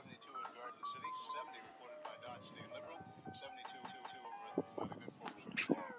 72 in Garden City, 70 reported by Dodge City and Liberal, 72 over by the good folks from Laurel.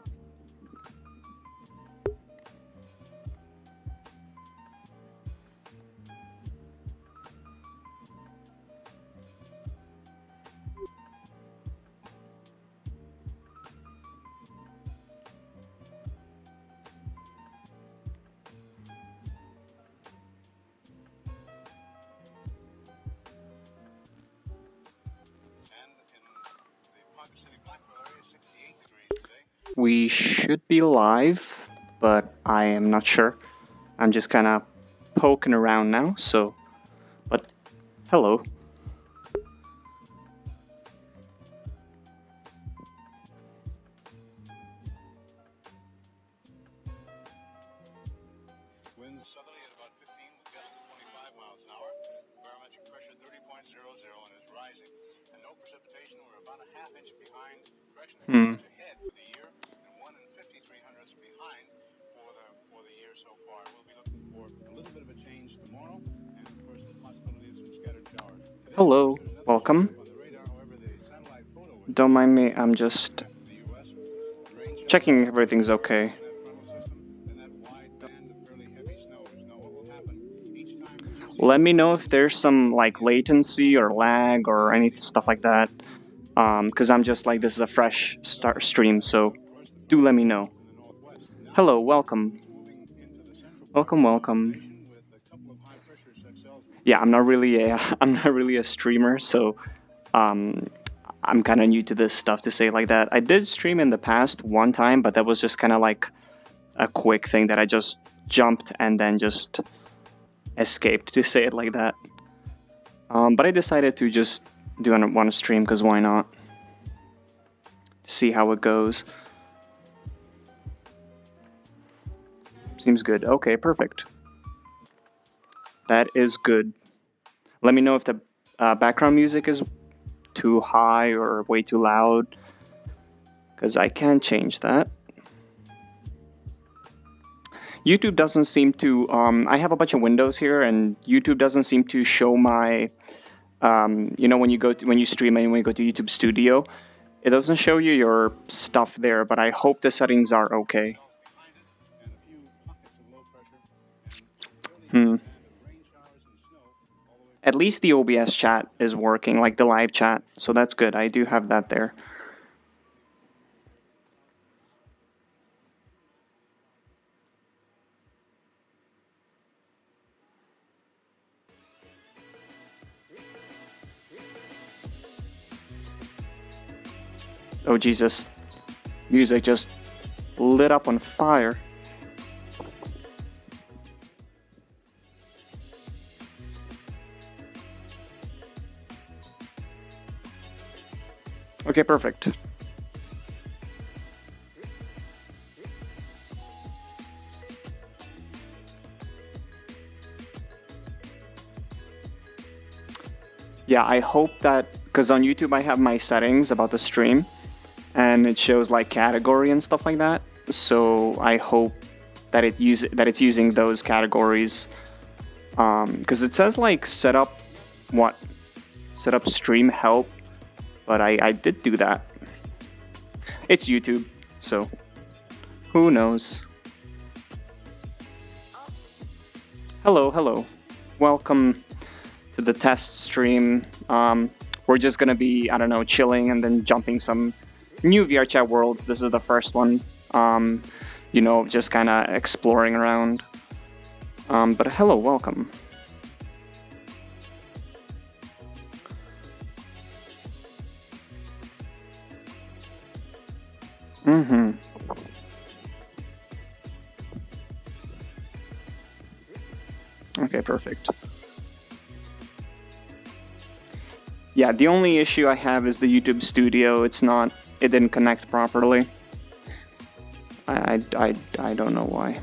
We should be live, but I am not sure. I'm just kind of poking around now, so. But hello. Winds southerly at about 15 with gusts of 25 miles an hour. Barometric pressure 30.00 and is rising. And no precipitation. We're about a half inch behind. Correction, ahead for the year, and 1 and 53 hundredths behind for the year so far. We'll be looking for a little bit of a change tomorrow, and of course the possibility of some scattered showers. Hello, welcome. Don't mind me, I'm just checking everything's okay. Let me know if there's some like latency or lag or any stuff like that, because I'm just like, this is a fresh start stream, so do let me know. Hello, welcome. Welcome. Yeah, I'm not really a streamer, so I'm kind of new to this stuff to say like that. I did stream in the past one time, but that was just kind of like a quick thing that I just jumped and then just escaped, to say it like that. But I decided to just do one stream because why not? See how it goes. Seems good. Okay, perfect. That is good. Let me know if the background music is too high or way too loud, because I can change that. YouTube doesn't seem to, I have a bunch of windows here, and YouTube doesn't seem to show my, you know, when you stream and when you go to YouTube Studio, it doesn't show you your stuff there, but I hope the settings are okay. At least the OBS chat is working, like the live chat, so that's good. I do have that there. Oh Jesus, music just lit up on fire. Okay, perfect. Yeah, I hope that, because on YouTube I have my settings about the stream, and it shows like category and stuff like that. So I hope that it's using those categories, because it says like set up stream help, but I did do that. It's YouTube, so who knows? Hello, welcome to the test stream. We're just gonna be, I don't know, chilling and then jumping some new VRChat worlds. This is the first one. You know, just kind of exploring around. But hello, welcome. Okay, perfect. Yeah, the only issue I have is the YouTube Studio. It didn't connect properly. I don't know why.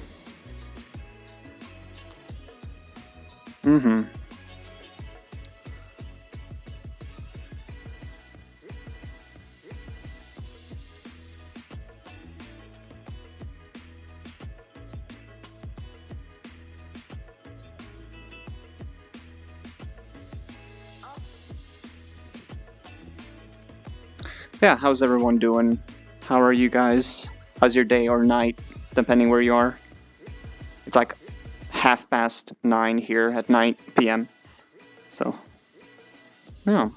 Yeah, how's everyone doing? How are you guys? How's your day or night, depending where you are? It's like 9:30 here at 9 p.m. So, yeah.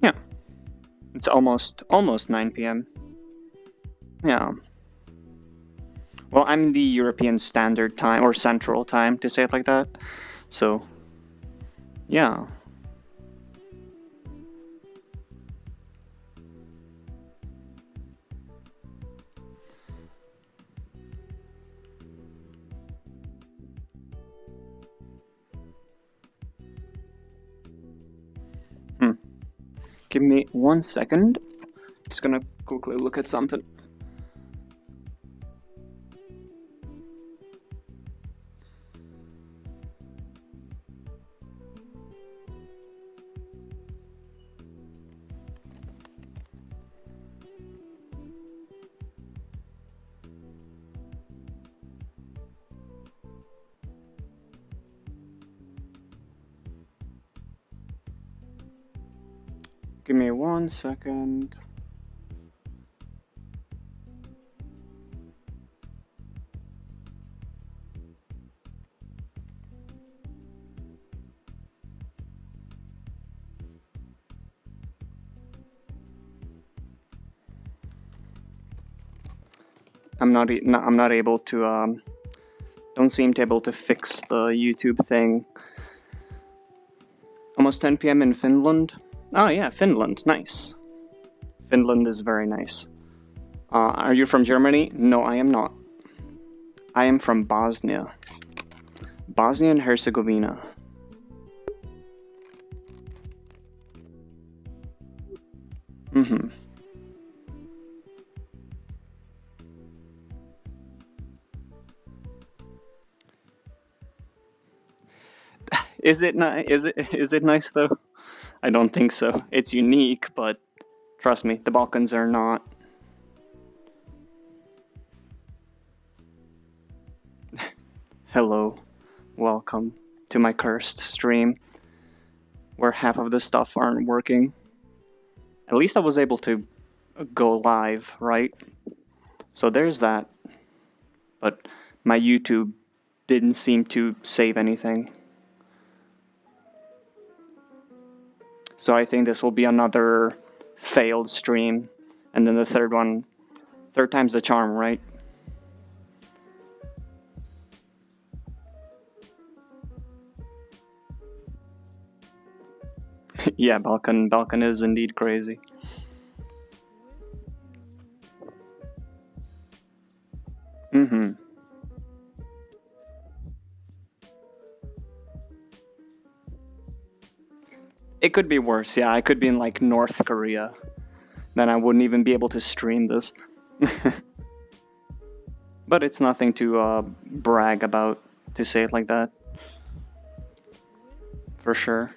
Yeah, it's almost 9 p.m. Yeah. Well, I'm the European Standard Time or Central Time to say it like that. So, yeah. Hmm. Give me 1 second. Just gonna quickly look at something. Give me 1 second. I'm not able to don't seem to able to fix the YouTube thing. Almost 10 p.m. in Finland. Oh yeah, Finland, nice. Finland is very nice. Are you from Germany? No, I am not. I am from Bosnia. Bosnia and Herzegovina. Mm-hmm. Is it nice though? I don't think so. It's unique, but trust me, the Balkans are not. Hello, welcome to my cursed stream where half of the stuff aren't working. At least I was able to go live, right? So there's that. But my YouTube didn't seem to save anything. So I think this will be another failed stream. And then the third time's the charm, right? Yeah, Balkan is indeed crazy. Mm-hmm. It could be worse, yeah. I could be in like North Korea. Then I wouldn't even be able to stream this. But it's nothing to brag about, to say it like that. For sure.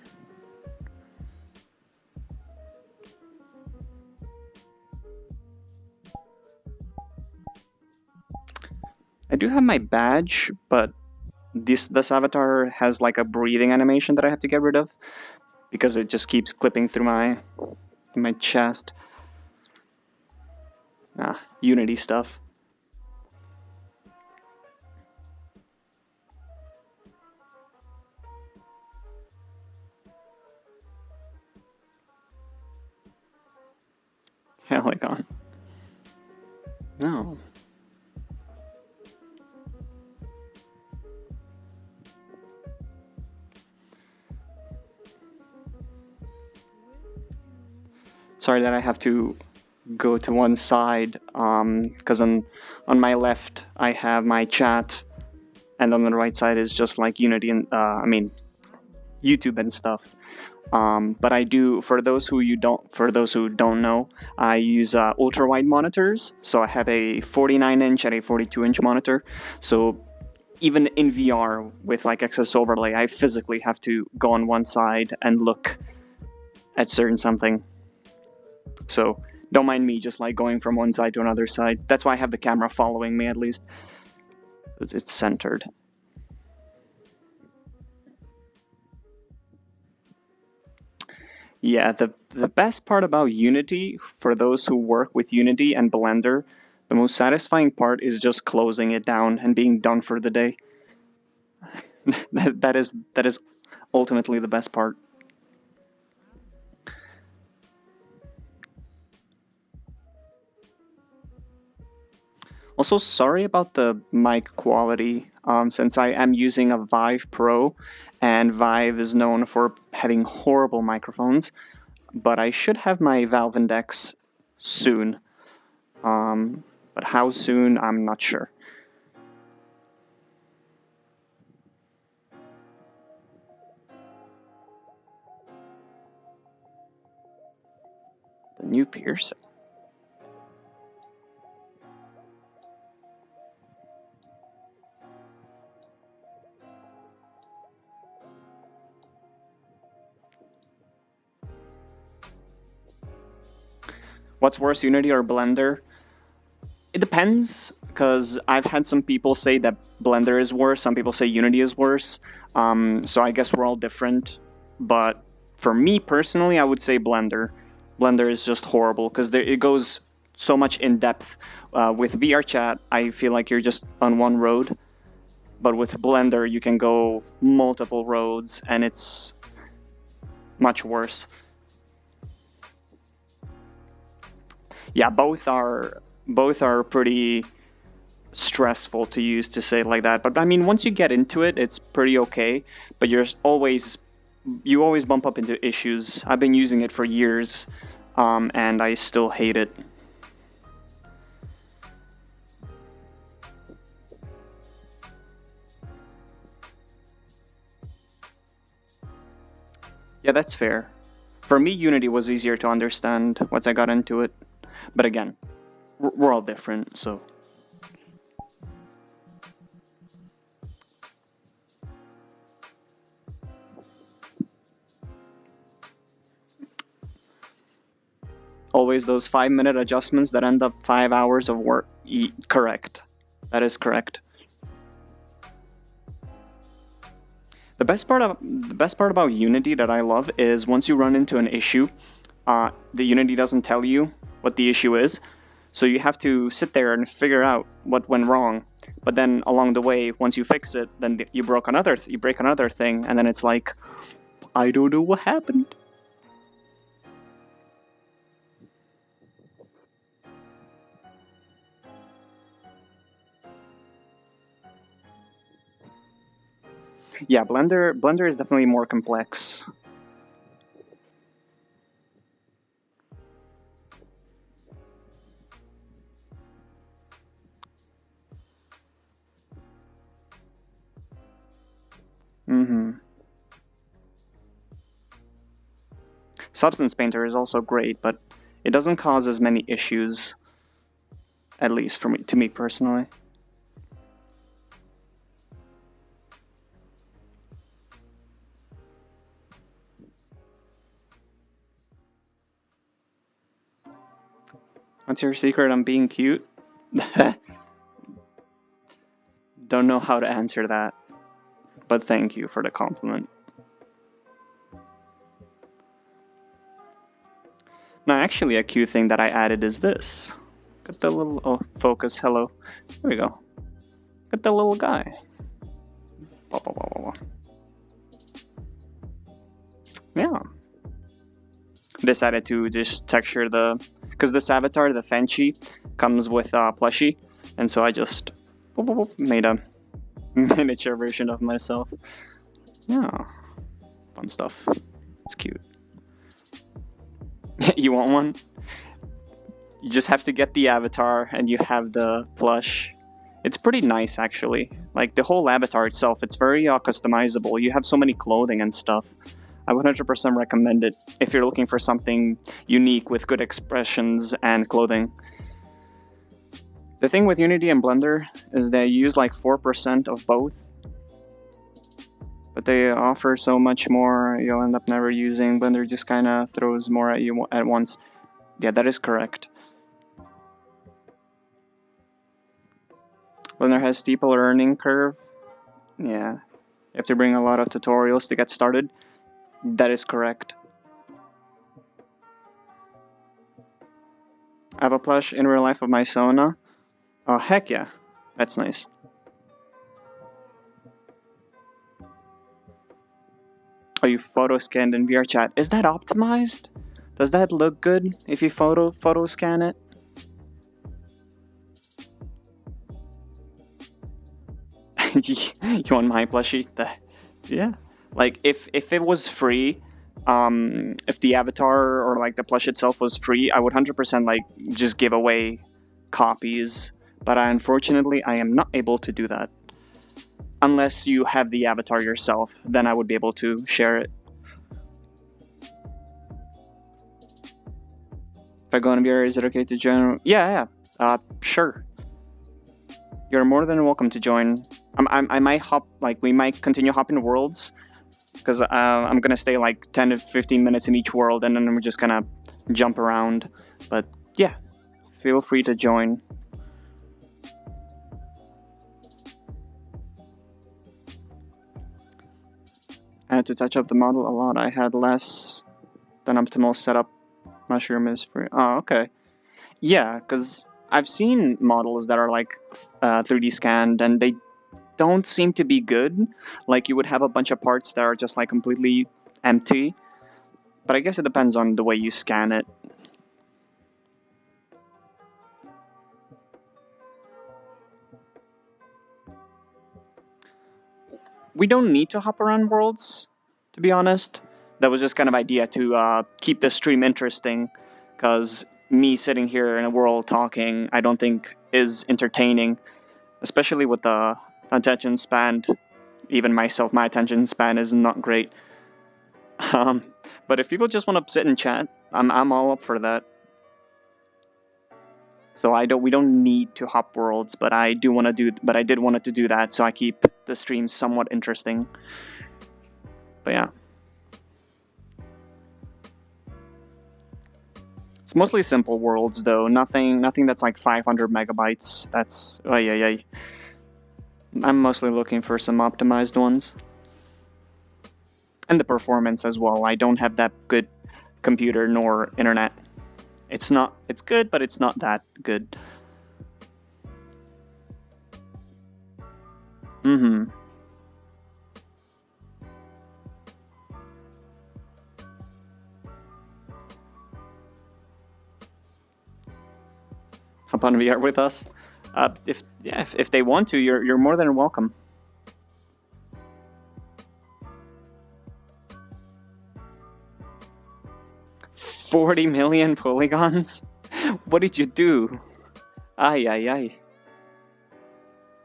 I do have my badge, but this avatar has like a breathing animation that I have to get rid of because it just keeps clipping through my chest. Unity stuff. Heligon. No. Sorry that I have to go to one side, because on my left I have my chat, and on the right side is just like Unity and YouTube and stuff. But I do, for those who don't know, I use ultra wide monitors. So I have a 49-inch and a 42-inch monitor. So even in VR with like excess overlay, I physically have to go on one side and look at certain something. So don't mind me just like going from one side to another side. That's why I have the camera following me at least. It's centered. Yeah, the best part about Unity, for those who work with Unity and Blender, the most satisfying part is just closing it down and being done for the day. that is ultimately the best part. Also, sorry about the mic quality, since I am using a Vive Pro, and Vive is known for having horrible microphones, but I should have my Valve Index soon. But how soon, I'm not sure. The new piercing. What's worse, Unity or Blender? It depends, because I've had some people say that Blender is worse, some people say Unity is worse, so I guess we're all different. But for me personally, I would say Blender. Blender is just horrible, because it goes so much in depth. With VRChat, I feel like you're just on one road, but with Blender, you can go multiple roads, and it's much worse. Yeah, both are pretty stressful to use, to say it like that. But I mean, once you get into it, it's pretty okay. But you always bump up into issues. I've been using it for years, and I still hate it. Yeah, that's fair. For me, Unity was easier to understand once I got into it. But again, we're all different, so. Always those 5-minute adjustments that end up 5 hours of work. Correct. That is correct. The best part about Unity that I love is once you run into an issue, the Unity doesn't tell you what the issue is, so you have to sit there and figure out what went wrong. But then along the way, once you fix it, then you break another thing, and then it's like, I don't know what happened. Yeah, Blender is definitely more complex. Substance Painter is also great, but it doesn't cause as many issues, at least to me personally. What's your secret on being cute? Don't know how to answer that, but thank you for the compliment. Now, actually, a cute thing that I added is this. Got the little focus. Hello. There we go. Got the little guy. Yeah. Decided to just texture because this avatar, the Fenchi, comes with plushie, and so I just made a miniature version of myself. Yeah, fun stuff. It's cute. You want one? You just have to get the avatar, and you have the plush. It's pretty nice, actually. Like, the whole avatar itself, it's very customizable. You have so many clothing and stuff. I would 100% recommend it if you're looking for something unique with good expressions and clothing. The thing with Unity and Blender is they use like 4% of both, but they offer so much more you'll end up never using. Blender just kind of throws more at you at once. Yeah, that is correct. Blender has steeper learning curve. Yeah, you have to bring a lot of tutorials to get started. That is correct. I have a plush in real life of my Sona. Oh, heck yeah. That's nice. Oh, you photo scanned in VRChat. Is that optimized? Does that look good if you photo scan it? You want my plushie? Yeah. Like if it was free, if the avatar or like the plush itself was free, I would 100% like just give away copies. But unfortunately, I am not able to do that. Unless you have the avatar yourself, then I would be able to share it. If I go on VR, is it okay to join? Yeah. Sure. You're more than welcome to join. I might hop, like, we might continue hopping worlds, because I'm gonna stay like 10 to 15 minutes in each world, and then we're just gonna jump around. But yeah, feel free to join. I had to touch up the model a lot. I had less than optimal setup. Mushroom is free. Oh, okay. Yeah, because I've seen models that are like 3D scanned, and they don't seem to be good. Like, you would have a bunch of parts that are just like completely empty. But I guess it depends on the way you scan it. We don't need to hop around worlds, to be honest. That was just kind of idea to keep the stream interesting, because me sitting here in a world talking, I don't think is entertaining, especially with the attention span. Even myself, my attention span is not great. But if people just want to sit and chat, I'm all up for that. So we don't need to hop worlds, but I did want to do that, so I keep the stream somewhat interesting. But yeah. It's mostly simple worlds though, nothing that's like 500 megabytes. That's I'm mostly looking for some optimized ones. And the performance as well. I don't have that good computer nor internet. It's good, but it's not that good. Hop on VR with us. If they want to, you're more than welcome. $40 million polygons? What did you do? Ay.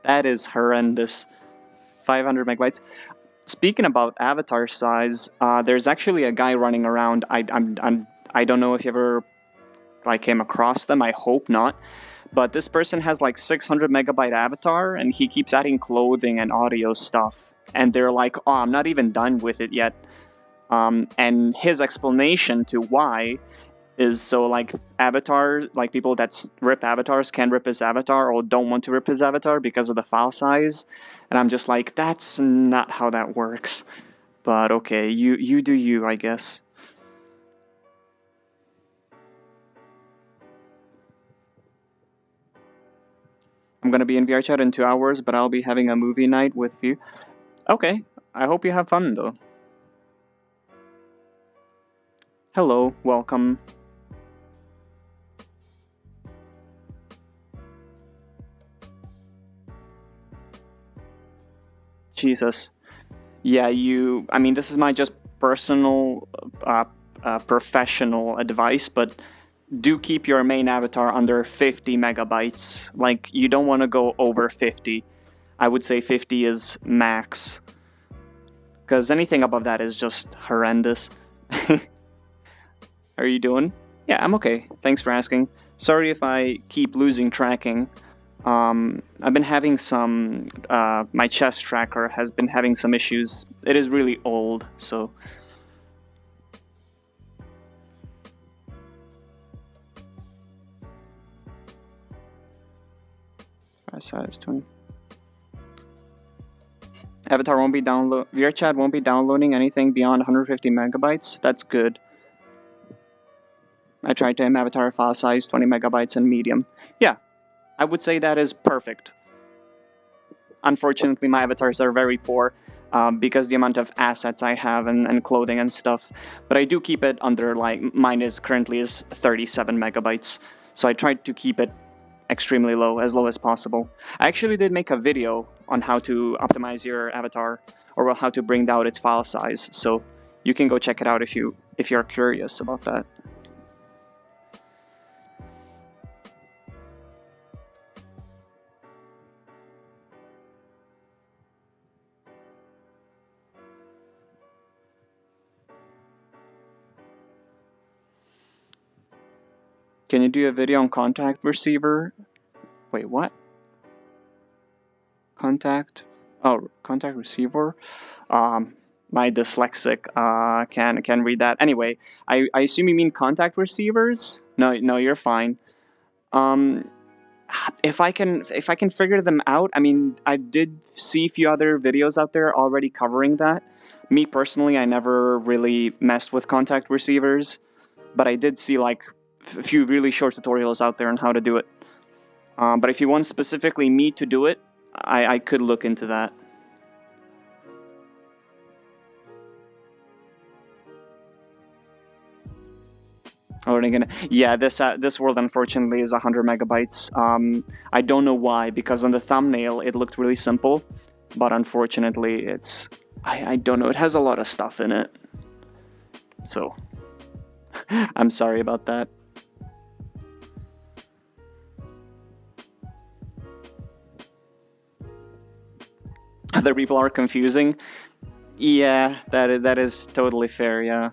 That is horrendous. 500 megabytes. Speaking about avatar size, there's actually a guy running around. I don't know if you ever like came across them. I hope not. But this person has like 600 megabyte avatar, and he keeps adding clothing and audio stuff. And they're like, oh, I'm not even done with it yet. And his explanation to why is so like people that rip avatars can't rip his avatar or don't want to rip his avatar because of the file size. And I'm just like, that's not how that works. But okay, you do you, I guess. I'm gonna be in VRChat in 2 hours, but I'll be having a movie night with you. Okay, I hope you have fun though. Hello, welcome. Jesus. Yeah, I mean, this is my just personal, professional advice, but do keep your main avatar under 50 megabytes. Like, you don't want to go over 50. I would say 50 is max, because anything above that is just horrendous. How are you doing? Yeah, I'm okay. Thanks for asking. Sorry if I keep losing tracking. I've been having some. My chest tracker has been having some issues. It is really old, so. Size 20. Avatar won't be download. VRChat won't be downloading anything beyond 150 megabytes. That's good. I tried to aim Avatar file size 20 megabytes and medium. Yeah, I would say that is perfect. Unfortunately, my avatars are very poor because the amount of assets I have and clothing and stuff. But I do keep it under, like, mine is currently is 37 megabytes. So I tried to keep it extremely low, as low as possible. I actually did make a video on how to optimize your avatar, or well, how to bring down its file size. So you can go check it out if you're curious about that. Can you do a video on contact receiver? Wait, what? Contact receiver? My dyslexic can read that. Anyway, I assume you mean contact receivers? No, you're fine. If I can figure them out, I mean, I did see a few other videos out there already covering that. Me personally, I never really messed with contact receivers, but I did see like a few really short tutorials out there on how to do it. But if you want specifically me to do it, I could look into that. Yeah, this world unfortunately is 100 megabytes. I don't know why, because on the thumbnail it looked really simple, but unfortunately it's I don't know. It has a lot of stuff in it, so I'm sorry about that. Other people are confusing. Yeah, that is totally fair. Yeah.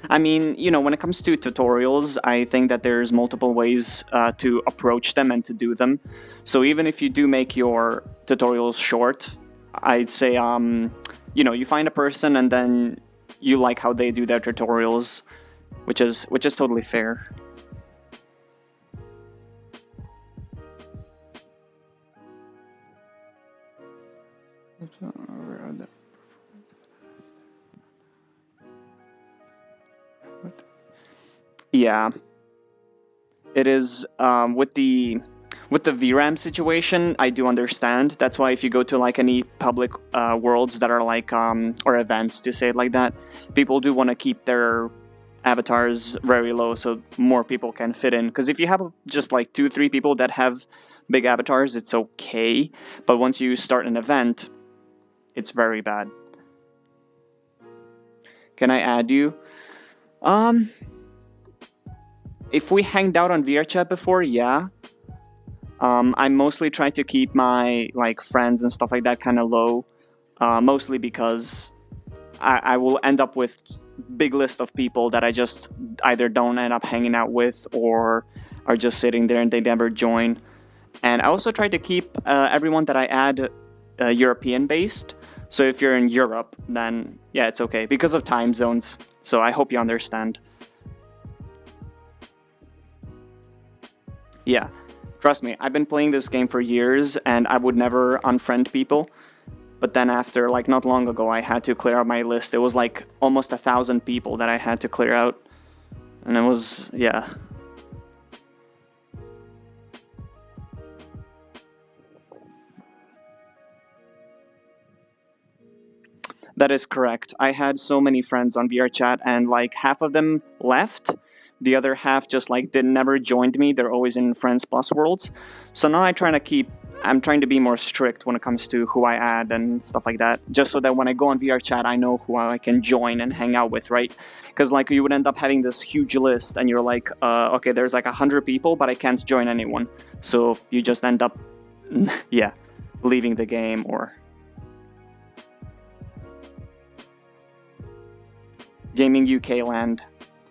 I mean, when it comes to tutorials, I think that there's multiple ways to approach them and to do them. So even if you do make your tutorials short, I'd say, you find a person and then you like how they do their tutorials, which is totally fair. Yeah, it is with the VRAM situation. I do understand. That's why if you go to like any public worlds that are like or events, to say it like that, people do want to keep their avatars very low so more people can fit in. Because if you have just like 2-3 people that have big avatars, it's okay. But once you start an event, it's very bad. Can I add you? If we hanged out on VRChat before, yeah. I mostly try to keep my like friends and stuff like that kind of low, mostly because I will end up with big list of people that I just either don't end up hanging out with or are just sitting there and they never join. And I also try to keep everyone that I add European based. So if you're in Europe, then yeah, it's okay because of time zones. So I hope you understand. Yeah. Trust me, I've been playing this game for years and I would never unfriend people. But then after, like, not long ago, I had to clear out my list. It was like almost 1,000 people that I had to clear out. And it was, yeah. That is correct. I had so many friends on VRChat and like half of them left The other half just like they never joined me. They're always in Friends Plus worlds. So now I'm trying to be more strict when it comes to who I add and stuff like that, just so that when I go on VRChat, I know who I can join and hang out with, right? Because like you would end up having this huge list, and you're like, okay, there's like 100 people, but I can't join anyone. So you just end up, yeah, leaving the game or gaming UK land.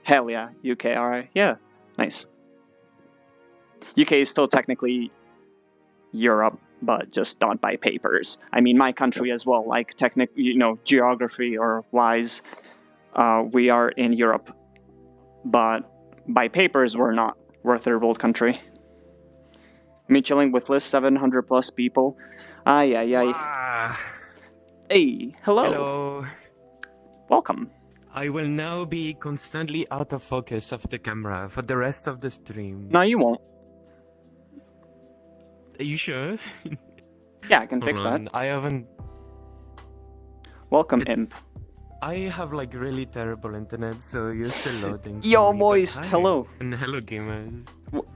Hell yeah, UK, alright, yeah, nice. UK is still technically Europe, but just not by papers. I mean, my country as well, like geography or wise, we are in Europe, but by papers we're not. We're a third world country. Me chilling with list 700 plus people. Ay. Wow. Hey, hello. Hello. Welcome. I will now be constantly out of focus of the camera for the rest of the stream. No, you won't. Are you sure? Yeah, I can fix that. I haven't. Welcome, Imp. I have like really terrible internet, so you're still loading. Yo, me, Moist, hi. hello. And hello, gamers.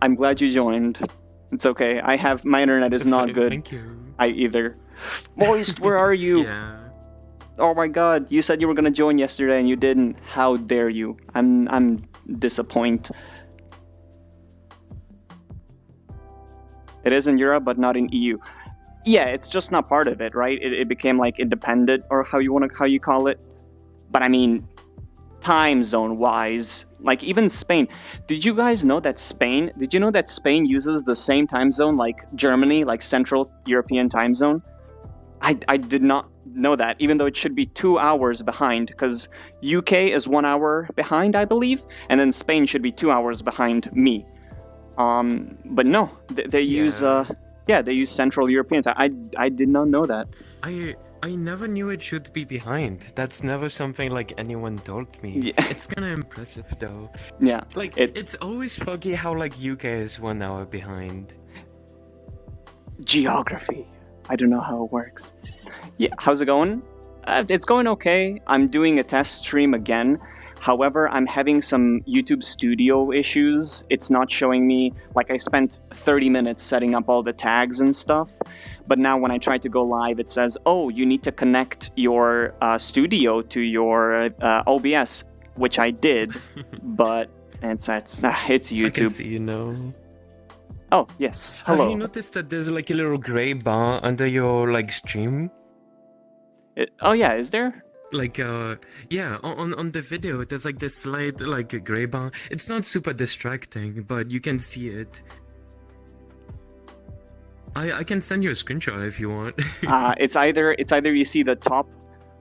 I'm glad you joined. It's okay. My internet is not good. Thank you. I either. Moist, where are you? Yeah. Oh my god, you said you were gonna join yesterday and you didn't. How dare you? I'm disappointed. It is in Europe, but not in EU. Yeah, it's just not part of it, right? It became like independent, or how you call it. But I mean, time zone wise, like even Spain. Did you know that Spain uses the same time zone like Germany, like Central European time zone? I did not know that, even though it should be 2 hours behind, because UK is 1 hour behind, I believe, and then Spain should be 2 hours behind me. But no, they use they use Central European time. I did not know that. I never knew it should be behind. That's never something like anyone told me. Yeah. It's kind of impressive though. Yeah. Like it's always foggy how like UK is 1 hour behind. Geography. I don't know how it works. Yeah, how's it going? It's going okay. I'm doing a test stream again. However, I'm having some YouTube Studio issues. It's not showing me, like I spent 30 minutes setting up all the tags and stuff. But now when I try to go live, it says, oh, you need to connect your studio to your OBS, which I did. But it's YouTube. I can see you now. Oh, yes. Hello. Have you noticed that there's like a little gray bar under your like stream? Oh yeah, is there? Like yeah, on the video there's like this slight like a gray bar. It's not super distracting, but you can see it. I can send you a screenshot if you want. It's either you see the top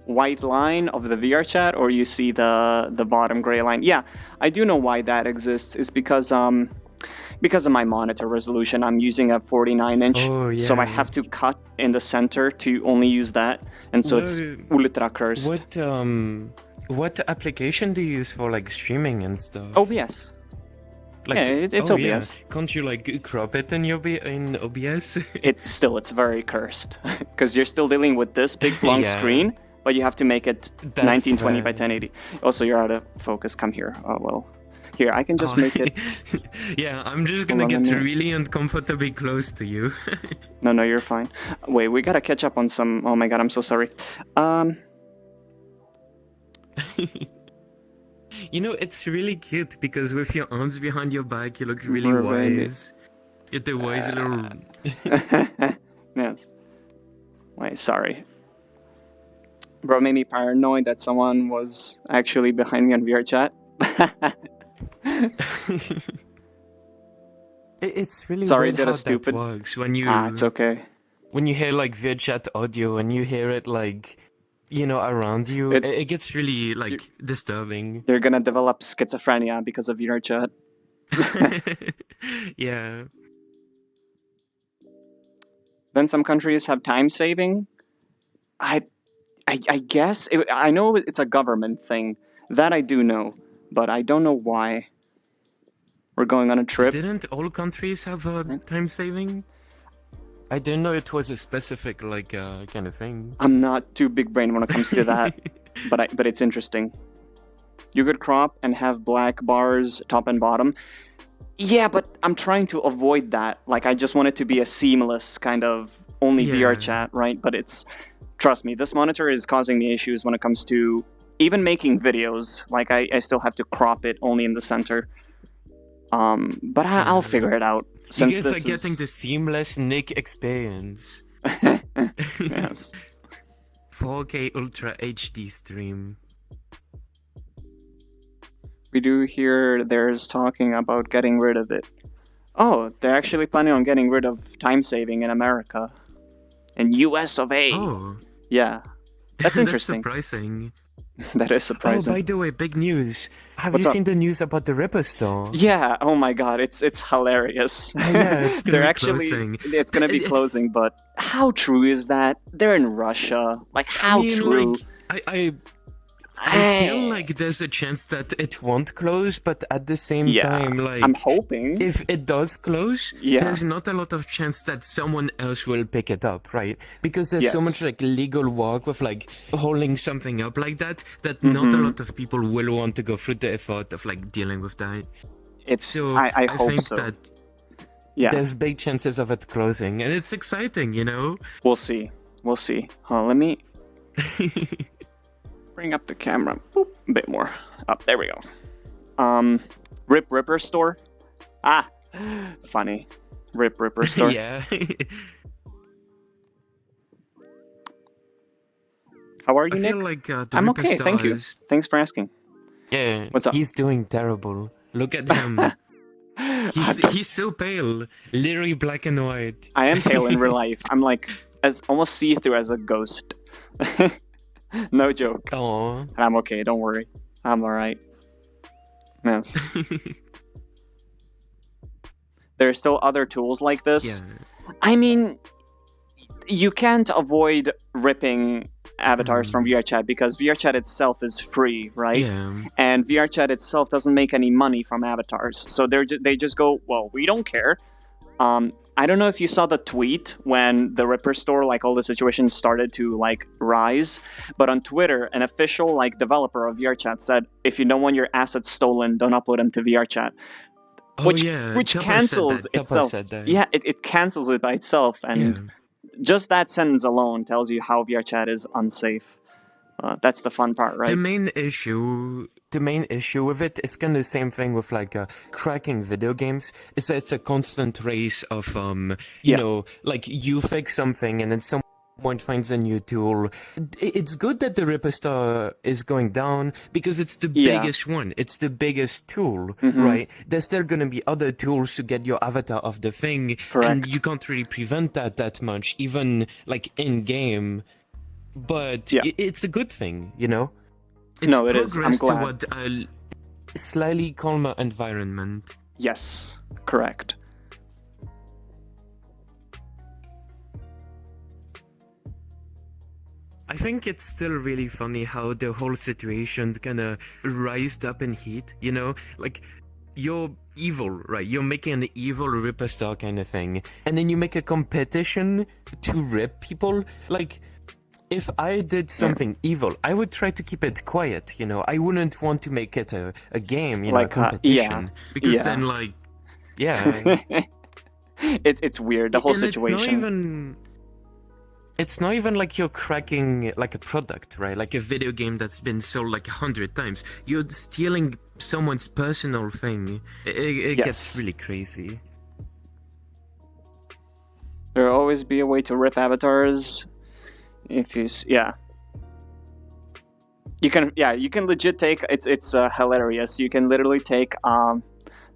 white line of the VRChat or you see the bottom gray line. Yeah, I do know why that exists. It's because of my monitor resolution. I'm using a 49-inch, Oh, yeah. so I have to cut in the center to only use that, and so it's ultra cursed. What application do you use for like streaming and stuff? OBS. Like, Yeah, it's oh, yeah. OBS. Can't you like crop it in OBS? It's very cursed because you're still dealing with this big long Yeah. screen, but you have to make it That's 1920 by right. 1080. Also, you're out of focus. Come here. Oh well. Here, I can just make it. Yeah, I'm just gonna Hold on, get let me- really uncomfortably close to you. No, you're fine. Wait, we gotta catch up on some. Oh my god, I'm so sorry. You know, it's really cute because with your arms behind your back, you look really Really? wise. You're the wise little. Yes. Wait, sorry. Bro, made me paranoid that someone was actually behind me on VRChat. It's really Sorry, weird did a how stupid- that works when you It's okay. when you hear like VRChat audio and you hear it like around you. It gets really like disturbing. You're gonna develop schizophrenia because of VRChat. Yeah. Then some countries have time saving. I guess I know it's a government thing. That I do know, but I don't know why. We're going on a trip. Didn't all countries have time saving? I didn't know it was a specific like kind of thing. I'm not too big brain when it comes to that, but it's interesting. You could crop and have black bars top and bottom. Yeah, but I'm trying to avoid that. Like, I just want it to be a seamless kind of only Yeah. VRChat, right? But trust me, this monitor is causing me issues when it comes to even making videos. Like, I still have to crop it only in the center. But I'll figure it out. You Since guys this are getting the seamless Nick experience. Yes. 4K Ultra HD stream. We do hear there's talking about getting rid of it. Oh, they're actually planning on getting rid of time saving in America. In US of A. Oh, Yeah. That's interesting. That's surprising. That is surprising. Oh, by the way, big news. Have What's you up? seen the news about the Ripper store? Yeah, oh my god, it's hilarious. Oh, yeah, it's gonna They're be actually closing. it's gonna be closing, but how true is that? They're in Russia. Like how I mean, true? like, I feel like there's a chance that it won't close, but at the same time, like, I'm hoping. if it does close, Yeah. there's not a lot of chance that someone else will pick it up, right? Because there's so much Yes. like legal work with like holding something up like that not a lot of people will want to go through the effort of like dealing with that. It's So I hope think so. that Yeah. there's big chances of it closing, and it's exciting, you know. We'll see. We'll see. Let me bring up the camera. Boop, a bit more. Up, there we go. Ripper store. Ah, funny. Ripper store. Yeah. How are you, I Nick? feel like the I'm Ripper okay, thank you. stars- Thanks for asking. Yeah. What's up? He's doing terrible. Look at him. He's so pale, literally black and white. I am pale in real life. I'm like as almost see-through as a ghost. No joke. Oh. And I'm okay, don't worry. I'm alright. Yes. There are still other tools like this. Yeah. I mean, you can't avoid ripping avatars from VRChat because VRChat itself is free, right? Yeah. And VRChat itself doesn't make any money from avatars. So they just go, well, we don't care. I don't know if you saw the tweet when the Ripper store, like all the situations started to like rise, but on Twitter, an official like developer of VRChat said, if you don't want your assets stolen, don't upload them to VRChat. Which Tupper cancels said that. itself. Said that. Yeah, it cancels it by itself, and just that sentence alone tells you how VRChat is unsafe. That's the fun part, right? The main issue with it is kind of the same thing with like cracking video games. Is that it's a constant race of you know, like you fix something and then someone finds a new tool. It's good that the Ripper Star is going down because it's the biggest one. It's the biggest tool, right? There's still gonna be other tools to get your avatar off the thing, and you can't really prevent that much, even like in game. But it's a good thing, you know? It's no, it is. I'm progress glad. toward a slightly calmer environment. Yes, correct. I think it's still really funny how the whole situation kind of rised up in heat, you know? Like, you're evil, right? You're making an evil Ripper Star kind of thing. And then you make a competition to rip people. Like, if I did something evil, I would try to keep it quiet, you know? I wouldn't want to make it a game, you know, Like, a competition. Because then, like, it's weird, the whole and situation. It's not even like you're cracking like a product, right? Like a video game that's been sold like 100 times. You're stealing someone's personal thing. It gets really crazy. There'll always be a way to rip avatars. If you, you can legit take. It's hilarious. You can literally take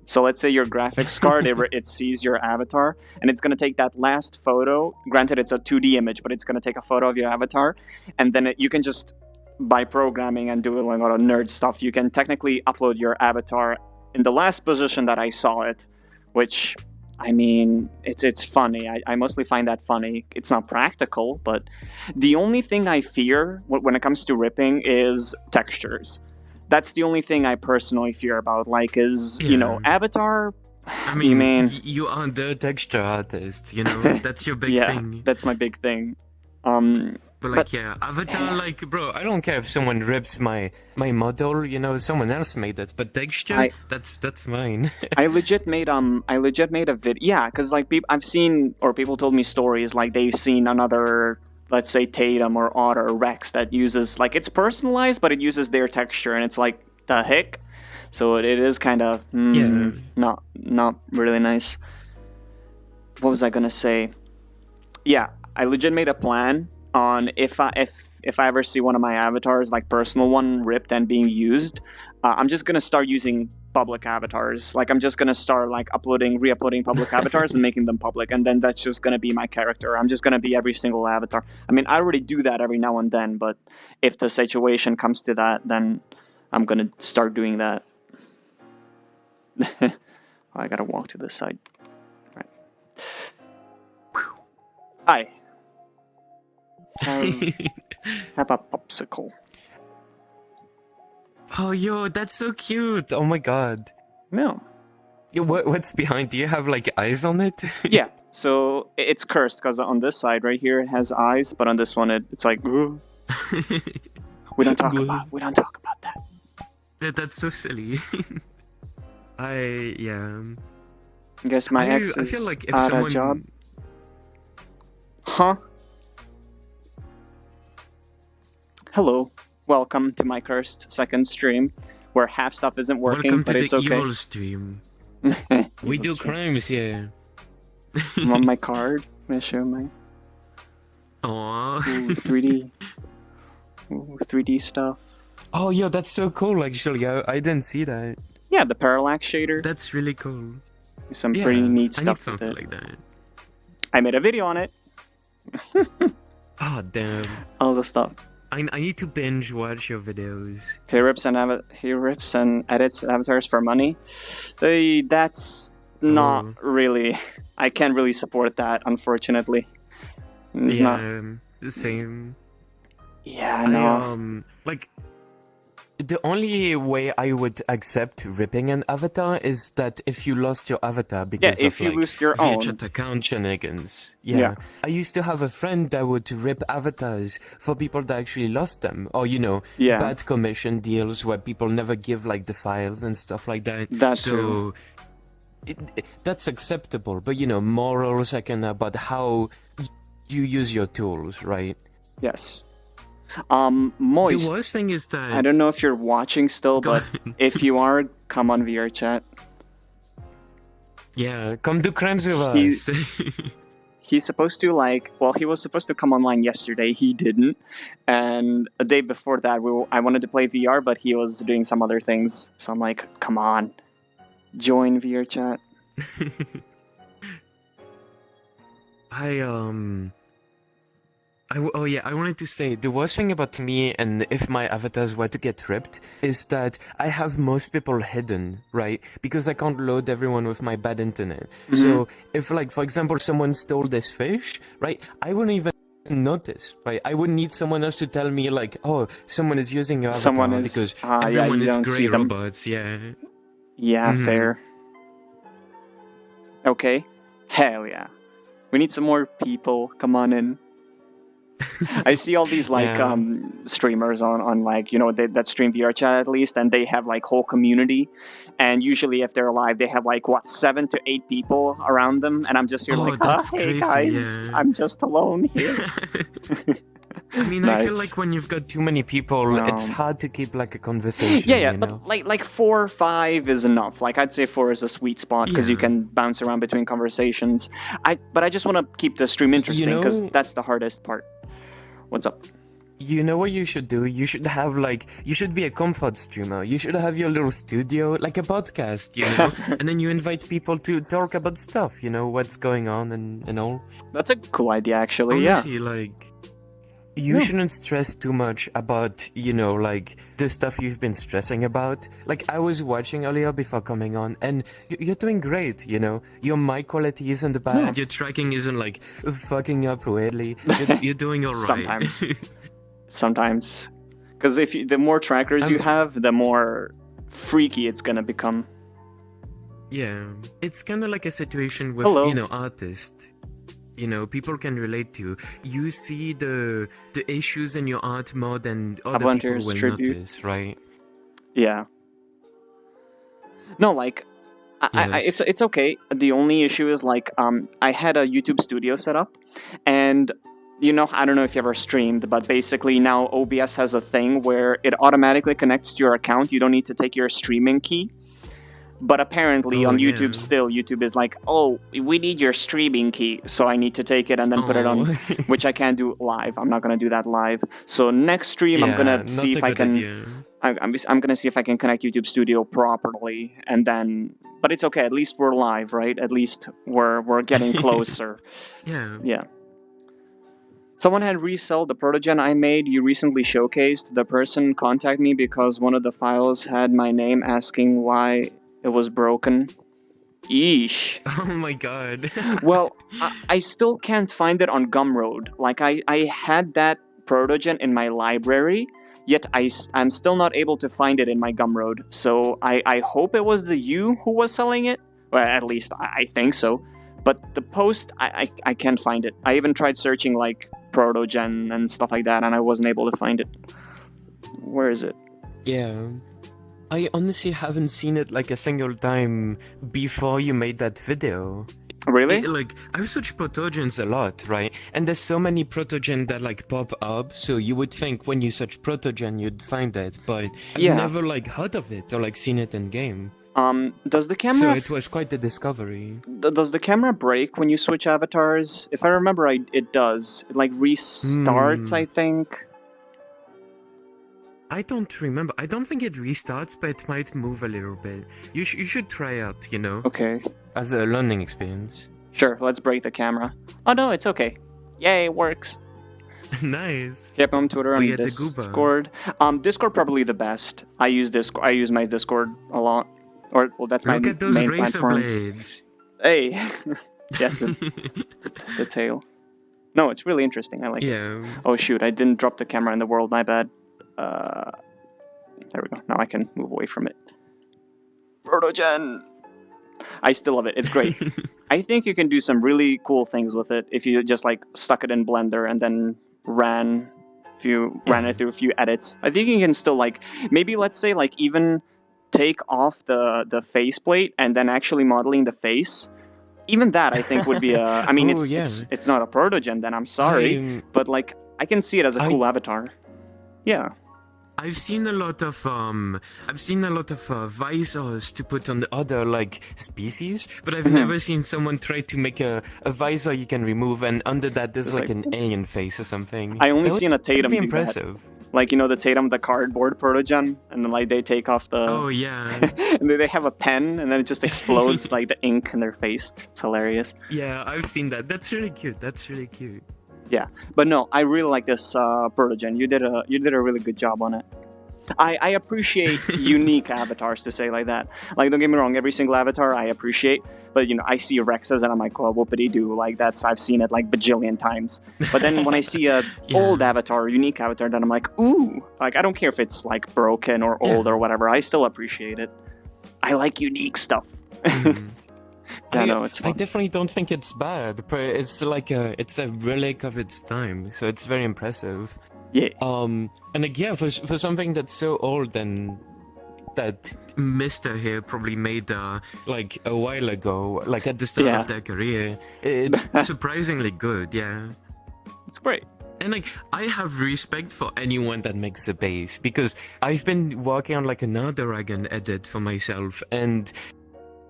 So let's say your graphics card, it sees your avatar, and it's going to take that last photo. Granted, it's a 2D image, but it's going to take a photo of your avatar, and then you can just, by programming and doing a lot of nerd stuff, you can technically upload your avatar in the last position that I saw it, which, I mean, it's funny. I mostly find that funny. It's not practical, but the only thing I fear when it comes to ripping is textures. That's the only thing I personally fear about, like, you know, Avatar. I mean, you are the texture artist, you know? That's your big thing. That's my big thing. But But yeah, Avatar, bro, I don't care if someone rips my model, someone else made it. But texture, that's mine. I legit made a video. Yeah, because I've seen, or people told me stories like they've seen another, let's say Tatum or Otter or Rex that uses it's personalized, but it uses their texture, and it's like the heck. So it is kind of not really nice. What was I gonna say? Yeah, I legit made a plan on if I ever see one of my avatars, personal one, ripped and being used, I'm just gonna start using public avatars. I'm just gonna start re-uploading public avatars and making them public, and then that's just gonna be my character. I'm just gonna be every single avatar. I mean, I already do that every now and then, but if the situation comes to that, then I'm gonna start doing that. I gotta walk to this side. Right. Hi. Have a popsicle. Oh, yo, that's so cute. Oh my god. No. Yo, what's behind? Do you have eyes on it? Yeah. So it's cursed because on this side right here it has eyes, but on this one it's like. we don't talk about that. That's so silly. I guess my ex I is feel like if at someone... a job. Huh? Hello. Welcome to my cursed second stream, where half stuff isn't working, Welcome but to it's the okay. evil stream. We do crimes here. I'm on my card. I'm gonna show my Aww. 3D. Ooh, 3D stuff. Oh, yo, that's so cool, actually. I didn't see that. Yeah, the parallax shader. That's really cool. Some pretty neat stuff. I need something with it. like that. I made a video on it. Oh, damn. All the stuff. I need to binge watch your videos. He rips and edits avatars for money. That's not really. I can't really support that, unfortunately. It's not the same. Yeah, no. The only way I would accept ripping an avatar is that if you lost your avatar because if you lose your VRChat own account shenanigans. Yeah. I used to have a friend that would rip avatars for people that actually lost them, or bad commission deals where people never give the files and stuff like that. That's true. That's acceptable, but morals about how you use your tools, right? Yes. Moist. The worst thing is that I don't know if you're watching still, but if you are, come on VRChat. Yeah, come do crimes with us. He's supposed to he was supposed to come online yesterday. He didn't, and a day before that, I wanted to play VR, but he was doing some other things. So I'm like, come on, join VRChat. I wanted to say, the worst thing about me, and if my avatars were to get ripped, is that I have most people hidden, right? Because I can't load everyone with my bad internet. Mm-hmm. So if, for example, someone stole this fish, right, I wouldn't even notice, right? I wouldn't need someone else to tell me, oh, someone is using your avatar, because everyone is grey robots, yeah. Yeah, fair. Okay. Hell yeah. We need some more people. Come on in. I see all these streamers on that stream VRChat at least, and they have whole community, and usually if they're live they have 7 to 8 people around them, and I'm just here hey crazy, guys, I'm just alone here. I mean, nice. I feel like when you've got too many people, it's hard to keep a conversation. Yeah, but 4 or 5 is enough. I'd say 4 is a sweet spot because you can bounce around between conversations. But I just want to keep the stream interesting because that's the hardest part. What's up? You know what you should do? You should have you should be a comfort streamer. You should have your little studio, like a podcast, and then you invite people to talk about stuff, what's going on and all. That's a cool idea, actually. Honestly, you shouldn't stress too much about, the stuff you've been stressing about. I was watching earlier before coming on, and you're doing great, Your mic quality isn't bad. Your tracking isn't, fucking up weirdly. You're doing all right. Sometimes. Because the more trackers you have, the more freaky it's gonna become. Yeah. It's kind of like a situation with, artists. people can relate to. You see the issues in your art more than other people Volunteers will tribute. notice, right? Yeah. No, like, Yes. it's okay. The only issue is like I had a YouTube studio set up, and I don't know if you ever streamed, but basically now OBS has a thing where it automatically connects to your account. You don't need to take your streaming key. But apparently Oh, on yeah. YouTube still, YouTube is like, oh, we need your streaming key, so I need to take it and then put it on, Oh. which I can't do live. I'm not gonna do that live. So next stream, I'm Yeah, gonna see not if a I good can. idea. I'm gonna see if I can connect YouTube Studio properly, and then. But it's okay. At least we're live, right? At least we're getting closer. Yeah. Yeah. Someone had resell the protogen I made. You recently showcased. The person contacted me because one of the files had my name, asking why it was broken. Eesh. Oh my god. Well, I still can't find it on Gumroad. Like, I had that protogen in my library, yet I'm still not able to find it in my Gumroad. So I hope it was you who was selling it. Well, at least I think so. But the post, I can't find it. I even tried searching, like, protogen and stuff like that, and I wasn't able to find it. Where is it? Yeah. I honestly haven't seen it like a single time before you made that video. Really? Like, I've searched protogens a lot, right? And there's so many protogen that like pop up, so you would think when you search protogen you'd find it, but I've Yeah. never like heard of it or like seen it in game. Does the camera... So it was quite a discovery. Does the camera break when you switch avatars? If I remember right, it does. It like restarts, I think. I don't remember. I don't think it restarts, but it might move a little bit. You should try out, Okay. as a learning experience. Sure, let's break the camera. Oh no, it's okay. Yay, it works. Nice. Yep, I'm Twitter and yeah, the Gooba. Discord. Discord probably the best. I use my Discord a lot. Or well, that's my Look at those main razor platform. blades. Hey, yeah, the tail. No, it's really interesting. I like it. Yeah. Oh shoot, I didn't drop the camera in the world. My bad. There we go. Now I can move away from it. Protogen. I still love it. It's great. I think you can do some really cool things with it if you just like stuck it in Blender and then ran it through a few edits. I think you can still like maybe let's say like even take off the faceplate and then actually modeling the face. Even that I think would be a. I mean, it's not a protogen. Then I'm sorry, but like I can see it as a cool avatar. Yeah. I've seen a lot of visors to put on the other like species, but I've never seen someone try to make a visor you can remove, and under that there's like an alien face or something. I only seen a Tatum do impressive. That. Like the Tatum, the cardboard protogen, and then like they take off the. Oh yeah. And then they have a pen, and then it just explodes like the ink in their face. It's hilarious. Yeah, I've seen that. That's really cute. Yeah, but no, I really like this protogen. You did a really good job on it. I appreciate unique avatars, to say like that. Like, don't get me wrong, every single avatar I appreciate, but I see Rexes and I'm like, oh, whoopity doo. Like I've seen it like bajillion times. But then when I see a old avatar, unique avatar, then I'm like, ooh, like I don't care if it's like broken or old or whatever. I still appreciate it. I like unique stuff. It's fun. I definitely don't think it's bad, but it's like it's a relic of its time, so it's very impressive. Yeah. And like, for something that's so old and that Mister here probably made like a while ago, like at the start of their career, it's surprisingly good. Yeah. It's great. And like, I have respect for anyone that makes a base, because I've been working on like another Dragon edit for myself, and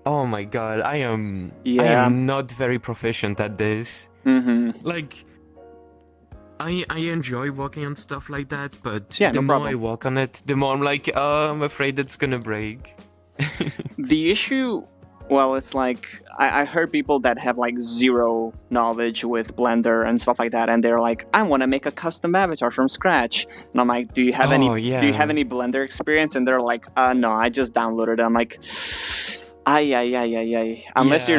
oh my god, I am not very proficient at this. Like, I enjoy working on stuff like that, but the more I work on it, the more I'm like, I'm afraid it's gonna break. The issue, well, it's like, I heard people that have like zero knowledge with Blender and stuff like that, and they're like, I want to make a custom avatar from scratch. And I'm like, do you have any Blender experience? And they're like, no, I just downloaded it. I'm like, unless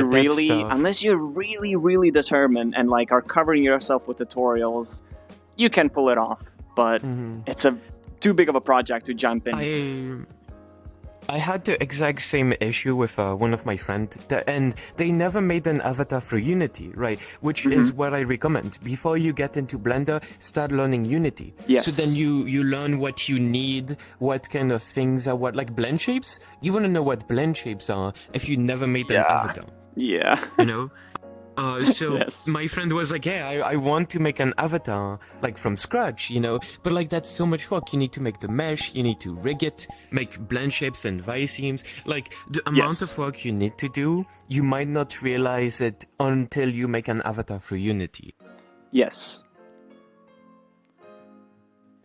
you're really, really determined and like are covering yourself with tutorials, you can pull it off. But it's too big of a project to jump in. I had the exact same issue with one of my friends, and they never made an avatar for Unity, right? Which is what I recommend. Before you get into Blender, start learning Unity. Yes. So then you learn what you need, what kind of things are what, like blend shapes. You want to know what blend shapes are if you never made an avatar. Yeah. You know? So Yes. my friend was like, yeah, I want to make an avatar, like from scratch, you know, but like that's so much work. You need to make the mesh, you need to rig it, make blend shapes and visemes. Like the amount of work you need to do, you might not realize it until you make an avatar for Unity. Yes.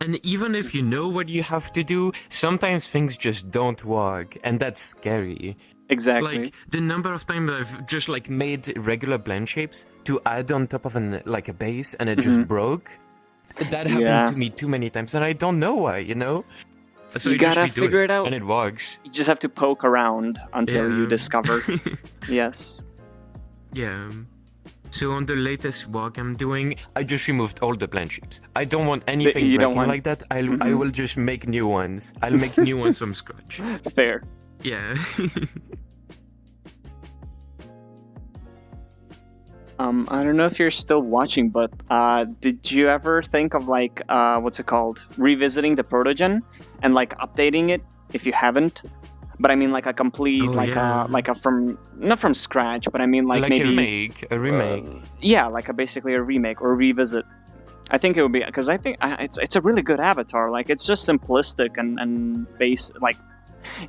And even if you know what you have to do, sometimes things just don't work, and that's scary. Exactly. Like the number of times I've just like made regular blend shapes to add on top of a base and it just broke. That happened to me too many times and I don't know why, you know? So you gotta figure it out. And it works. You just have to poke around until you discover. Yes. Yeah. So on the latest work I'm doing, I just removed all the blend shapes. I don't want anything breaking like that. I will just make new ones. I'll make new ones from scratch. Fair. Yeah. I don't know if you're still watching, but did you ever think of like what's it called? Revisiting the protogen and like updating it if you haven't? But I mean like a complete like a from not from scratch, but I mean like maybe a remake. Yeah, like basically a remake or revisit. I think it would be because I think it's a really good avatar. Like it's just simplistic and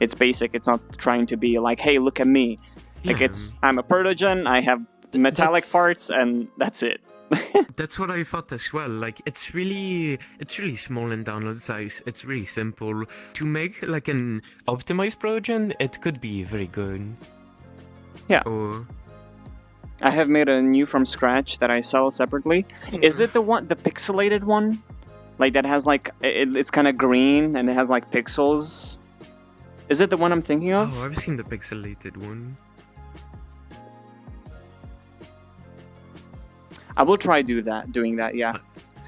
it's basic. It's not trying to be like, hey, look at me. Like I'm a protogen. I have metallic parts, and that's it. That's what I thought as well. Like it's really small in download size. It's really simple to make. Like an optimized protogen, it could be very good. Yeah. Or I have made a new from scratch that I sell separately. Is it the pixelated one? Like that has like it's kind of green and it has like pixels. Is it the one I'm thinking of? Oh, I've seen the pixelated one. I will try doing that, yeah.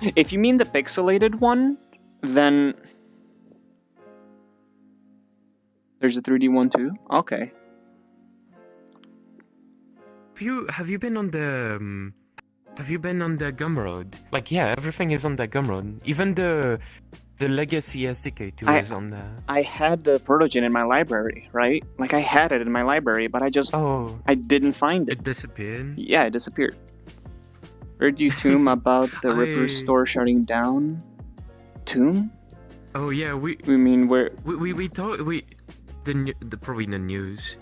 If you mean the pixelated one, then there's a 3D one too. Okay. Have you been on the Gumroad? Like yeah, everything is on the Gumroad. Even the legacy SDK2 is on there. I had the protogen in my library, right? Like I had it in my library, but I didn't find it. It disappeared? Yeah, it disappeared. Heard you Tomb about the Ripper store shutting down? Tomb? Oh yeah, we mean where we talked probably in the news.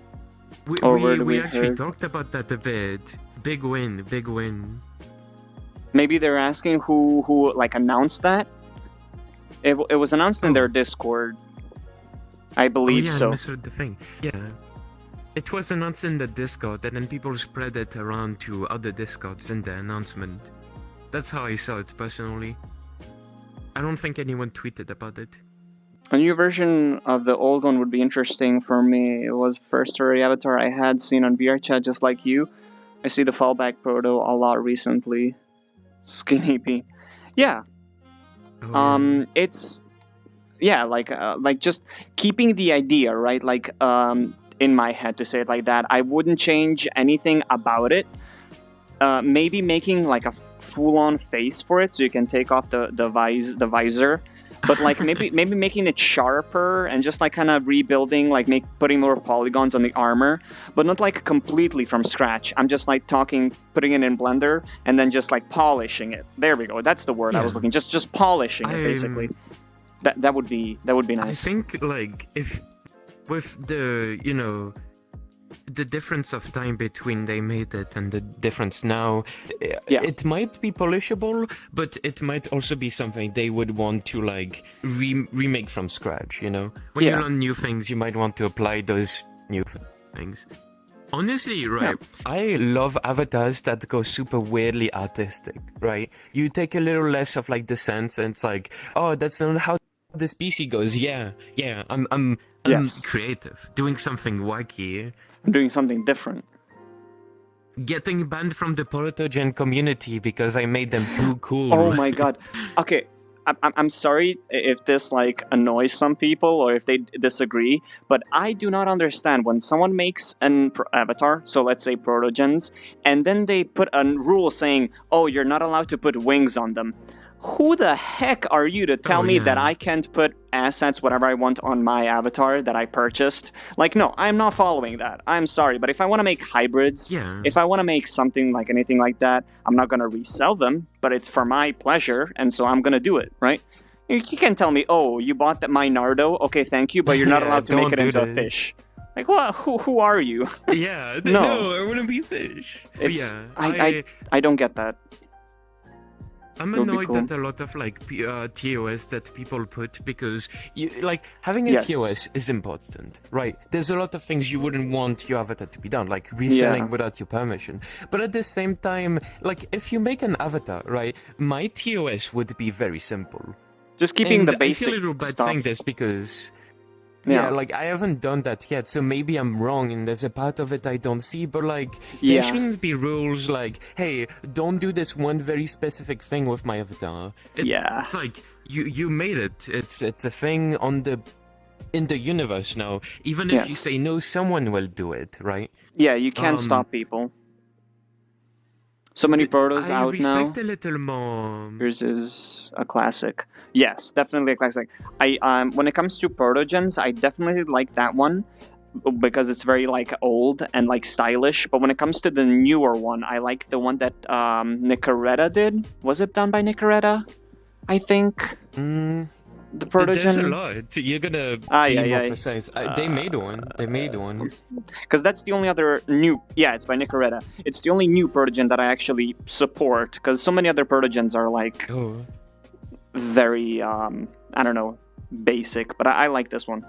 We actually talked about that a bit. Big win. Maybe they're asking who like announced that. It was announced in their Discord, I believe so. I misheard the thing. Yeah. It was announced in the Discord, and then people spread it around to other Discords in the announcement. That's how I saw it, personally. I don't think anyone tweeted about it. A new version of the old one would be interesting for me. It was first furry avatar I had seen on VRChat just like you. I see the fallback proto a lot recently. Skinny P. Yeah. It's... Yeah, like just keeping the idea, right? Like, in my head, to say it like that. I wouldn't change anything about it. Maybe making like a full-on face for it so you can take off the visor. But like maybe making it sharper and just like kind of rebuilding, like putting more polygons on the armor, but not like completely from scratch. I'm just like putting it in Blender and then just like polishing it. There we go. That's the word I was looking. Just polishing it basically. That would be nice. I think like if with the the difference of time between they made it and the difference now, it might be polishable, but it might also be something they would want to like remake from scratch. When you learn new things, you might want to apply those new things. Honestly, right, I love avatars that go super weirdly artistic, right? You take a little less of like the sense and it's like, oh, that's not how this PC goes. I'm creative, doing something wacky. I'm doing something different. Getting banned from the Protogen community because I made them too cool. Oh my god. Okay, I'm sorry if this like annoys some people or if they disagree, but I do not understand when someone makes an avatar, so let's say protogens, and then they put a rule saying, "Oh, you're not allowed to put wings on them." Who the heck are you to tell me that I can't put assets, whatever I want, on my avatar that I purchased? Like, no, I'm not following that. I'm sorry, but if I want to make hybrids, if I want to make something like anything like that, I'm not going to resell them, but it's for my pleasure, and so I'm going to do it, right? You can tell me, oh, you bought my Nardo? Okay, thank you, but you're not allowed to make it into a fish. Like, what? Who are you? Yeah, no, I wouldn't be fish. It's, I don't get that. I'm annoyed at a lot of like TOS that people put because like having a TOS is important, right? There's a lot of things you wouldn't want your avatar to be done, like reselling without your permission. But at the same time, like if you make an avatar, right, my TOS would be very simple. Just keeping the basic I feel a little bad stuff. saying this because like I haven't done that yet, so maybe I'm wrong and there's a part of it I don't see, but like there shouldn't be rules like, hey, don't do this one very specific thing with my avatar. It's like you made it. It's a thing in the universe now. Even if you say no, someone will do it, right? Yeah, you can't stop people. So many protos out now. I respect a little more. Yours is a classic. Yes, definitely a classic. When it comes to protogens, I definitely like that one because it's very like old and like stylish. But when it comes to the newer one, I like the one that Nicoretta did. Was it done by Nicoretta? I think. The protogen. There's a lot. You're gonna be more precise. They made one. Because that's the only other new. Yeah, it's by Nicoretta. It's the only new protogen that I actually support. Because so many other protogens are like very I don't know, basic. But I like this one.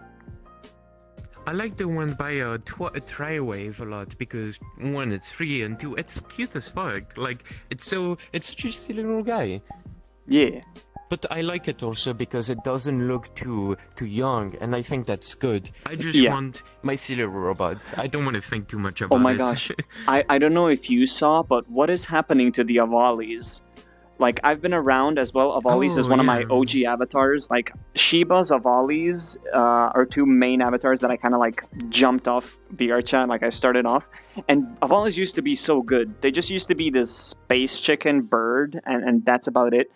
I like the one by Triwave a lot because one, it's free, and two, it's cute as fuck. Like it's such a silly little guy. Yeah. But I like it also because it doesn't look too young, and I think that's good. I just want my silly robot. I don't want to think too much about it. Oh my gosh. I don't know if you saw, but what is happening to the Avalis? Like, I've been around as well. Avalis is one of my OG avatars. Like, Shiba's Avalis are two main avatars that I kind of, like, jumped off VRChat. Like, I started off. And Avalis used to be so good. They just used to be this space chicken bird, and that's about it.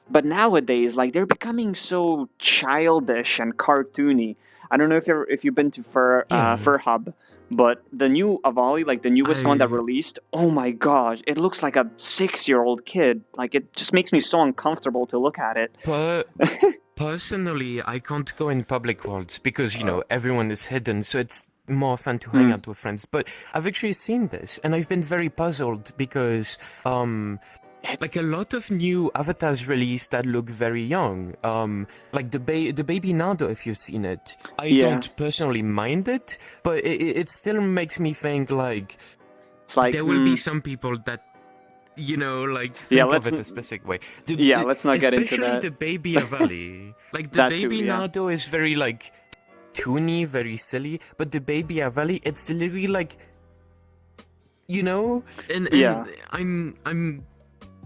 But nowadays, like, they're becoming so childish and cartoony. I don't know if you've been to Fur Hub, but the new Avali, like the newest one that released, oh my gosh, it looks like a 6-year-old kid. Like, it just makes me so uncomfortable to look at it. But personally, I can't go in public worlds because, everyone is hidden, so it's more fun to hang out with friends. But I've actually seen this, and I've been very puzzled because like a lot of new avatars released that look very young. Like the baby Nardo, if you've seen it. I don't personally mind it, but it still makes me think like it's like there will be some people that think of it a specific way. Let's not get into that. Especially the baby Avali. Like the baby Nardo is very like toony, very silly, but the baby Avali, it's literally like and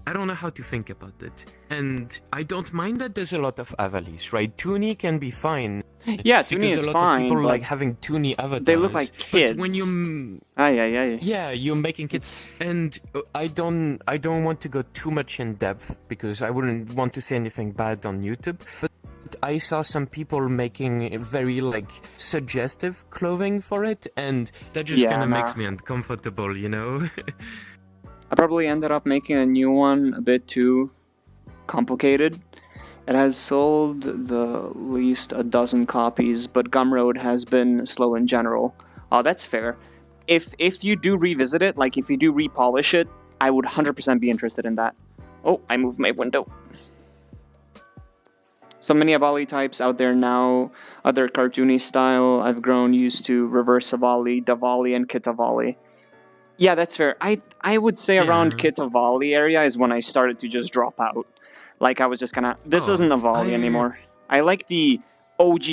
I don't know how to think about it. And I don't mind that there's a lot of Avalis, right? Toony can be fine. Yeah, Toony is fine. Because a lot of people like having Toony avatars. They look like kids. But when you... Yeah, you're making kids. And I don't want to go too much in depth because I wouldn't want to say anything bad on YouTube. But I saw some people making very like suggestive clothing for it. And that just kind of makes me uncomfortable, I probably ended up making a new one a bit too complicated. It has sold the least a dozen copies, but Gumroad has been slow in general. Oh, that's fair. If you do revisit it, like if you do repolish it, I would 100% be interested in that. Oh, I moved my window. So many Avali types out there now, other cartoony style. I've grown used to reverse Avali, Davali, and Kitavali. Yeah, that's fair. I would say around Kitavali area is when I started to just drop out. Like, I was just kind of... This isn't Avali anymore. I like the OG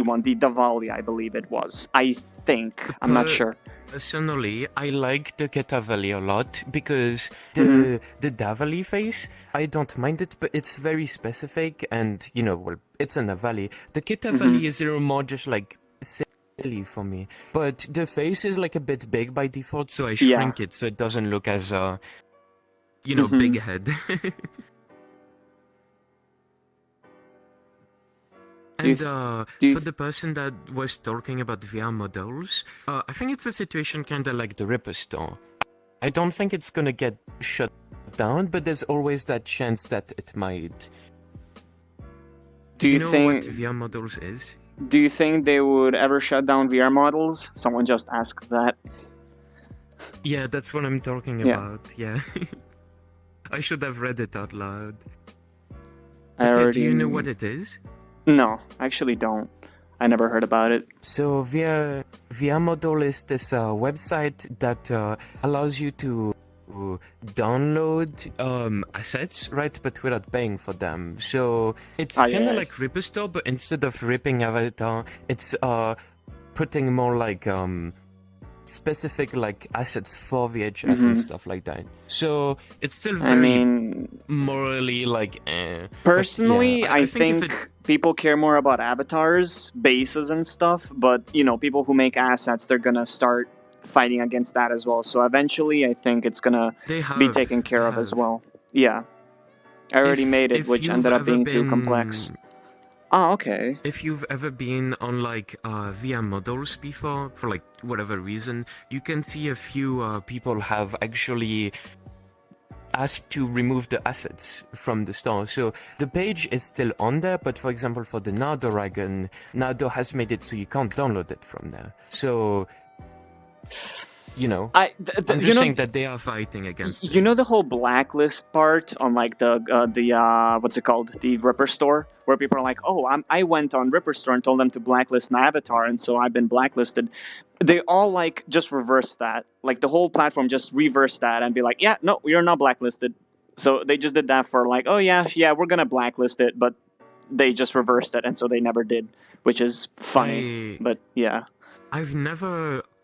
one, the Davali, I believe it was. I think. I'm not sure. Personally, I like the Ketavali a lot because Mhm. the Davali face, I don't mind it, but it's very specific and, well, it's in a valley. The Ketavali Mhm. is a little more just like silly for me. But the face is like a bit big by default, so I Yeah. shrink it so it doesn't look as, big Mhm. head. Do you And th- do you for th- the person that was talking about VR models, I think it's a situation kind of like the Ripper store. I don't think it's gonna get shut down, but there's always that chance that it might. do you Know what think VR models is? do you think they would ever shut down VR models? Someone just asked that. Yeah, that's what I'm talking Yeah. about. Yeah. I should have read it out loud. I But yeah, do already you know what it is? No, I actually don't. I never heard about it. So VR Model is this website that allows you to download assets, right? But without paying for them. So it's Ah, kind of yeah. like Ripper Store, but instead of ripping Avatar, it's putting more like specific like assets for VHF Mhm. and stuff like that. So it's still I very mean, morally like personally, I I think if think people care more about avatars, bases, and stuff. But people who make assets, they're gonna start fighting against that as well. So eventually, I think it's gonna they be have, taken care they of as have. well. Yeah, I already made it, If which you've ended up ever being too been complex. Oh, okay. If you've ever been on like VR models before, for like whatever reason, you can see a few people have actually asked to remove the assets from the store. So the page is still on there, but for example, for the Nardo Dragon, Nardo has made it so you can't download it from there. So, I'm just saying that they are fighting against You it. know the whole blacklist part on like the what's it called, the Ripper store, where people are like, oh, I went on Ripper store and told them to blacklist my avatar, and so I've been blacklisted. They all like just reverse that, like the whole platform just reverse that and be like, yeah, no, you're not blacklisted. So they just did that for like, oh yeah, we're gonna blacklist it, but they just reversed it, and so they never did, which is funny. But yeah.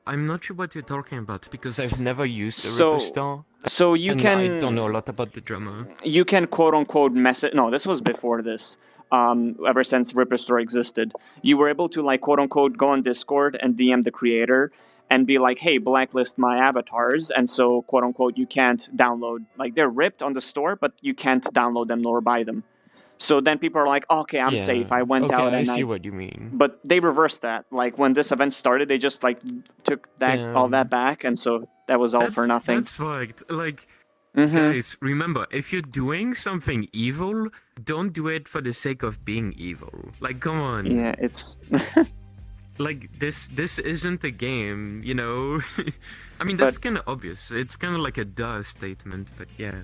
I'm not sure what you're talking about because I've never used the So- Ripper store. So you And can I don't know a lot about the drama. you can quote unquote message. No, this was before this. Ever since Ripper Store existed, you were able to like quote unquote go on Discord and DM the creator and be like, "Hey, blacklist my avatars," and so quote unquote you can't download. Like they're ripped on the store, but you can't download them nor buy them. So then people are like, "Okay, I'm safe. I went out I and see what you mean. But they reversed that. Like when this event started, they just like took that all that back, and so that was all for nothing. That's fucked. Like, Mhm. guys, remember, if you're doing something evil, don't do it for the sake of being evil. Like, come on. Yeah, it's Like, this isn't a game, you know? I mean, that's kind of obvious. It's kind of like a duh statement, but yeah.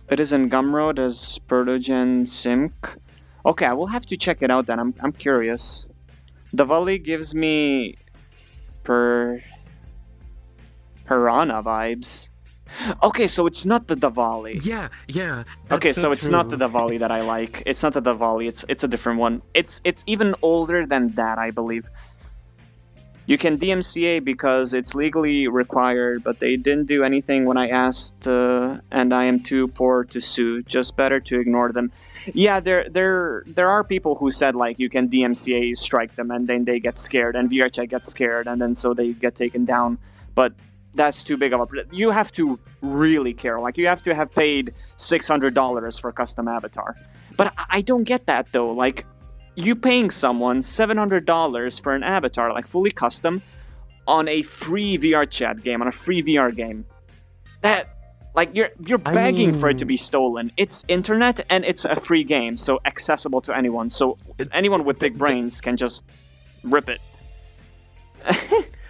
It is in Gumroad as Protogen Simc. Okay, I will have to check it out then. I'm curious. The volley gives me piranha vibes. Okay, so it's not the Diwali. Yeah. Okay, so it's not the Diwali that I like. It's not the Diwali. It's a different one. It's even older than that, I believe. You can DMCA because it's legally required, but they didn't do anything when I asked, and I am too poor to sue. Just better to ignore them. Yeah, there are people who said like you can DMCA strike them, and then they get scared, and VRChat gets scared, and then so they get taken down. But that's too big of a. You have to really care. Like you have to have paid $600 for custom avatar. But I don't get that though. Like. You paying someone $700 for an avatar, like fully custom, on a free VRChat game, on a free VR game. That, like, you're begging for it to be stolen. It's internet and it's a free game, so accessible to anyone. So anyone with big brains can just rip it.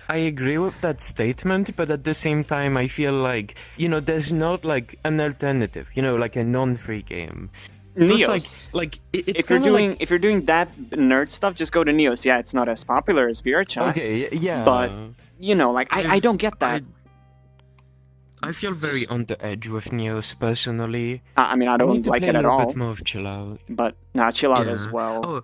I agree with that statement, but at the same time, I feel like, there's not like an alternative, like a non-free game. Neos. It's if you're doing that nerd stuff, just go to Neos. Yeah, it's not as popular as VRChat. Okay, yeah. But I don't get that. I feel very on the edge with Neos personally. I mean, I don't like it at all. A bit more of Chill Out. But Chill Out as well. Oh,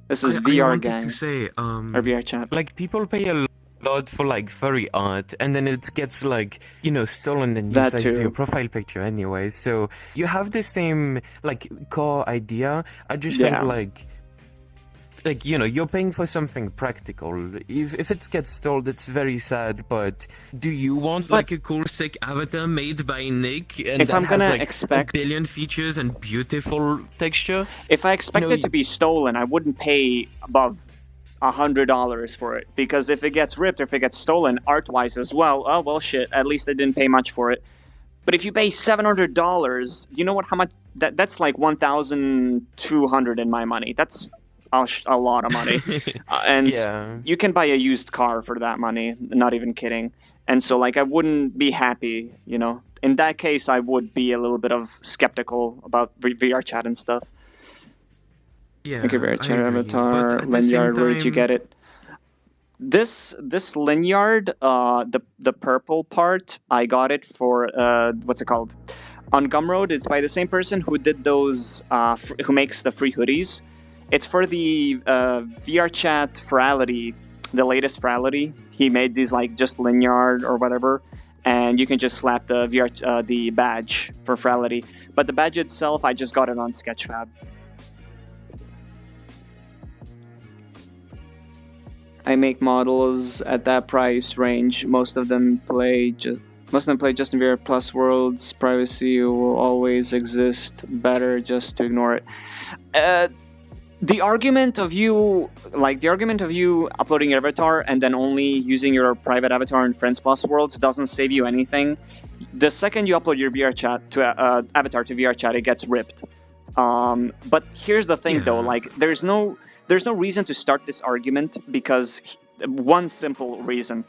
this is VR I gang to say, or VRChat. Like people pay a upload for like furry art, and then it gets like stolen and That used as your too. profile picture anyway. So you have the same like core idea. I just think Yeah. like you're paying for something practical. If it gets stolen, it's very sad, but do you want But like a cool sick avatar made by Nick and if that I'm has gonna like a expect, billion features and beautiful texture? if I you expect know it to be stolen, I wouldn't pay above $100 for it, because if it gets ripped, or if it gets stolen art-wise as well, oh well, shit. At least I didn't pay much for it. But if you pay $700, you know what? How much? That's like 1,200 in my money. That's a lot of money, and yeah. you can buy a used car for that money. Not even kidding. And so, like, I wouldn't be happy. In that case, I would be a little bit of skeptical about VR chat and stuff. Okay, Yeah, VR I chat agree. But avatar, at the same Linyard. Where did you time, get it? This Linyard, the purple part, I got it for what's it called? On Gumroad. It's by the same person who did those, who makes the free hoodies. It's for the VRChat Ferality, the latest Ferality. He made these like just Linyard or whatever, and you can just slap the the badge for Ferality. But the badge itself, I just got it on Sketchfab. I make models at that price range. Most of them play just in VR Plus worlds. Privacy will always exist. Better just to ignore it. The argument of you uploading your avatar and then only using your private avatar in Friends Plus worlds doesn't save you anything. The second you upload your VRChat to avatar to VRChat, it gets ripped. But here's the thing, though. yeah, Like, there's no reason to start this argument, because one simple reason.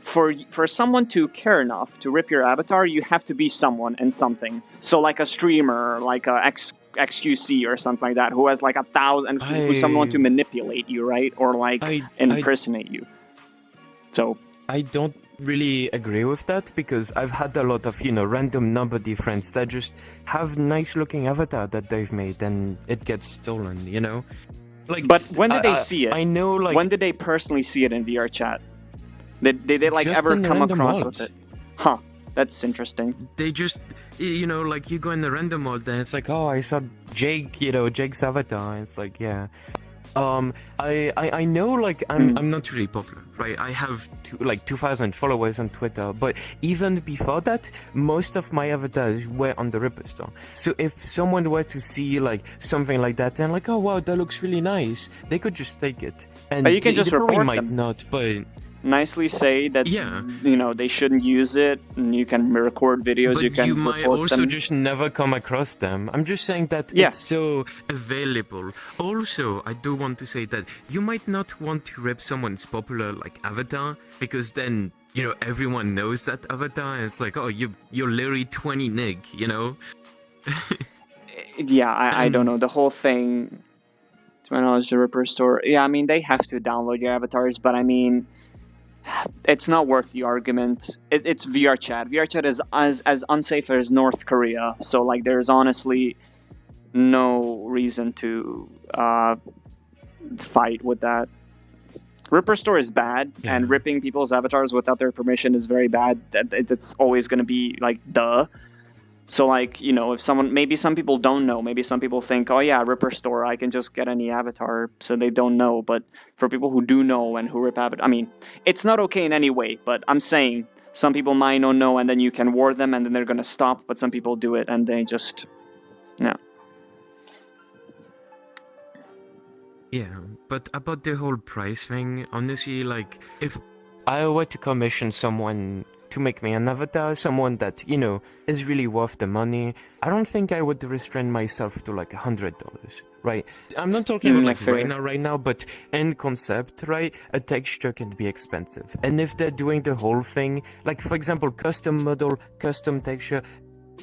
For someone to care enough to rip your avatar, you have to be someone and something. So like a streamer, like a XQC or something like that, who has like 1,000, who's someone to I manipulate you, right? Or like I impersonate you. So I don't really agree with that because I've had a lot of random nobody friends that just have nice looking avatar that they've made and it gets stolen. Like, but when did they see it? I know, like, when did they personally see it in VR chat? Did they like just ever in the come random across mods. with it? Huh. That's interesting. They just, like you go in the random mode and it's like, oh, I saw Jake, Jake's avatar. And it's like, yeah. I know, like, I'm not really popular, right? I have 2,000 followers on Twitter, but even before that, most of my avatars were on the Ripper store. So if someone were to see like something like that and like, oh wow, that looks really nice, they could just take it. And But you can just they probably report might them. not, but Nicely say that yeah. they shouldn't use it, and you can record videos. But you can might report also them. just never come across them. I'm just saying that Yeah. it's so available. Also, I do want to say that you might not want to rip someone's popular like avatar because then everyone knows that avatar and it's like, oh, you're Larry 20 Nick, Yeah, I don't know the whole thing. To my knowledge, the Ripper store. Yeah, I mean they have to download your avatars, but I mean, it's not worth the argument. It's VRChat. VRChat is as unsafe as North Korea. So like, there's honestly no reason to fight with that. Ripper Store is bad, Yeah. and ripping people's avatars without their permission is very bad. That's always going to be like duh. So like, if maybe some people don't know, maybe some people think, oh yeah, Ripper Store, I can just get any avatar, so they don't know. But for people who do know and who rip avatar, I mean, it's not okay in any way. But I'm saying some people might not know, and then you can ward them, and then they're gonna stop. But some people do it, and they just, no. Yeah, but about the whole price thing, honestly, like, if I were to commission someone to make me an avatar, someone that, is really worth the money, I don't think I would restrain myself to like $100, right? I'm not talking about like fair. right now, but in concept, right? A texture can be expensive. And if they're doing the whole thing, like for example, custom model, custom texture,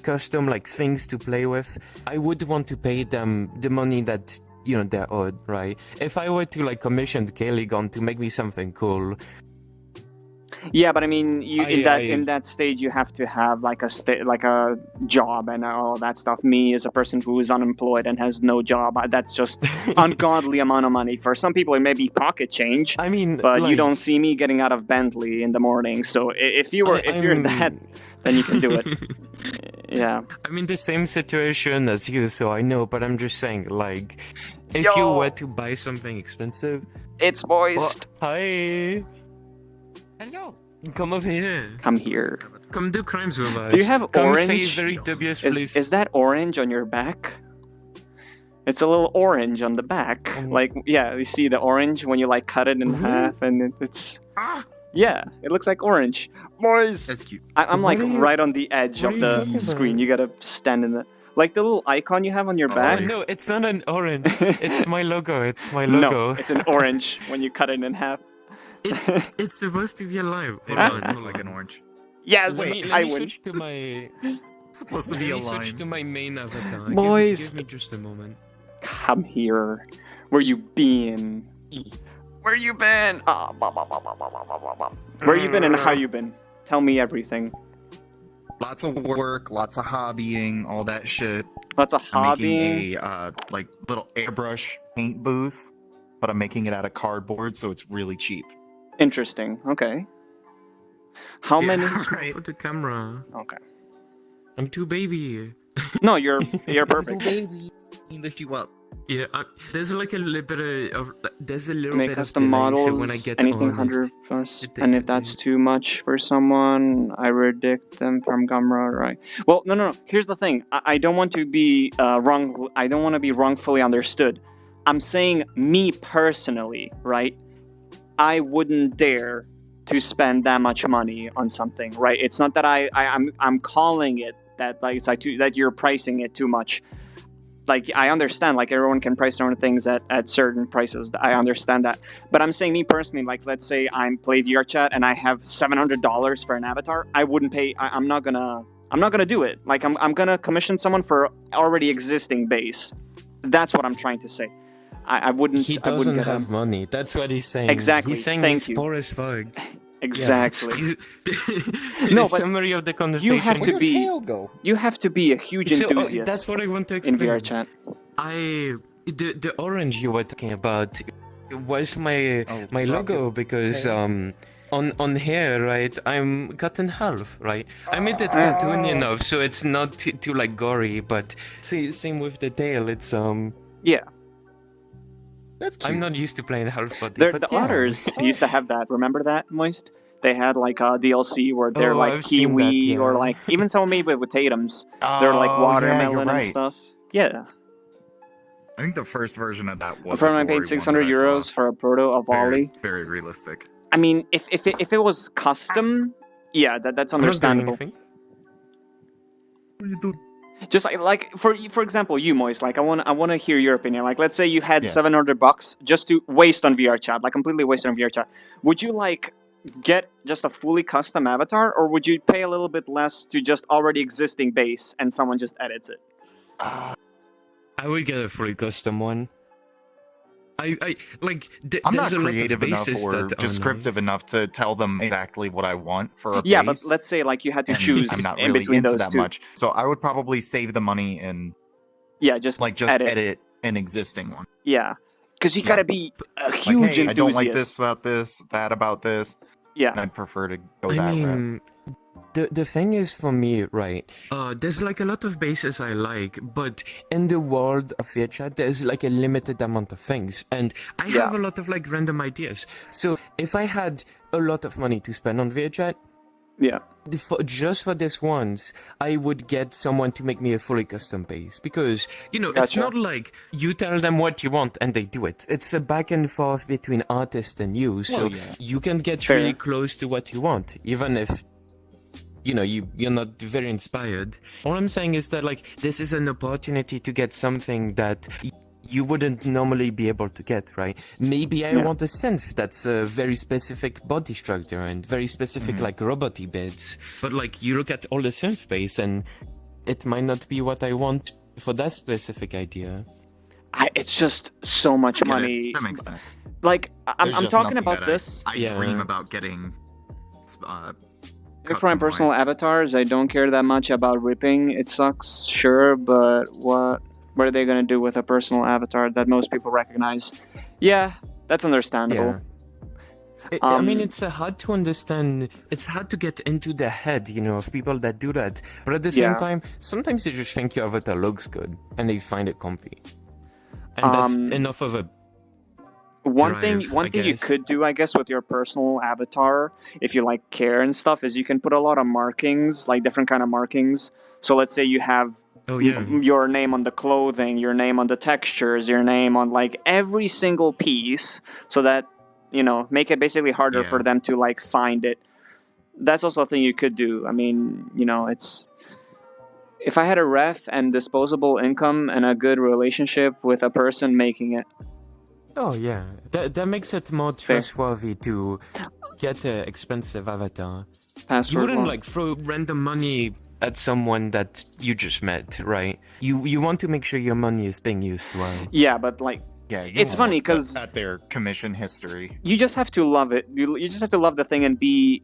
custom like things to play with, I would want to pay them the money that they're owed, right? If I were to like commission Kaylegon to make me something cool, Yeah, but I mean, in I that stage, you have to have like a job and all that stuff. Me, as a person who is unemployed and has no job, that's just ungodly amount of money. For some people, it may be pocket change, I mean, but you don't like, see me getting out of Bentley in the morning. So if you're that, I'm then you can do it. Yeah. I'm in the same situation as you, so I know, but I'm just saying, like, if you were to buy something expensive, It's moist. hi, Hello. come over here. Come here. Come do crimes with us. Do you have Come orange? say very dubious, Is please. is that orange on your back? It's a little orange on the back. Like, yeah, you see the orange when you like cut it in half, and it's Ah, yeah, it looks like orange. Boys, that's cute. I'm like What are you- right on the edge what of are you the talking screen. about? You gotta stand in the like the little icon you have on your Oh, back. yeah. No, it's not an orange. It's my logo. It's my No, logo. it's an orange when you cut it in half. It's supposed to be alive. It Hold does on, look like an orange. Yes, Let I me win. switch to my. It's supposed to be Let a me switch line. to my main avatar. Boys. Give me just a moment. Come here. Where you been? Where you been? Ah, bah, bah, bah, bah, bah, bah, bah, bah. Where you been and how you been? Tell me everything. Lots of work, lots of hobbying, all that shit. Lots of I'm hobby. making a like little airbrush paint booth, but I'm making it out of cardboard, so it's really cheap. Interesting. Okay. How Yeah. many? Right. Put the camera. Okay. I'm too baby. No, you're perfect. baby, lift you up. Yeah, there's like a little bit of there's a little Make bit custom of delay, models, so when I get anything on 100 plus, it and takes if a that's bit. too much for someone, I redict them from Gumroad, right? Well, no. Here's the thing. I don't want to be wrong. I don't want to be wrongfully understood. I'm saying me personally, right? I wouldn't dare to spend that much money on something, right? It's not that I'm calling it that like it's like that you're pricing it too much. Like I understand, like everyone can price their own things at certain prices. I understand that, but I'm saying me personally, like let's say I'm play VRChat and I have $700 for an avatar, I wouldn't pay. I'm not gonna do it. Like I'm gonna commission someone for already existing base. That's what I'm trying to say. I wouldn't. He I wouldn't doesn't get have money. That's what he's saying. Exactly. He's saying Thank he's you. poor as fuck. Exactly. No, No, but summary of the conversation. have to Where'd be- your tail go? You have to be a huge So, enthusiast that's what I want to in explain. VRChat. The orange you were talking about was my Oh, my drop logo your because tail. on here, right, I'm cut in half, right. I made it cartoony enough so it's not too like gory, but see, same with the tail. It's Yeah, That's cute. I'm not used to playing half body. the but yeah. otters used to have that. Remember that, Moist? They had like a DLC where they're Oh, like I've seen that, kiwi or yeah. like even someone made with potatoes. They're like Oh, yeah, watermelon you're and right. stuff. Yeah. I think the first version of that was. From a I gory paid one 600 that I saw. euros for a proto of Very, Wally. very realistic. I mean, if it was custom, yeah, that's I'm not doing understandable. anything. What are you doing? Just like for example, you Moist, like I want to hear your opinion. Like let's say you had Yeah. $700 just to waste on VRChat, like completely waste on VRChat. Would you like get just a fully custom avatar, or would you pay a little bit less to just already existing base and someone just edits it? I would get a free custom one. I like. I'm there's not a lot of creative enough bases or that are descriptive nice. enough to tell them exactly what I want for a Yeah, but base. let's say like you had to and choose I'm not in really between into those that two. much, so I would probably save the money and Yeah, just edit an existing one. Yeah, because you Yeah. gotta be a Like, huge hey, enthusiast. I don't like this about this, that about this, Yeah, and I'd prefer to go I that route. mean, the thing is for me, right? There's like a lot of bases I like, but in the world of VRChat, there's like a limited amount of things, and I Yeah. have a lot of like random ideas. So if I had a lot of money to spend on VRChat, yeah, just for this once, I would get someone to make me a fully custom base because it's Gotcha. not like you tell them what you want and they do it. It's a back and forth between artist and you, so Well, yeah. you can get Fair. really close to what you want, even if you're not very inspired. All I'm saying is that like this is an opportunity to get something that you wouldn't normally be able to get, right? Maybe I Yeah. want a synth that's a very specific body structure and very specific like robot-y bits. But like you look at all the synth base and it might not be what I want for that specific idea. it's just so much I get it. money. That makes sense. Like There's I'm just talking nothing about that this. I Yeah. dream about getting it's For my personal avatars, I don't care that much about ripping. It sucks, sure, but what are they gonna do with a personal avatar that most people recognize? Yeah, that's understandable. I mean, it's hard to understand. It's hard to get into the head, of people that do that. But at the same time, sometimes they just think your avatar looks good and they find it comfy, and that's enough of a. One thing you could do, I guess, with your personal avatar, if you like care and stuff, is you can put a lot of markings, like different kind of markings. So let's say you have your name on the clothing, your name on the textures, your name on like every single piece, so that make it basically harder for them to like find it. That's also a thing you could do. I mean, it's if I had a ref and disposable income and a good relationship with a person making it. Oh yeah, that makes it more trustworthy to get an expensive avatar. You wouldn't like throw random money at someone that you just met, right? You want to make sure your money is being used well. Yeah, but like. Yeah, it's funny because at their commission history, you just have to love it. You just have to love the thing and be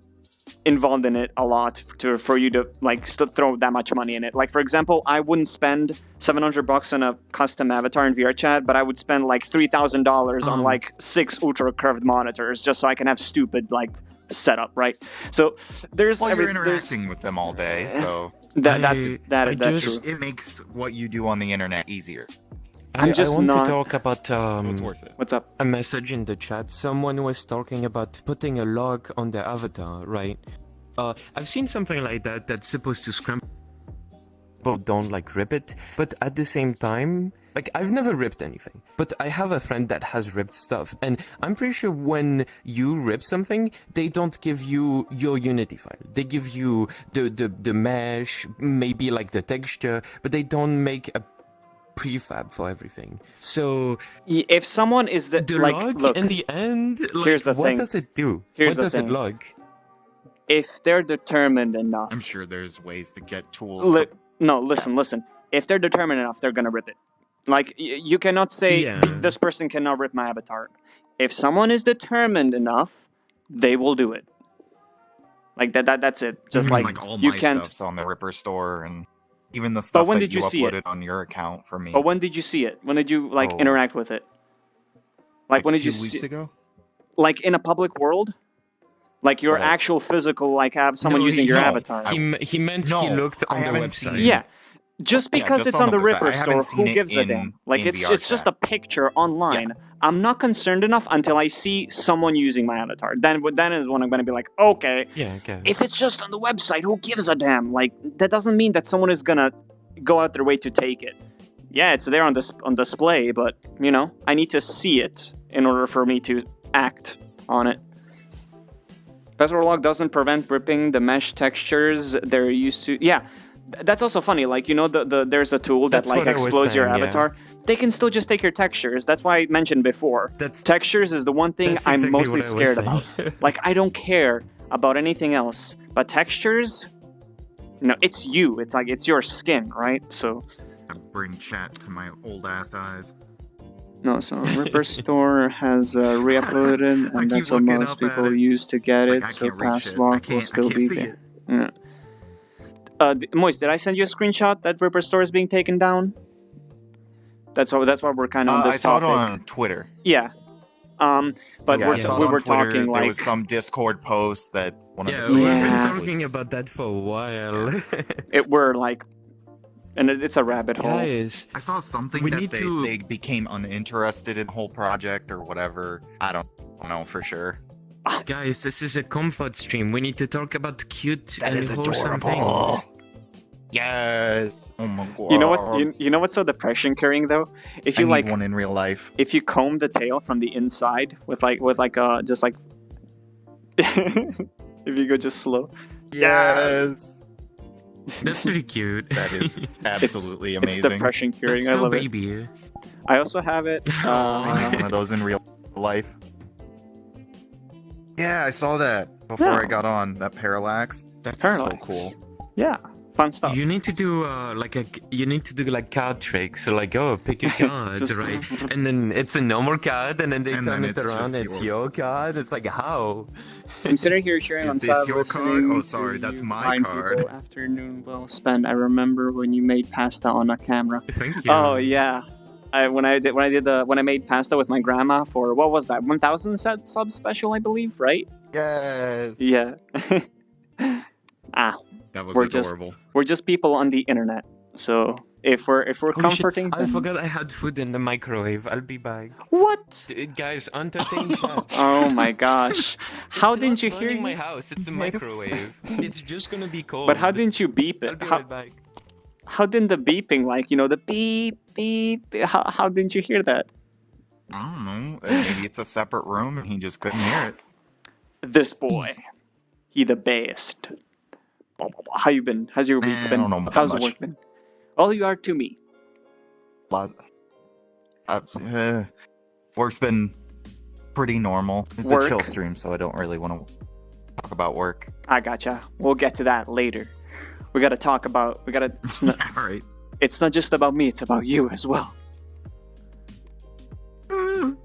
involved in it a lot for you to like throw that much money in it. Like for example, I wouldn't spend $700 on a custom avatar in VRChat, but I would spend like $3,000 on like 6 ultra curved monitors just so I can have stupid like setup, right? So there's you're interacting with them all day, so that's true. It makes what you do on the internet easier. I want to talk about it's worth it. What's up? A message in the chat. Someone was talking about putting a log on the avatar, right? I've seen something like that that's supposed to scramble. People don't like rip it, but at the same time, like I've never ripped anything, but I have a friend that has ripped stuff, and I'm pretty sure when you rip something, they don't give you your Unity file. They give you the mesh, maybe like the texture, but they don't make a prefab for everything. So if someone is the like log look in the end, like, here's the what thing. does it do? Here's what the does thing. it log? If they're determined enough, I'm sure there's ways to get tools. Listen. If they're determined enough, they're gonna rip it. Like you cannot say this person cannot rip my avatar. If someone is determined enough, they will do it. Like that's it. Just like all you my can't. stuff's on the Ripper store and. Even the stuff when that did you see uploaded it? on your account for me. But when did you see it? When did you interact with it? Like when did you see? 2 weeks ago? Like in a public world? Like your actual physical, like have someone using your avatar. He meant he looked on the website. Yeah. Just because just it's on on the the website. Ripper I haven't store, who seen it gives a in- damn? Like in it's just VRChat. a picture online. I'm not concerned enough until I see someone using my avatar. Then is when I'm gonna be like, okay. Yeah, okay. If it's just on the website, who gives a damn? Like that doesn't mean that someone is gonna go out their way to take it. Yeah, it's there on display, but I need to see it in order for me to act on it. Password log doesn't prevent ripping the mesh textures they're used to. Yeah, that's also funny. Like there's a tool that like explodes your avatar. They can still just take your textures. That's why I mentioned before. Textures is the one thing I'm mostly scared about. Like I don't care about anything else, but textures. It's you. It's like it's your skin, right? So. I bring chat to my old ass eyes. No, so Ripper Store has re-uploaded, and that's what most people use to get it. So pass log will still be there. Yeah. Moist, did I send you a screenshot that Ripper Store is being taken down? That's why we're kind of on this topic. I saw it on Twitter. Yeah. But we were talking like there was some Discord post that one of the we've been talking about that for a while. We're like. And it's a rabbit hole. Guys, I saw something that they became uninterested in the whole project or whatever. I don't know for sure. Guys, this is a comfort stream. We need to talk about cute that and is wholesome adorable. things. Yes. Oh my god. You know what's so depression carrying though? If you I need one in real life. If you comb the tail from the inside with just like if you go just slow. Yes. That's really cute. That is absolutely amazing. It's depression curing. That's I love baby. it. I also have it. I need one of those in real life. Yeah, I saw that before I got on. That parallax. That's so cool. Yeah. fun stuff. You need to do card tricks. So like, oh, pick a card, Just- right? And then it's a normal card, and then they And turn then it it's around. just It's yours. your card. It's like how? I'm sitting here cheering Is on this side your listening card? Oh, to sorry, that's you my fine card. people. Afternoon well spent. I remember when you made pasta on a camera. Thank you. Oh yeah. When I made pasta with my grandma for what was that 1,000 sub special, I believe, right? Yes. Yeah. That was We're adorable. we're just people on the internet, so if we're Oh, shit. comforting, I then- forgot I had food in the microwave. I'll be back. What? Guys, entertain chat. Oh my gosh! How It's didn't not you hear? burning my house? It's a microwave. It's just gonna be cold. But how didn't you beep I'll it? be How, right back. how didn't the beeping, like, the beep beep? How didn't you hear that? I don't know. Maybe it's a separate room and he just couldn't hear it. This boy, he the best. How you been? How's your week I been? don't know about How's the much. work been? All you are to me. Work's been pretty normal. It's Work? a chill stream, so I don't really want to talk about work. I gotcha. We'll get to that later. We gotta talk about. It's not. All right. It's not just about me. It's about you as well.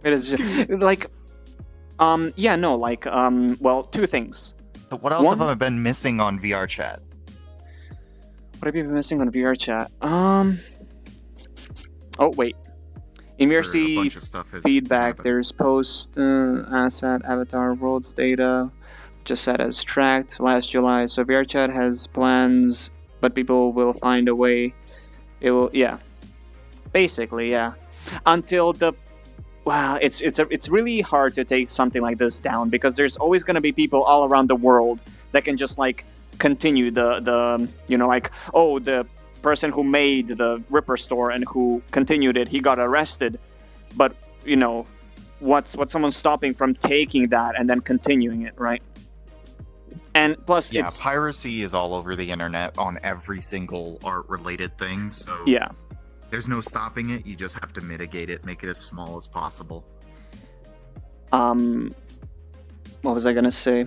It is like, yeah, no, like, well, two things. So what else One- have I been missing on VRChat? What have you been missing on VRChat? Oh wait, in A VRC bunch of stuff has feedback, happened. there's post, asset, avatar, worlds data, just set as tracked last July. So VRChat has plans, but people will find a way. It will, yeah, basically, yeah, until the. Wow, it's really hard to take something like this down because there's always going to be people all around the world that can just like continue the like, oh, the person who made the Ripper store and who continued it, he got arrested, but what's someone stopping from taking that and then continuing it, right? And plus, Yeah, it's piracy is all over the internet on every single art-related thing, so yeah. there's no stopping it. You just have to mitigate it, make it as small as possible. What was I gonna say?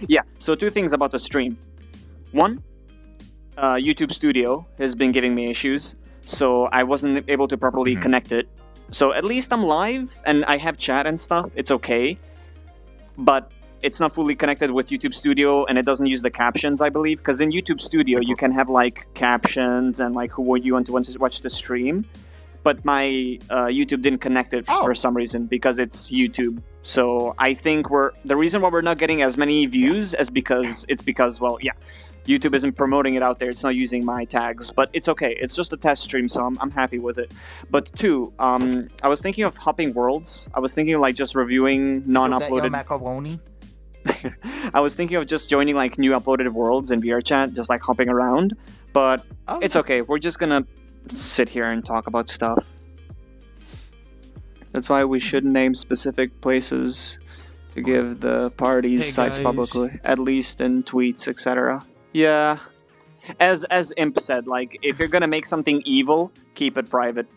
Yeah, so two things about the stream. One, YouTube Studio has been giving me issues, so I wasn't able to properly Mhm. connect it. So at least I'm live and I have chat and stuff. It's okay, but it's not fully connected with YouTube Studio, and it doesn't use the captions, I believe, because in YouTube Studio you can have like captions and like who you want to watch the stream. But my YouTube didn't connect it for some reason because it's YouTube. So I think the reason why we're not getting as many views is because well, yeah, YouTube isn't promoting it out there. It's not using my tags, but it's okay. It's just a test stream, so I'm happy with it. But two, I was thinking of hopping worlds. I was thinking of like just reviewing non-uploaded. macaroni? I was thinking of just joining like new uploaded worlds in VRChat, just like hopping around. But it's okay. We're just gonna sit here and talk about stuff. That's why we shouldn't name specific places to give the parties Hey, sites guys. publicly, at least in tweets, etc. Yeah. As Imp said, like, if you're gonna make something evil, keep it private.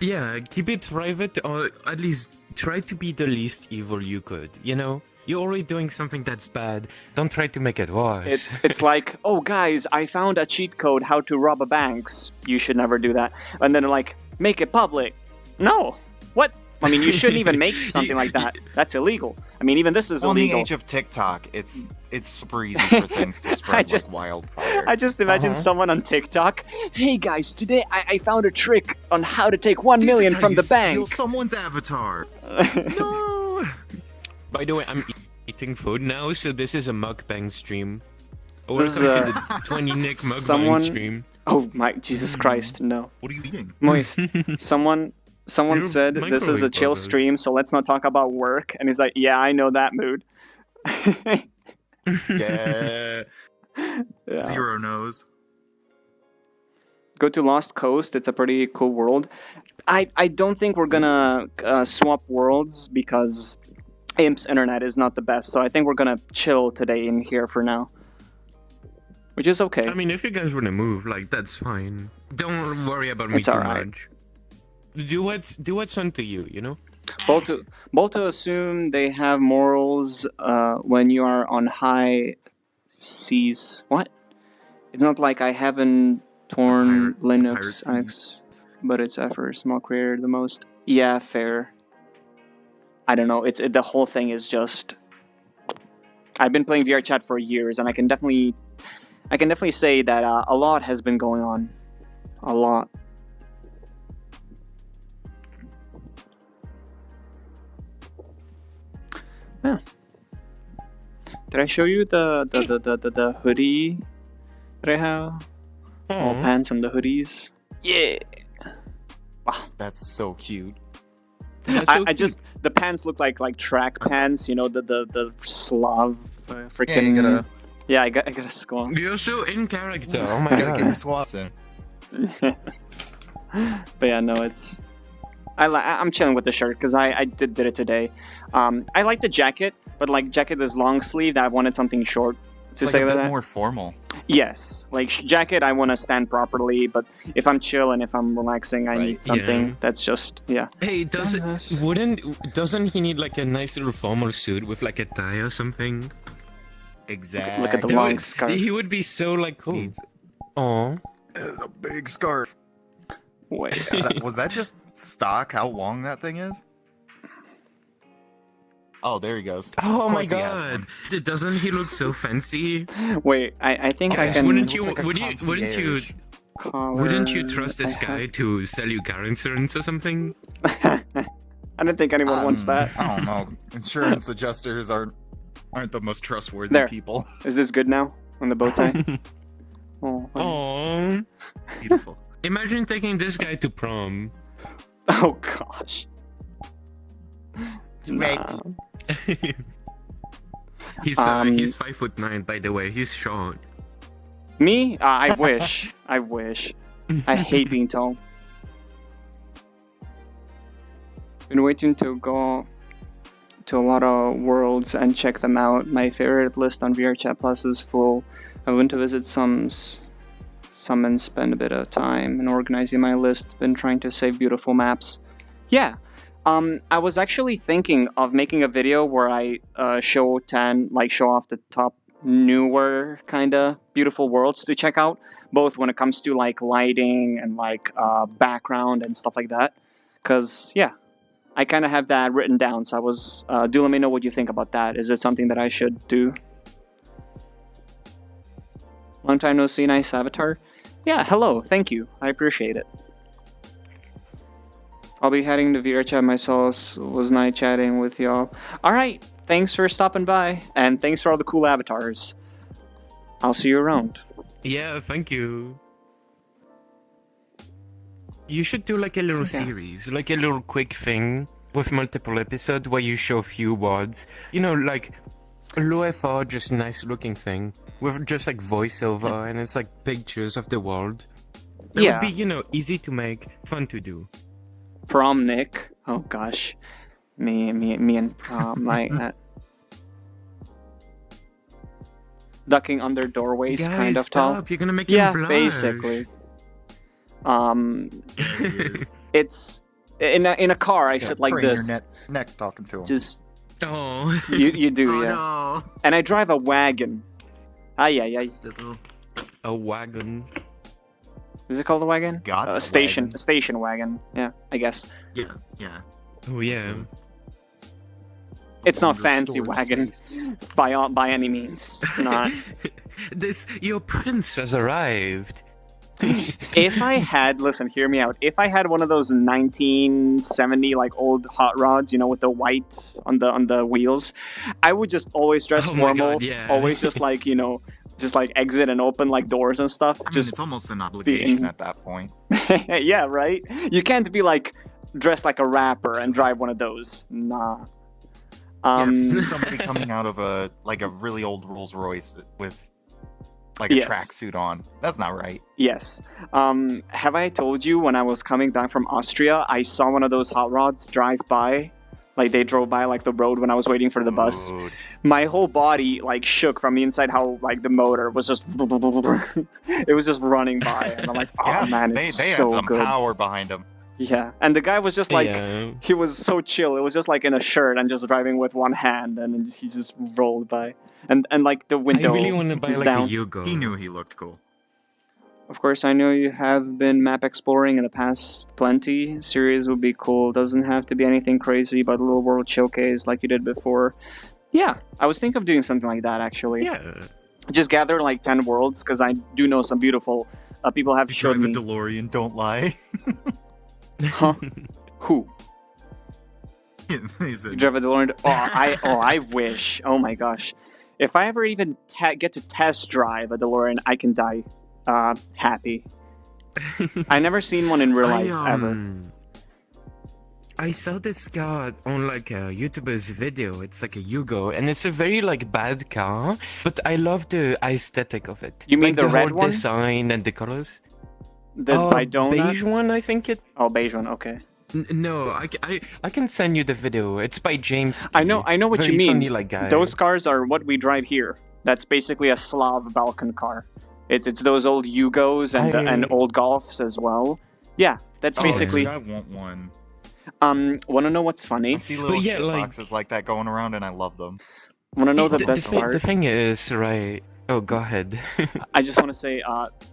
Yeah, keep it private, or at least try to be the least evil you could. You're already doing something that's bad. Don't try to make it worse. It's like, oh guys, I found a cheat code how to rob a banks. You should never do that. And then like, make it public. No. What? I mean, you shouldn't even make something like that. That's illegal. I mean, even this is On the illegal. age of TikTok, it's super easy for things to spread just- like wildfire. I just imagine someone on TikTok. Hey guys, today I found a trick on how to take 1 million from the Steal bank. someone's avatar. No! By the way, I'm eating food now, so this is a mukbang stream. This is, Welcome to the 20 Nick mukbang someone- stream. Oh my Jesus Christ, no. What are you eating? Moist. Someone Your said this is a microwave chill bubbles. stream, so let's not talk about work. And he's like, yeah, I know that mood. Yeah. Yeah. Zero knows. Go to Lost Coast. It's a pretty cool world. I don't think we're gonna swap worlds because Imp's internet is not the best. So I think we're gonna chill today in here for now, which is okay. I mean, if you guys want to move, like, that's fine. Don't worry about me It's too alright. much. Do what's fun to you, Bolto assume they have morals when you are on high C's. What? It's not like I haven't torn Linux pirate X, but it's ever small creator the most. Yeah, fair. I don't know. The whole thing is just. I've been playing VRChat for years, and I can definitely say that a lot has been going on. A lot. Yeah. Did I show you the hoodie that I have? All pants and the hoodies. Yeah. Wow. That's so cute. I just the pants look like track pants, you know, the Slav freaking. Yeah, I got a squat. You're so in character. Oh my Gotta get your god. squats in. But yeah, no, it's. I'm chilling with the shirt because I did it today. I like the jacket, but like jacket is long sleeved. I wanted something short. It's like a bit more formal. Yes, like jacket, I want to stand properly, but if I'm chilling, if I'm relaxing, I need something that's just Hey, doesn't he need like a nice little formal suit with like a tie or something? Exactly. Look at the long scarf. He would be so like cool. Oh, it's a big scarf. Wait, was that just stock? How long that thing is? Oh, there he goes. Oh my god! Doesn't he look so fancy? Wait, I think I can. Wouldn't Looks like a wouldn't you trust this guy to sell you car insurance or something? I don't think anyone wants that. I don't know. Insurance adjusters aren't the most trustworthy people. Is this good now on the bow tie? Oh, Aww. Beautiful. Imagine taking this guy to prom. Oh gosh. Nah. He's 5'9", by the way. He's short. Me? I wish. I wish. I hate being tall. Been waiting to go to a lot of worlds and check them out. My favorite list on VRChat Plus is full. I went to visit some and spend a bit of time in organizing my list. Been trying to save beautiful maps. Yeah. I was actually thinking of making a video where I show off the top newer kind of beautiful worlds to check out, both when it comes to like lighting and like background and stuff like that. Cause yeah, I kind of have that written down. So I was do let me know what you think about that. Is it something that I should do? Long time no see, nice avatar. Yeah, hello, thank you. I appreciate it. I'll be heading to VRChat myself. Was nice chatting with y'all. Alright, thanks for stopping by, and thanks for all the cool avatars. I'll see you around. Yeah, thank you. You should do like a little series, like a little quick thing with multiple episodes where you show a few words. You know, like low effort, just nice looking thing with just like voiceover, and it's like pictures of the world. That would be, you know, easy to make, fun to do. Prom Nick. Oh gosh. Me and prom like that. Ducking under doorways. Guys, kind of stop. tall. You're gonna make him blush. Basically. It's in a car I sit like this. Your neck talking to him. Just you do, yeah. No. And I drive a wagon. Ay. A wagon. Is it called a wagon? A station wagon. Yeah, I guess. Yeah. Oh yeah. It's not fancy wagon by any means. It's not. Your prince has arrived. If I had, listen, hear me out. If I had one of those 1970 like old hot rods, you know, with the white on the wheels, I would just always dress normal. God, yeah. Always just like, you know, just like exit and open like doors and stuff. I mean, it's almost an obligation at that point. Yeah, right? You can't be like dressed like a rapper and drive one of those. Nah. Yeah, if you see somebody coming out of a really old Rolls Royce with like a tracksuit on, that's not right. Yes. Have I told you when I was coming back from Austria, I saw one of those hot rods drive by? Like they drove by like the road when I was waiting for the bus. My whole body like shook from the inside. How like the motor was just, it was just running by, and I'm like, oh man, it's they so had some good. power behind them. Yeah, and the guy was just like, he was so chill. It was just like in a shirt and just driving with one hand, and he just rolled by. and like the I window really want to buy is like a down. Yugo. He knew he looked cool. Of course, I know you have been map exploring in the past plenty. Series would be cool. Doesn't have to be anything crazy, but a little world showcase like you did before. Yeah, I was thinking of doing something like that actually. Yeah. Just gather like 10 worlds, because I do know some beautiful people have You showed drive a me. DeLorean, don't lie. Huh? Who? He said, You drive a DeLorean? I wish. Oh my gosh. If I ever even get to test drive a DeLorean, I can die happy. I never seen one in real life ever. I saw this car on like a YouTuber's video. It's like a Yugo, and it's a very like bad car, but I love the aesthetic of it. You mean like, the red whole one? design and the colors. The by donut? Beige one, I think it. Oh, beige one. Okay. No, I can send you the video. It's by James. I know what Very you mean. Funny, like, guy. Those cars are what we drive here. That's basically a Slav Balkan car. It's those old Yugos and old Golfs as well. Yeah, that's basically. I want one. Want to know what's funny? I see little yeah, shit like- boxes like that going around, and I love them. Want to know the best part? The thing is, right? Oh, go ahead. I just want to say,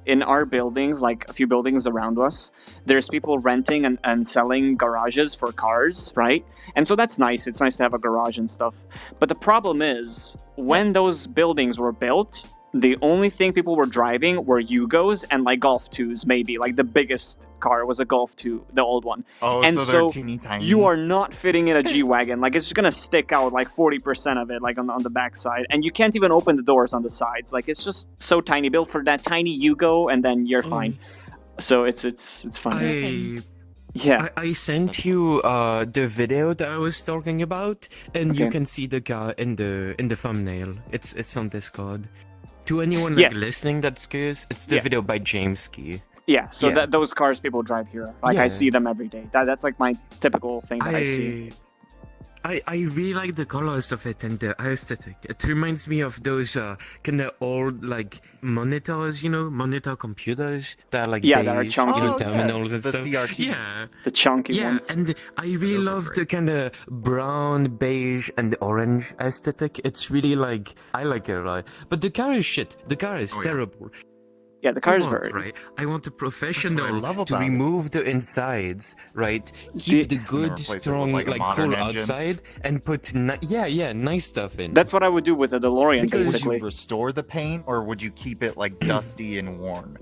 in our buildings, like a few buildings around us, there's people renting and selling garages for cars, right? And so that's nice. It's nice to have a garage and stuff. But the problem is, when those buildings were built, the only thing people were driving were Yugos and like Golf 2s, maybe. Like the biggest car was a Golf 2, the old one. Oh, And so so they're teeny tiny. You are not fitting in a G-Wagon. Like, it's just going to stick out like 40% of it, like on the back side. And you can't even open the doors on the sides. Like, it's just so tiny. Built for that tiny Yugo, and then you're fine. So it's fun. Yeah. I sent you the video that I was talking about, and you Okay. can see the car in the thumbnail. It's on Discord. To anyone Yes. listening that's curious, it's the Yeah. video by James Key. Yeah, so Yeah. those cars people drive here. Like, I Yeah. see them every day. That's like my typical thing that I see. I really like the colors of it and the aesthetic. It reminds me of those kind of old like monitors, monitor computers that are like Yeah, that are beige, chunky. terminals and the stuff. CRTs. Yeah, The chunky yeah, ones. and I really Those are love great. the kind of brown, beige, and orange aesthetic. It's really like I like it a lot. But the car is shit. The car is Oh, yeah. terrible. Yeah, the car's I want, very. right. I want a professional love to about it. remove the insides, right? Keep the good, replace it with, strong, like, a like modern cool engine. outside, and put nice stuff in. That's what I would do with a DeLorean, Because- Would basically. you restore the paint, or would you keep it like dusty and worn?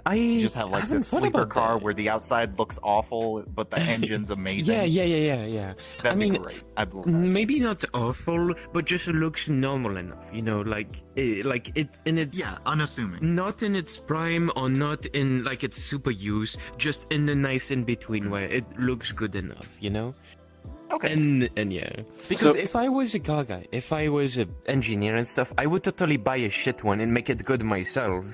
I You just have like haven't this thought sleeper about car that. where the outside looks awful, but the engine's amazing. Yeah. That'd I mean, be great. I'd love that. maybe not awful, but just looks normal enough. Like it in its Yeah, unassuming. not in its prime or not in like its super use, just in the nice in between where it looks good enough. Okay. And yeah, because So- if I was a car guy, if I was an engineer and stuff, I would totally buy a shit one and make it good myself,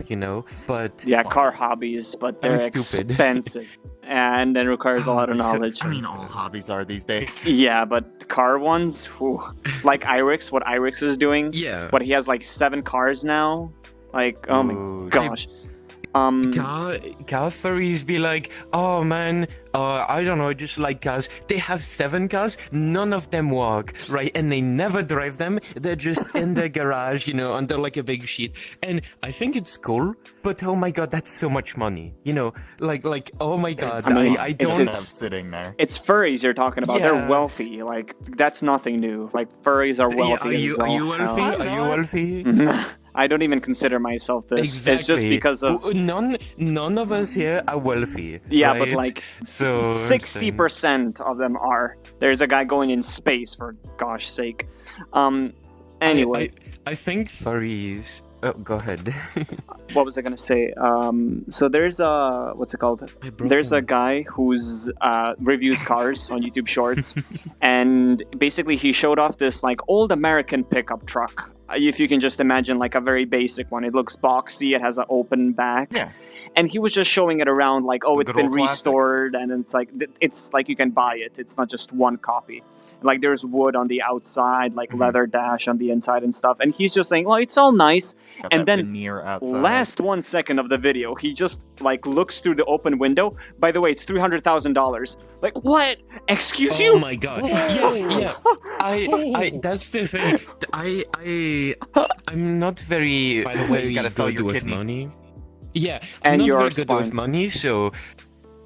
But Yeah, car hobbies, but they're stupid. expensive and then requires a lot of So- knowledge. I mean, all hobbies are these days. Yeah, but car ones, whew. Like Irix, what Irix is doing. yeah, But he has like 7 cars now. Like, oh my Ooh, gosh. car furries be like, oh man, I don't know, just like cars. They have 7 cars, none of them walk, right? And they never drive them. They're just in their garage, under like a big sheet. And I think it's cool, but oh my god, that's so much money, like oh my god, I mean, I it's- don't. Just have sitting there. It's furries you're talking about. They're Yeah. wealthy. Like, that's nothing new. Like, furries are Yeah, wealthy are you as all wealthy? hell. Are you wealthy? I don't even consider myself this. Exactly. It's just because of none of us here are wealthy. yeah, right? but like so 60% of them are. There's a guy going in space, for gosh sake. Anyway, I think furries. Oh, go ahead. what was I gonna say? So there's a what's it called? I broke There's a him. guy who's reviews cars on YouTube Shorts, and basically he showed off this like old American pickup truck. If you can just imagine, like a very basic one. It looks boxy. It has an open back. Yeah. And he was just showing it around, like, oh, The it's good been old classics. restored, and it's like you can buy it. It's not just one copy. Like there's wood on the outside, like leather dash on the inside and stuff. And he's just saying, well, it's all nice. Got And that then veneer outside. last 1 second of the video, he just like looks through the open window. By the way, it's $300,000. Like what? Excuse you? Oh my god. Yeah. I that's the thing. I'm not very By the way, you very gotta sell good your with kidney. money. Yeah, And I'm not your very good spine. with money, so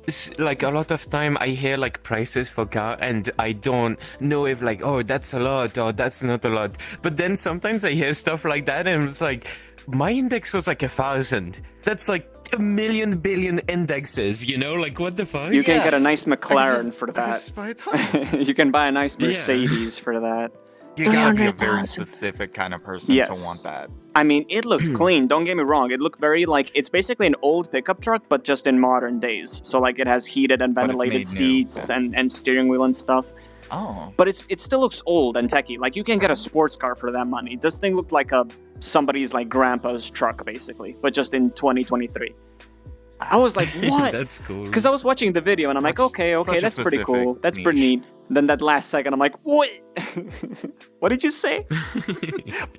it's like a lot of time I hear like prices for car and I don't know if like, oh, that's a lot or that's not a lot. But then sometimes I hear stuff like that and it's like, my index was like 1,000. That's like 1,000,000 billion indexes, you know? Like what the fuck? You can Yeah. get a nice McLaren just- for I that. just buy a ton. You can buy a nice Yeah. Mercedes for that. You gotta be a 300,000. very specific kind of person Yes. to want that. I mean, it looked clean. Don't get me wrong. It looked very like it's basically an old pickup truck, but just in modern days. So like it has heated and But it's ventilated made new. seats and steering wheel and stuff. Oh. But it still looks old and techy. Like you can get a sports car for that money. This thing looked like somebody's like grandpa's truck basically, but just in 2023. I was like, what? That's cool. Because I was watching the video and I'm like, okay, Such a that's pretty specific cool. That's pretty niche. neat. Then that last second, I'm like, what? What did you say?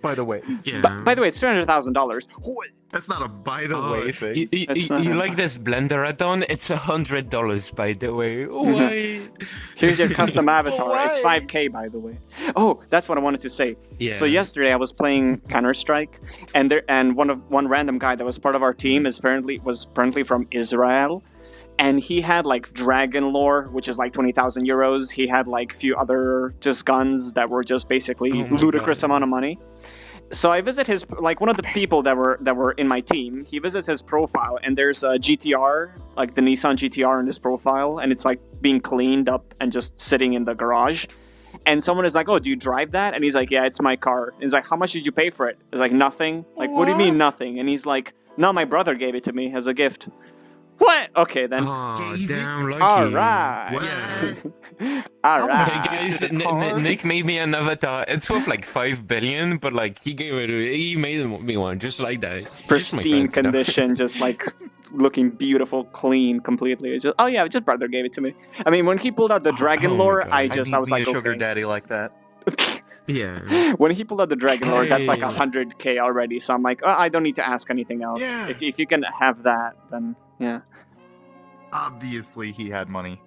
By the way, Yeah. By the way, it's $300,000. What? that's not a by the Oh, way thing. That's not you him. like this blender add-on? It's $100, by the way. Why? Here's your custom avatar. It's Why? $5K, by the way. Oh, that's what I wanted to say. Yeah. So yesterday I was playing Counter-Strike, and one random guy that was part of our team was apparently from Israel, and he had like dragon lore, which is like 20,000 euros. He had like a few other just guns that were just basically Oh my ludicrous God. amount of money. So I visit his like one of the people that were in my team. He visits his profile, and there's a GTR, like the Nissan GTR in his profile, and it's like being cleaned up and just sitting in the garage. And someone is like, "Oh, do you drive that?" And he's like, "Yeah, it's my car." And he's like, "How much did you pay for it?" It's like, "Nothing." Like, what do you mean nothing? And he's like, "No, my brother gave it to me as a gift." What? Okay then. Oh, Gave it? damn lucky. All right. What? All Oh, right. Hey guys, Is it a car? Nick made me an avatar. It's worth like 5 billion, but like he made me one just like that. It's Just my pristine friend, you know? condition, just like looking beautiful, clean, completely. It's just, oh yeah, just brother gave it to me. I mean, when he pulled out the dragon oh my lore, God. I I was me like, a sugar okay. daddy like that. Yeah. When he pulled out the dragon lore, that's like Hey. 100K already. So I'm like, oh, I don't need to ask anything else. Yeah. If you can have that, then yeah. Obviously, he had money.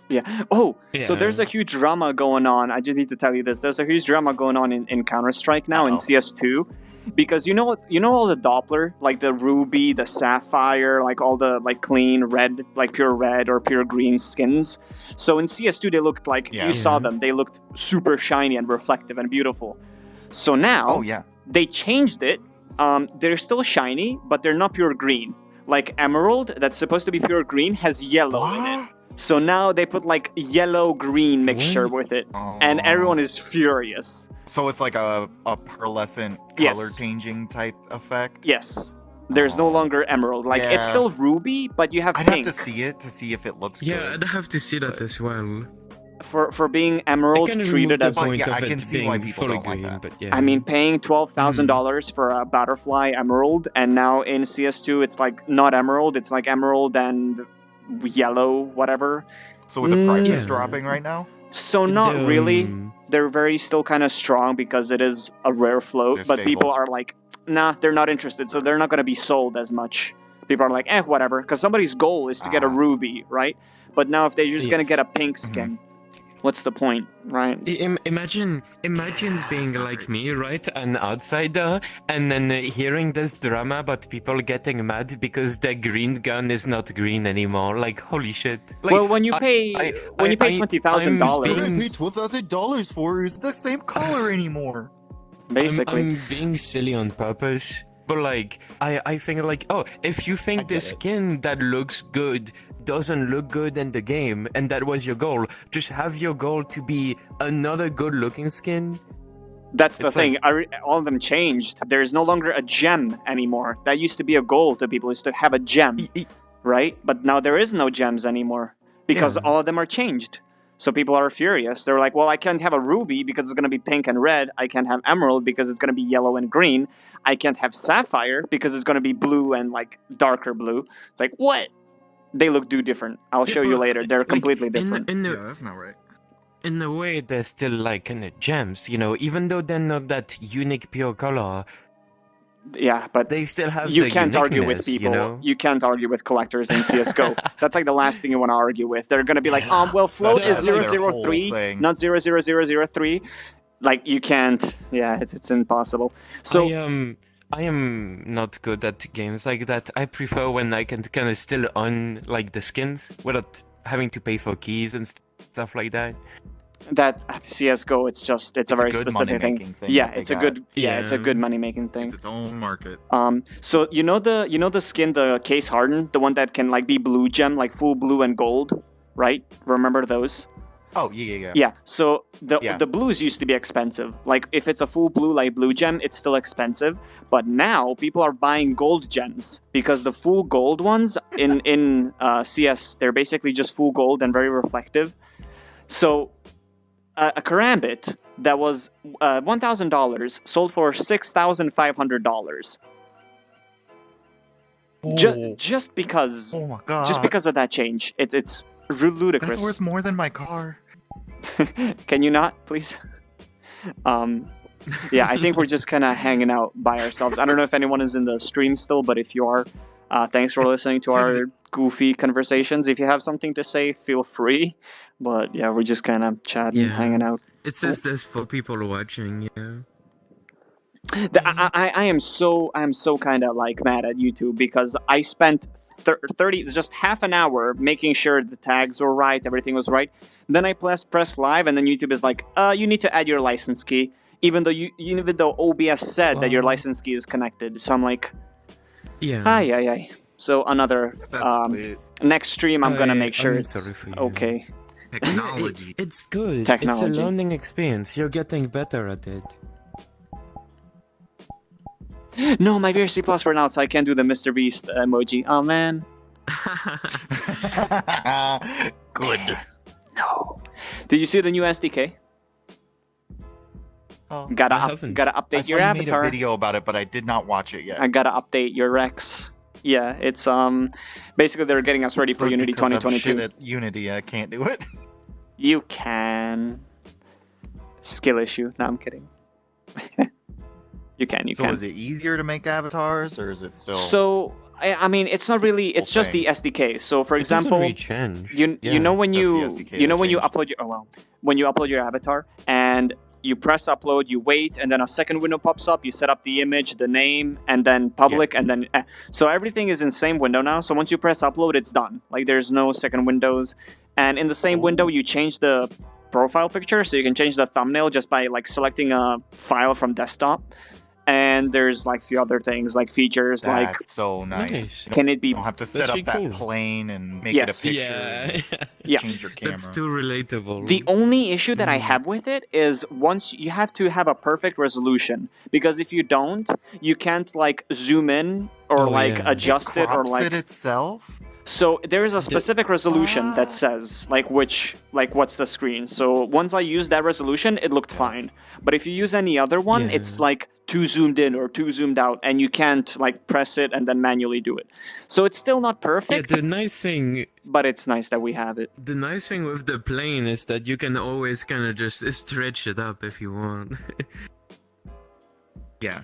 Yeah. Oh, so Yeah. there's a huge drama going on. I just need to tell you this. There's a huge drama going on in Counter-Strike now in Uh-oh. CS2. Because you know all the Doppler, like the ruby, the sapphire, like all the like clean red, like pure red or pure green skins. So in CS2 they looked like Yeah. you saw Yeah. them. They looked super shiny and reflective and beautiful. So now Oh yeah. they changed it. They're still shiny, but they're not pure green. Like emerald, that's supposed to be pure green, has yellow in it. So now they put like yellow-green mixture What? with it, and Oh. everyone is furious. So it's like a pearlescent Yes. color changing type effect. Yes, there's no Oh. longer emerald. Like it's Yeah. still ruby, but you have I'd pink. have to see it to see if it looks Yeah, good. I'd have to see that as well. For being emerald I can treated remove the as point yeah, I of can it see why being people fully don't like green, that. but yeah. I mean, paying $12,000 for a butterfly emerald, and now in CS2 it's like not emerald, it's like emerald and yellow, whatever. So with the prices Yeah. dropping right now, So not The, really. They're very still kind of strong because it is a rare float, They're but people stable. are like, nah, they're not interested, so they're not going to be sold as much. People are like, whatever, because somebody's goal is to get a Ah. ruby, right? But now if they're just Yeah. going to get a pink skin, what's the point, right? Imagine being like me, right, an outsider, and then hearing this drama about people getting mad because their green gun is not green anymore. Like, holy shit! Like, Well, when you I- pay I- when you pay I- $20,000, I'm being- $12,000 for is the same color anymore. basically. I'm being silly on purpose. But like, I think like, oh, if you I think get the it. skin that looks good doesn't look good in the game, and that was your goal, just have your goal to be another good-looking skin. That's the It's thing. All of them changed. There's no longer a gem anymore. That used to be a goal to people, is to have a gem, right? But now there is no gems anymore because Yeah. all of them are changed. So people are furious. They're like, well, I can't have a ruby because it's going to be pink and red. I can't have emerald because it's going to be yellow and green. I can't have sapphire because it's going to be blue and like darker blue. It's like, what? They do different. I'll show you but, later. They're like, completely different. In the, that's not right. in a way, they're still like kind of gems, even though they're not that unique pure color. Yeah, but they still have you the can't argue with uniqueness, people. You can't argue with collectors in CS:GO. That's like the last thing you want to argue with. They're gonna be like, well, float is That's like their whole 003, thing. not 00003. Like you can't. Yeah, it's impossible. So I am not good at games like that. I prefer when I can kind of still own like the skins without having to pay for keys and stuff like that. that CS:GO, it's a very good specific thing. money-making thing Yeah, that they it's a got. good it's a good money making thing. It's its own market. So you know the skin, the case hardened, the one that can like be blue gem, like full blue and gold, right? Remember those? Oh yeah. Yeah. So Yeah. the blues used to be expensive. Like if it's a full blue like blue gem, it's still expensive. But now people are buying gold gems because the full gold ones in CS, they're basically just full gold and very reflective. So a karambit that was $1,000 sold for $6,500. Just because Oh my god. just because of that change. It's ludicrous. That's worth more than my car. Can you not, please? Yeah, I think we're just kind of hanging out by ourselves. I don't know if anyone is in the stream still, but if you are, thanks for listening to our goofy conversations. If you have something to say, feel free. But yeah, we're just kind of chatting, hanging out. It's just this for people watching, I am so kind of like mad at YouTube because I spent 30 just half an hour making sure the tags were right, everything was right. Then I press live, and then YouTube is like, you need to add your license key, even though OBS said that your license key is connected. So I'm like, hi. So another next stream, I'm gonna make sure it's okay. Technology. It's good. Technology. It's a learning experience. You're getting better at it. No, my VRC Plus for now, so I can't do the Mr. Beast emoji. Oh man. Good. No. Did you see the new SDK? Oh, Gotta I haven't. update I saw your you avatar. made a video about it, but I did not watch it yet. I gotta update your Rex. Yeah, it's basically they're getting us ready for But Unity because I'm 2022. shit at Unity, I can't do it. You can. Skill issue. No, I'm kidding. You can. So is it easier to make avatars, or is it still? So I mean, it's not really. It's just thing. the SDK. So for It doesn't example, really change. you know when Just the you SDK when you changed. upload your when you upload your avatar and you press upload, you wait, and then a second window pops up. You set up the image, the name, and then public, and then so everything is in same window now. So once you press upload, it's done. Like there's no second windows, and in the same window you change the profile picture, so you can change the thumbnail just by like selecting a file from desktop. And there's like a few other things like features That's like so nice. Nice. can it be You don't have to set That's up really that cool. plane and make Yes. it a picture. Yeah. Yeah. Change your camera. That's too relatable. The only issue that I have with it is once you have to have a perfect resolution, because if you don't, you can't like zoom in or Oh, like yeah. adjust it or Crops like it itself. so there is a specific resolution that says like what's the screen. So once I used that resolution, it looked fine. But if you use any other one, Yeah. it's like too zoomed in or too zoomed out, and you can't like press it and then manually do it. So it's still not Yeah, perfect, the nice thing but it's nice that we have it. with the plane is that you can always kind of just stretch it up if you want. Yeah.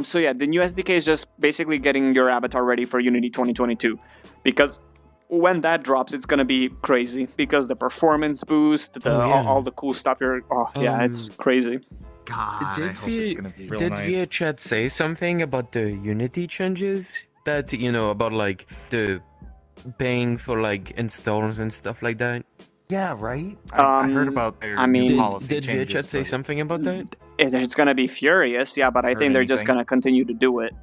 So yeah, the new SDK is just basically getting your avatar ready for Unity 2022, because when that drops, it's gonna be crazy because the performance boost, all the cool stuff. It's crazy. God, I Did hope it's gonna be real did nice. VRChat say something about the Unity changes? That about like the paying for like installs and stuff like that? Yeah, right. I heard about their new Did, policy did changes. VRChat say but- something about that? It's gonna be furious, yeah, but I Heard think they're just anything? gonna continue to do it.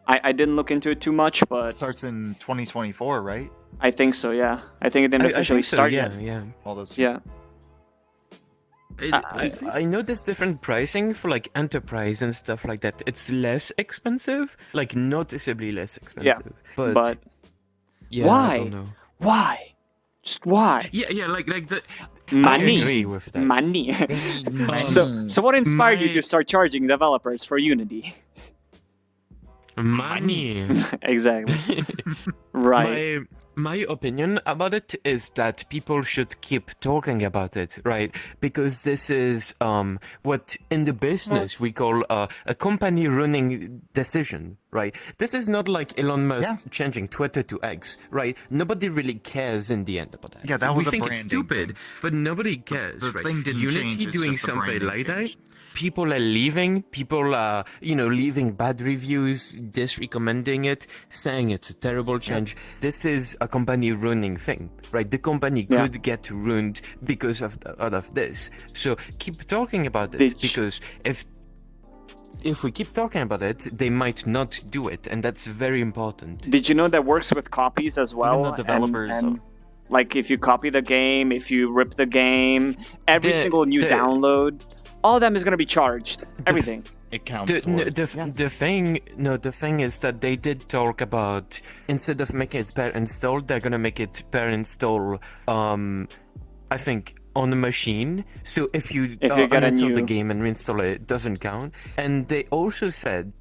I didn't look into it too much, It but starts in 2024, right? I think so. Yeah, I think it didn't officially think so, start yeah, yet. Yeah. All those. Yeah. I noticed different pricing for like enterprise and stuff like that. It's less expensive, like noticeably less expensive. But yeah, why? I don't know. why? Just why? Yeah, like the I Money. agree with that. Money. Money. So what inspired you My- to start charging developers for Unity? Money. Exactly. Right. My opinion about it is that people should keep talking about it, right? Because this is what in the business we call a company running decision, right? This is not like Elon Musk changing Twitter to X, right? Nobody really cares in the end about that. Yeah, that was we a think it's branding stupid, thing. but nobody cares, The right? thing didn't Unity change, it's doing just a something branding like change. that. People are leaving. People are, leaving bad reviews, disrecommending it, saying it's a terrible change. This is a company ruining thing, right? The company could get ruined because of this. So keep talking about it, because if we keep talking about it, they might not do it, and that's very important. Did you know that works with copies as well? Even the developers and like if you copy the game, if you rip the game, every single new download, all of them is going to be charged. Everything. It counts The towards. the thing is that they did talk about, instead of making it per install, they're gonna make it per install. I think on the machine. So if you uninstall the game and reinstall it, it doesn't count. And they also said,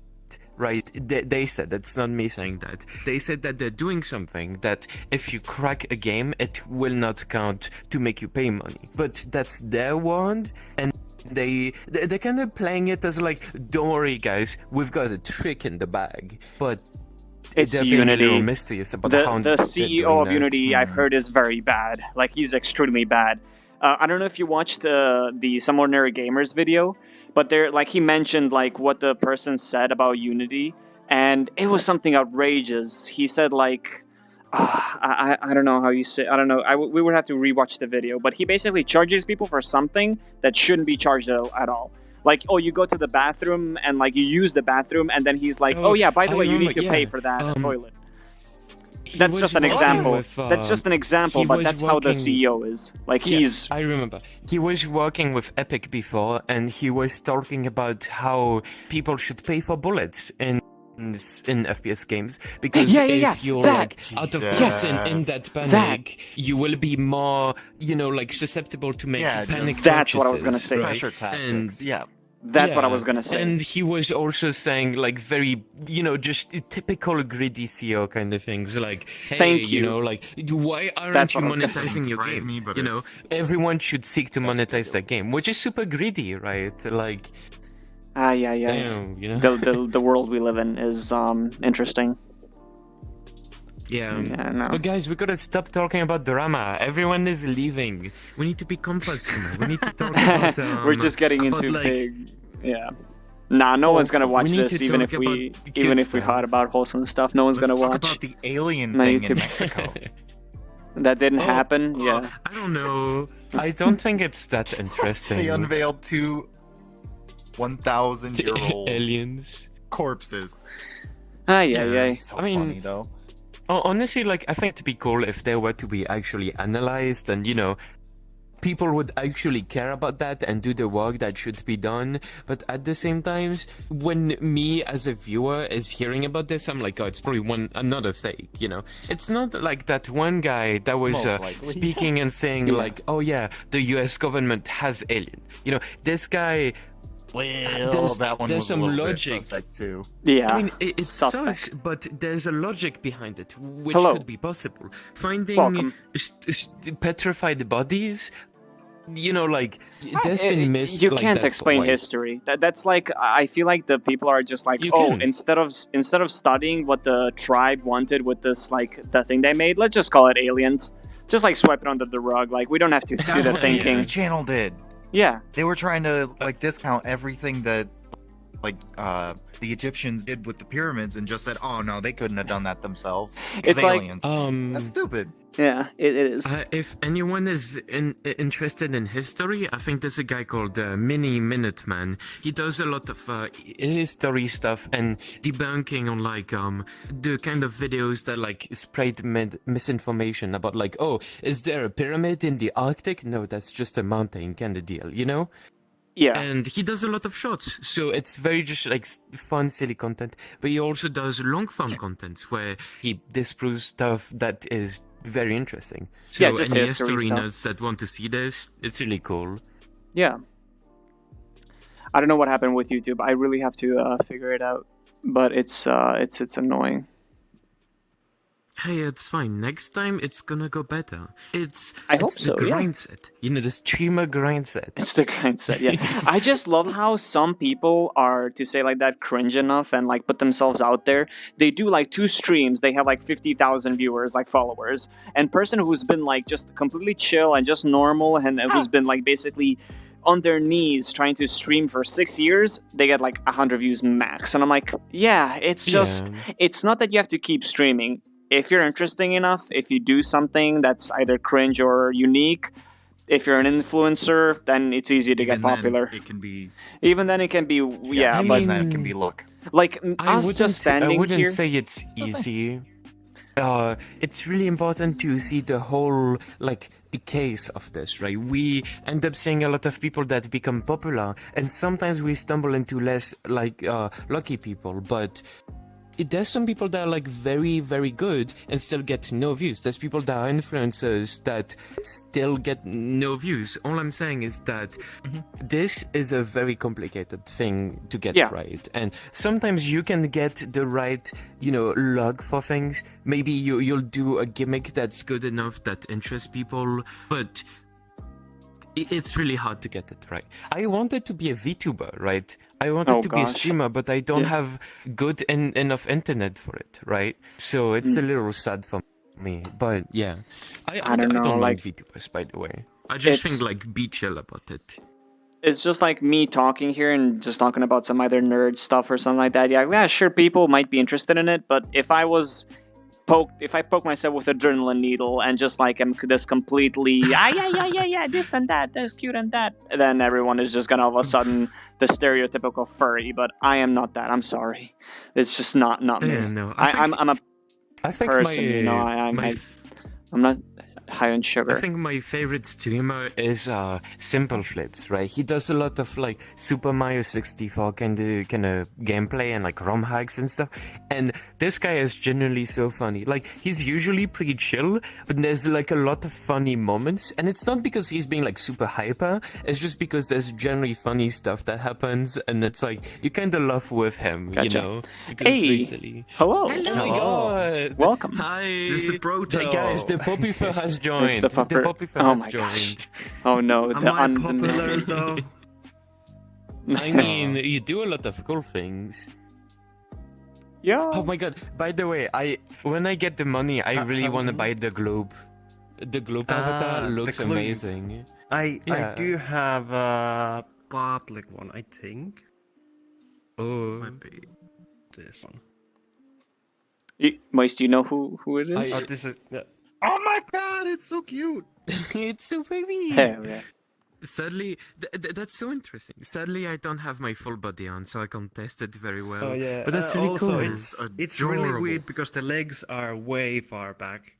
right, they said, it's not me saying that, they said that they're doing something that if you crack a game, it will not count to make you pay money. But that's their word, and they're kind of playing it as like, don't worry guys, we've got a trick in the bag. But it's Unity. A little mysterious about the CEO of Unity, I've heard, is very bad. Like, he's extremely bad. I don't know if you watched the Some Ordinary Gamers video, but he mentioned like what the person said about Unity, and it was something outrageous. He said like, I don't know how you say, I don't know. We would have to rewatch the video, but he basically charges people for something that shouldn't be charged at all. Like, oh, you go to the bathroom and like you use the bathroom, and then he's like, oh yeah, by the way, you need to pay for that toilet. That's just an example. That's just an example, but that's how the CEO is. Like, I remember. He was working with Epic before, and he was talking about how people should pay for bullets in FPS games, because if you're like out of prison in that panic, you will be more, like susceptible to make panic. That's what I was gonna say. Right? Pressure tactics. That's what I was gonna say. And he was also saying like very, just typical greedy CEO kind of things. Like, hey, thank you. Like, why aren't you monetizing your game? Me, but everyone should seek to monetize their game, which is super greedy, right? Like, damn, the world we live in is interesting. No. But guys, we gotta stop talking about drama. Everyone is leaving. We need to be comfortable. We need to talk about. We're just getting into big. Yeah. Nah, no one's gonna watch this, even if we heard about wholesome stuff. No one's gonna watch. Let's talk about the alien thing in Mexico. That didn't happen. Yeah. I don't know. I don't think it's that interesting. They unveiled 2 1,000-year-old aliens corpses. So I mean, funny, though. Honestly, like, I think it'd be cool if they were to be actually analyzed, and people would actually care about that and do the work that should be done. But at the same time, when me as a viewer is hearing about this, I'm like, oh, it's probably another fake. It's not like that one guy that was speaking and saying like, oh yeah, the U.S. government has alien. This guy. Well, that one there's was some a little logic bit suspect too. Yeah, I mean, it's sus, but there's a logic behind it, which could be possible. Finding petrified bodies, like, there's been myths. You like can't that explain history. That's like, I feel like the people are just like, instead of studying what the tribe wanted with this, like, the thing they made, let's just call it aliens. Just like swipe it under the rug. Like, we don't have to do the thinking. The channel did. Yeah, they were trying to discount everything that the Egyptians did with the pyramids, and just said, "Oh no, they couldn't have done that themselves." It's like aliens. That's stupid. Yeah, it is. If anyone is interested in history, I think there's a guy called Mini Minuteman. He does a lot of history stuff and debunking on like the kind of videos that like spread misinformation about like, oh, is there a pyramid in the Arctic? No, that's just a mountain kind of deal, Yeah. And he does a lot of shots, so it's very just like fun, silly content. But he also does long form contents where he disproves stuff that is very interesting. So just any history nerds that want to see this, it's really cool. Yeah. I don't know what happened with YouTube. I really have to figure it out, but it's annoying. Hey, it's fine. Next time it's gonna go better. I hope It's so, the yeah. grind set. You know, the streamer grind set. It's the grind set, yeah. I just love how some people are, to say like that, cringe enough and like put themselves out there. They do like 2 streams, they have like 50,000 viewers, like followers, and person who's been like just completely chill and just normal and who's been like basically on their knees trying to stream for 6 years, they get like 100 views max. And I'm like, yeah, it's just, Yeah. it's not that you have to keep streaming. If you're interesting enough, if you do something that's either cringe or unique, if you're an influencer, then it's easy to get Even then, popular. it can be. Even then, it can be, yeah, I but mean, that can be luck. like I us wouldn't, just standing I wouldn't here. say it's easy. It's really important to see the whole like case of this, right? We end up seeing a lot of people that become popular, and sometimes we stumble into less like lucky people. But there's some people that are like very, very good and still get no views. There's people that are influencers that still get no views. All I'm saying is that this is a very complicated thing to get Yeah. right. And sometimes you can get the right, luck for things. Maybe you'll do a gimmick that's good enough that interests people, but it's really hard to get it right. I wanted to be a VTuber, right? I wanted Oh, to be a gosh. streamer, but I don't Yeah. have good enough internet for it, right? So it's a little sad for me. But yeah, I don't know, mind like, VTubers, by the way. I just it's- think like be chill about it. It's just like me talking here and just talking about some other nerd stuff or something like that. Yeah, sure, people might be interested in it, but if I poke myself with a adrenaline needle and just like am this completely yeah, this and that, that's cute and that, then everyone is just gonna all of a sudden the stereotypical furry. But I am not that. I'm sorry, it's just not me. Yeah, no, I'm a I think person, my I'm not high on I sugar. think my favorite streamer is Simple Flips, right? He does a lot of like Super Mario 64 kind of gameplay and like ROM hacks and stuff. And this guy is genuinely so funny. Like he's usually pretty chill, but there's like a lot of funny moments. And it's not because he's being like super hyper. It's just because there's generally funny stuff that happens, and it's like you kind of laugh with him, Gotcha. Because it's Hey, really silly. hello, Oh my god! welcome. Hi, It's the Proto. guys. The Poppy Fur has joined. It's the pupper. Poppy Fur Oh has my joined. gosh. Oh no, Am the I popular undeniable. though? I mean, you do a lot of cool things. Yeah. Oh my god! By the way, when I get the money, I really want to buy the globe. The globe avatar the looks globe. amazing. I Yeah. do have a public one, I think. Oh, Might be this one. Moist, do you know who it is? Oh, this is. Oh my god, it's so cute. it's so baby. Hell yeah. Sadly, that's so interesting. Sadly, I don't have my full body on, so I can't test it very well. Oh yeah, but that's really also, cool. it's really adorable. weird because the legs are way far back.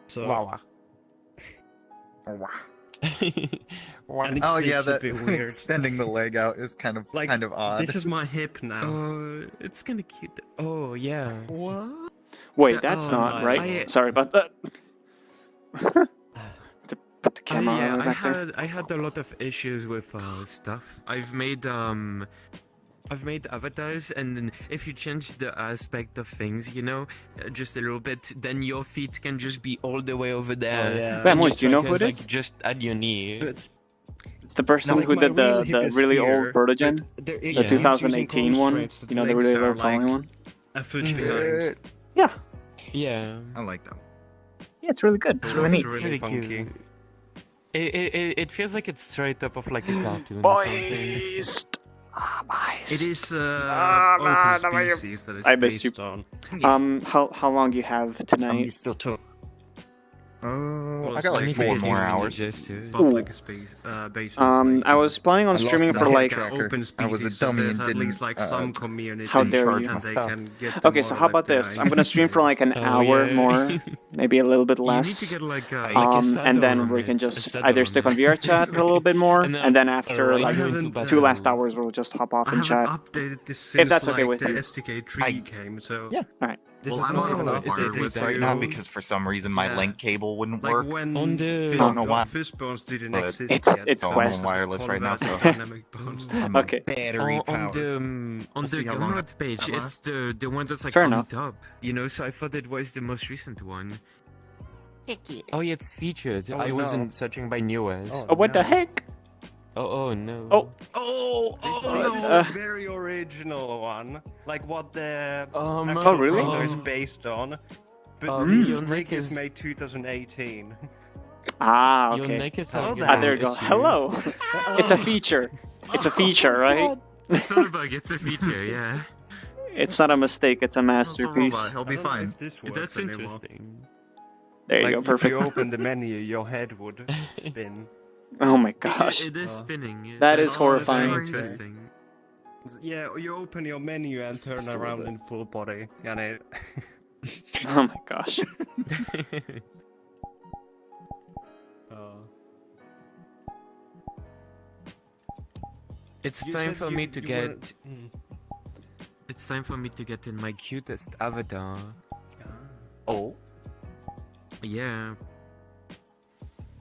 So Wow. and Wow. it Oh sits yeah, a that bit weird. extending the leg out is kind of Like, odd. This is my hip now. Oh, it's kind of cute. Oh yeah. What? Wait, The- that's oh not my right. lord. Sorry about that. To put the camera all the way back there. I had a lot of issues with stuff. I've made avatars, and then if you change the aspect of things, just a little bit, then your feet can just be all the way over there. Oh, yeah. and Yeah, your Moist, do you know trunk who it like, is? just at your knee. But- It's the person Like, who my did real the hip is really here, old protogen, but there- the Yeah. he's using 2018 one. constraints that You know, the legs really are, low falling like, one. a foot Mhm. behind. Yeah, Yeah. I like that. yeah, it's really good. It's really neat. It's really really funky. cute. It feels like it's straight up of like a cartoon or something. Moist. Moist. It is man, open you- species that it's I missed based on. How long you have You tonight? still took. Oh, Well, I got need like to 4 get more used to hours. digest it. Public space basis. like, I was planning on I lost streaming the for hip like. tracker. open I was a species, so dummy there's and at didn't, least like some community. How dare charge you. my and they stuff. can get them Okay, so more how or about less this? behind. I'm gonna stream for like an Oh, hour yeah. more, maybe a little bit You need less. to get like a And then saddle we on can it, a just saddle either stick on VRChat for a little bit more, and then after like like go into haven't, battle. 2 last hours, we'll just hop off I and haven't chat. updated this since that's okay like, with the you. STK3 came, so Yeah. This Well, is I'm not on a enough wireless to- right now because for some reason my Yeah. link cable wouldn't Like work. when On the- I don't know why. Fishbones didn't But exist It's- yet, it's so I'm on Quest. wireless right now, so Dynamic bones. I'm Okay. battery on powered. the We'll see how long Gunrod page, that it's lasts. the one that's like Fair on enough. top, you know. So I thought it was the most recent one. Oh yeah, it's featured. Oh, I no. wasn't searching by newest. Oh, Oh, what the no. heck? Oh no. Oh. This is Uh, the very original one, like what the Oh, actual really? photo is based on. But Your this neck rig is is- made 2018. Ah, Your okay. neck is Oh, having Ah, there you go. issues. Hello. It's a feature. It's a feature, right? It's not a bug. It's a feature. Yeah. It's not a mistake. It's a Also, robot, masterpiece. he'll be I don't know fine. if this works That's anymore. interesting. There you Like, go. if Perfect. you open the menu, your head would spin. Oh my gosh. It is Oh. spinning. That is That's horrifying. very interesting. Yeah, you open your menu and turn So around good. in full body, and it. Oh my gosh. It's You time said for you- me to you get. weren't- Hmm. It's time for me to get in my cutest avatar. Oh, Yeah.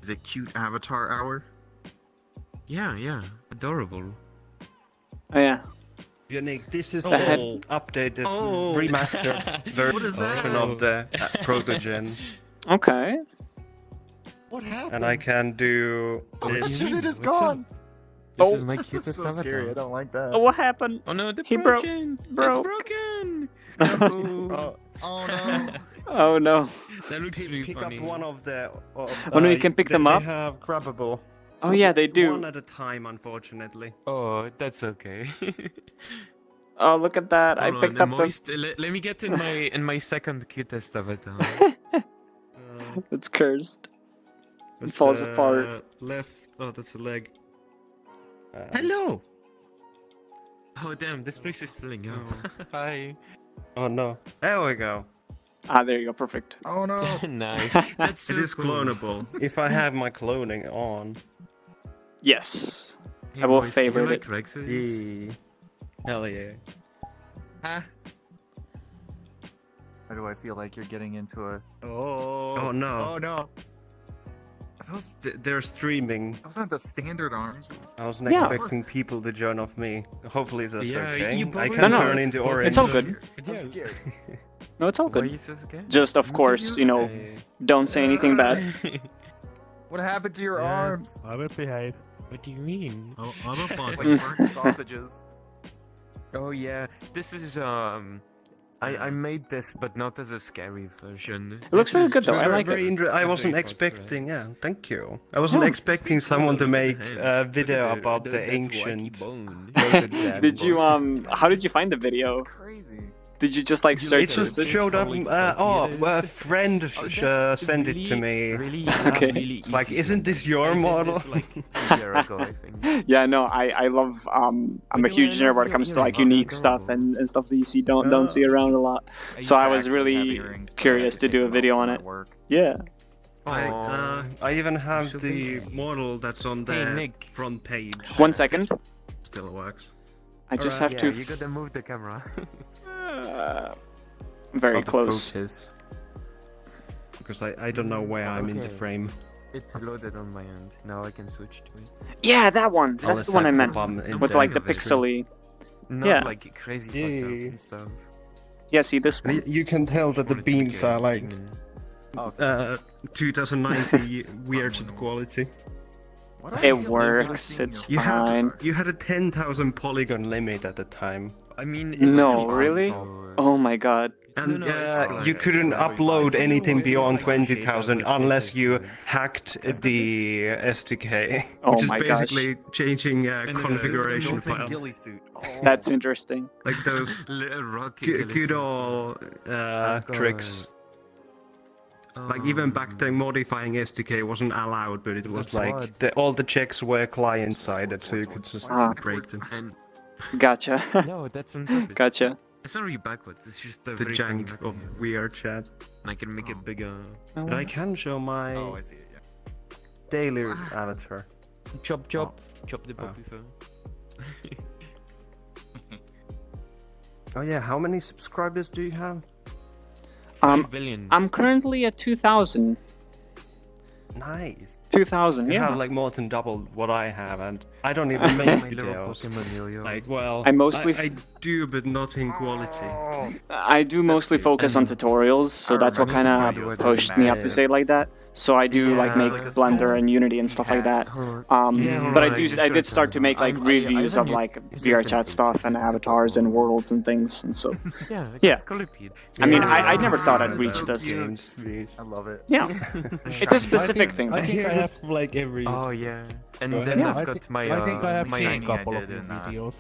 is it cute avatar hour? Yeah. Adorable. Oh yeah. Unique. This is The the head- updated, Oh. remastered version What is that? of the protogen, Okay. What happened? and I can do How What do this. you much of mean? it is What's up? gone? This Oh. is my This cutest is so avatar. scary. I don't like that. Oh, what happened? Oh no, the He broke. broken. Broke. It's broken. Oh, oh no. Oh no. That looks really Pick funny. up one of the. Oh, no, you can pick them up? They have grabbable. Oh yeah, they do. One at a time, unfortunately. Oh, that's okay. Oh, look at that. I Hold on, picked up the. moist. Let me get in my second cutest avatar. It's cursed. It What's falls the apart. Left. Oh, that's a leg. Hello. Oh damn, this place is filling up. Oh. Hi. Oh no. There we go. Ah, there you go. Perfect. Oh no. Nice. That's so It is cool. clonable. If I have my cloning on. Yes. Hey, I will moist, do you favorite like it. Rexes? Yeah. Hell yeah. Huh? Why do I feel like you're getting into a? Oh. Oh, no. Oh no. Those They're streaming. those aren't the standard arms. I wasn't Yeah. expecting people to join off me. Hopefully that's Yeah, okay. you I probably- can No, no, turn into orange. it's all good. I'm scared. No, it's all Why are good. you so scared? Just, of course, you know, don't say anything bad. What happened to your Yeah. arms? I will behave. What do you mean? Like burnt sausages. Oh yeah, this is I made this, but not as a scary version. It looks This really is good, though. just I like very it. I a wasn't very fun expecting. threads. Yeah, thank you. I wasn't Yeah. expecting It's someone to cool, make look at the a hands. video Look at about the that wacky ancient. bone. protogen. Did you how did you find the video? It's crazy. Did you just like You search It just it? showed up. Holy fuck, Oh, yes. a friend Oh, that's sent it really, to me. Really, Okay. really Like, easy isn't to this make. your I did model? This, like, a year ago, I think. Yeah, no, I love I'm a But huge I nerd love when it your comes to like earrings, they're unique stuff adorable. and stuff that you see don't see around a lot. So I was really curious to do a video on it. Yeah. Aw. I even have so the basic. model that's on the Hey, Nick. front page. 1 second. Still works. I just Alright, have yeah, to You gotta move the camera. very Out of close. focus. Because I don't know where I'm in the Okay. frame. It's loaded on my end. Now I can switch to it. Yeah, that one. That's Unless the one I meant. pop on in With the- like the of it. pixely. Not Yeah. like crazy fucked Yeah. up and stuff. Yeah, see this one. You can tell that the Wanted to make beams a are like demon. 2090 VRChat quality. It works. It's You fine. had a 10,000 polygon limit at the time, I mean, it's No, really really? so- Oh my god. and No, it's fine. you couldn't It's upload fine. anything It's beyond fine. 20,000 Shit, but unless it you is hacked the SDK, Oh which is my gosh. basically changing And configuration the file, Ghillie suit. Oh. That's interesting. like those Little rocky good gillis. old I've got- tricks. Like even back then, modifying SDK wasn't allowed, but it was That's like what- all the checks were client-sided, so you could just Ah. break them. And Gotcha. no, that's on purpose. Gotcha. It's not really backwards. It's just a The very funny jank of mechanism. VRChat. And I can make it bigger. But I can show my Oh, I see it. Yeah. daily avatar. Chop, chop, chop the Oh. puppy fur. Oh yeah, how many subscribers do you have? 5 billion. I'm currently at 2,000. Nice. 2,000, You yeah. have like more than double what I have, and I don't even make Little videos. Pokemon yo-yo. Like, well, I mostly I do, but not in quality. I do mostly focus on And- tutorials, so I that's what kind remember of the videos pushed me up to massive. say it like that. So I do like Yeah. make Like a Blender small and Unity and stuff like that. Yeah, But I right, do just I gotta did start to tell make them. like I reviews of even like use VRChat something stuff and if it's avatars and super- worlds and things, and so Yeah, Yeah. it's Colipede. I mean, Yeah, I never thought I'd it's reach so this. cute. Games, I love it. Yeah, it's a specific thing. I think I have like every. Oh yeah, and Go then ahead. I've got my I think I have my seen a Shiny I couple of did your in, videos.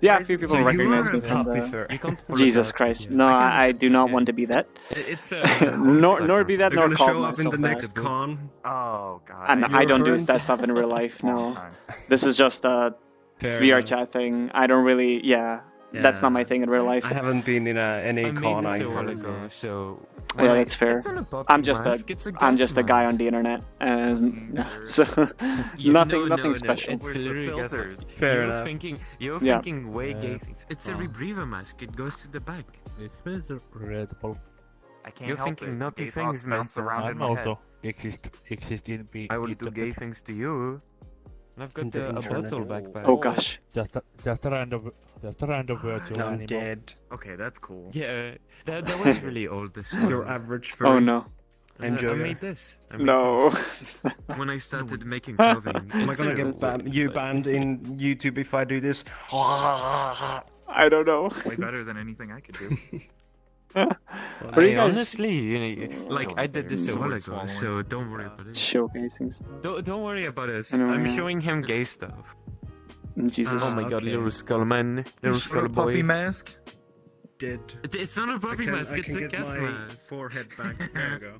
Yeah, a few people So you recognize are me a from puppy the. fur. You can't pull it Jesus out. Christ! Yeah. No, can- I do not yeah. want to be that. It's a Nor be that, You're nor gonna call show up in myself the that. next con. Oh god. And You're I a don't do friend? that stuff in real life. Long No, time. this is just a Fair VR enough. chat thing. I don't really. Yeah, that's not my Yeah. thing in real life. I haven't been in any I made con this a while either. ago, so Yeah, when that's fair. It's not a puppy I'm just mask, it's a I'm gas just a guy on mask. the internet, and Mm, so You- nothing no, nothing no, special. It's Where's the literally gas filters? mask. Fair you're enough. You're Yeah. thinking way gay things. It's a Oh. rebreather mask. It goes to the back. It's relatable. I can't You're help thinking it. naughty Gay things, thoughts bounce mister. around in I'm my also head. exist in be. I will do gay things to you. And I've got In the a internet. bottle backpack. Oh gosh. Just a random virtual I'm animal. dead. Okay, that's cool. Yeah, that was really old. This one. Your average furry. Oh no. Enjoy I it. made this. I made No. this. When I started making clothing. Am I It's gonna a- get you banned in YouTube if I do this? I don't know. Way better than anything I could do. What are you guys Honestly, like I did this a while Sword ago, swallowing. so don't worry about it. showcasing stuff? Don't worry about us. I know, I'm yeah. showing him gay stuff. Jesus. Oh my god, okay. little skull man, little skull Puppy boy. mask. Dead. It's not a puppy mask, it's a cat mask. forehead back. There you go.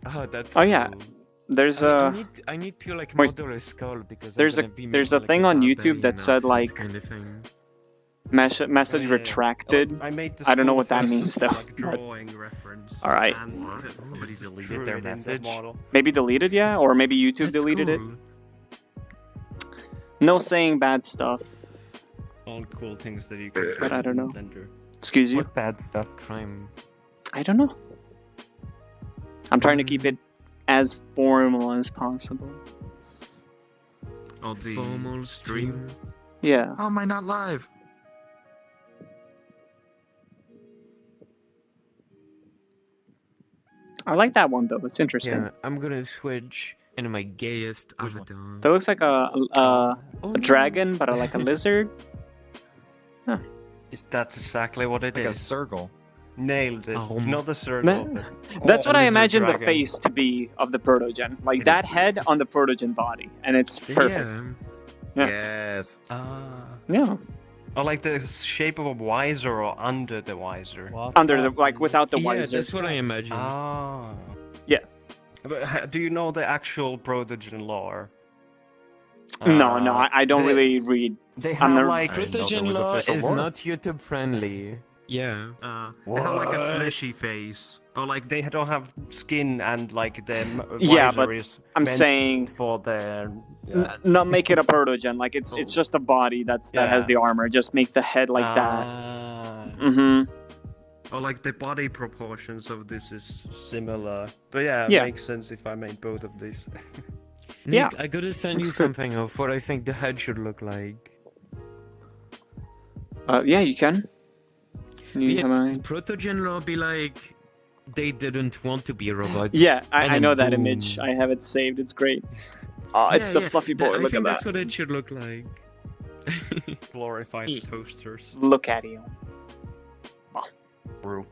Oh, that's. Oh, yeah. cool. There's I need to like Wait, model a skull because there's I'm a- gonna be there's making, a thing like, on YouTube barbarian that said, outfit like, kind of thing. message Yeah. retracted. I made the I don't know skull what that face means, though, Like but- drawing reference. Alright. And Somebody just deleted threw their it in the message. model. Maybe deleted, yeah, or maybe YouTube That's deleted it. cool. No saying bad stuff. All cool things that you can. But I don't know. then do. Excuse you. What bad stuff? Crime. I don't know. I'm trying to keep it as formal as possible. All the Formal stream. Yeah. How am I not live? I like that one though. It's interesting. Yeah, I'm gonna switch into my gayest Which one? avatar. That looks like a Oh, a dragon, but like a lizard. That's exactly what it Like a is. circle. Nailed it. Oh. Not a circle. Man, That's what I lizard imagine the dragon. face to be of the protogen. Like It that is. head on the protogen body, and it's perfect. Yeah. Yes. Yes. Ah. Yeah. Or like the shape of a visor or under the visor. What Under the happened? like without the Yeah, visor. that's what I imagine. Ah. Yeah. But do you know the actual protogen lore? No, no, I don't they- really read. They I'm have not- like I didn't know there Protogen was law official is lore. not YouTube friendly. Yeah. they have like a fleshy face, or like they don't have skin and like the Yeah, visor but is I'm meant saying for the not make it a protogen. Like it's just a body that has Yeah. the armor. Just make the head like that. Mm-hmm. Or like the body proportions of this is similar. But yeah, it Yeah. makes sense if I made both of these. Yeah. Nick, I gotta send you Looks good. something of what I think the head should look like. Yeah, you can. Yeah, Am I- Protogen law be like they didn't want to be robots. Yeah, And I then know that boom. image. I have it saved. It's great. Oh, it's Yeah, the yeah. fluffy boy. I Look think at that's that. what it should look like. Glorified toasters. Look at you. True.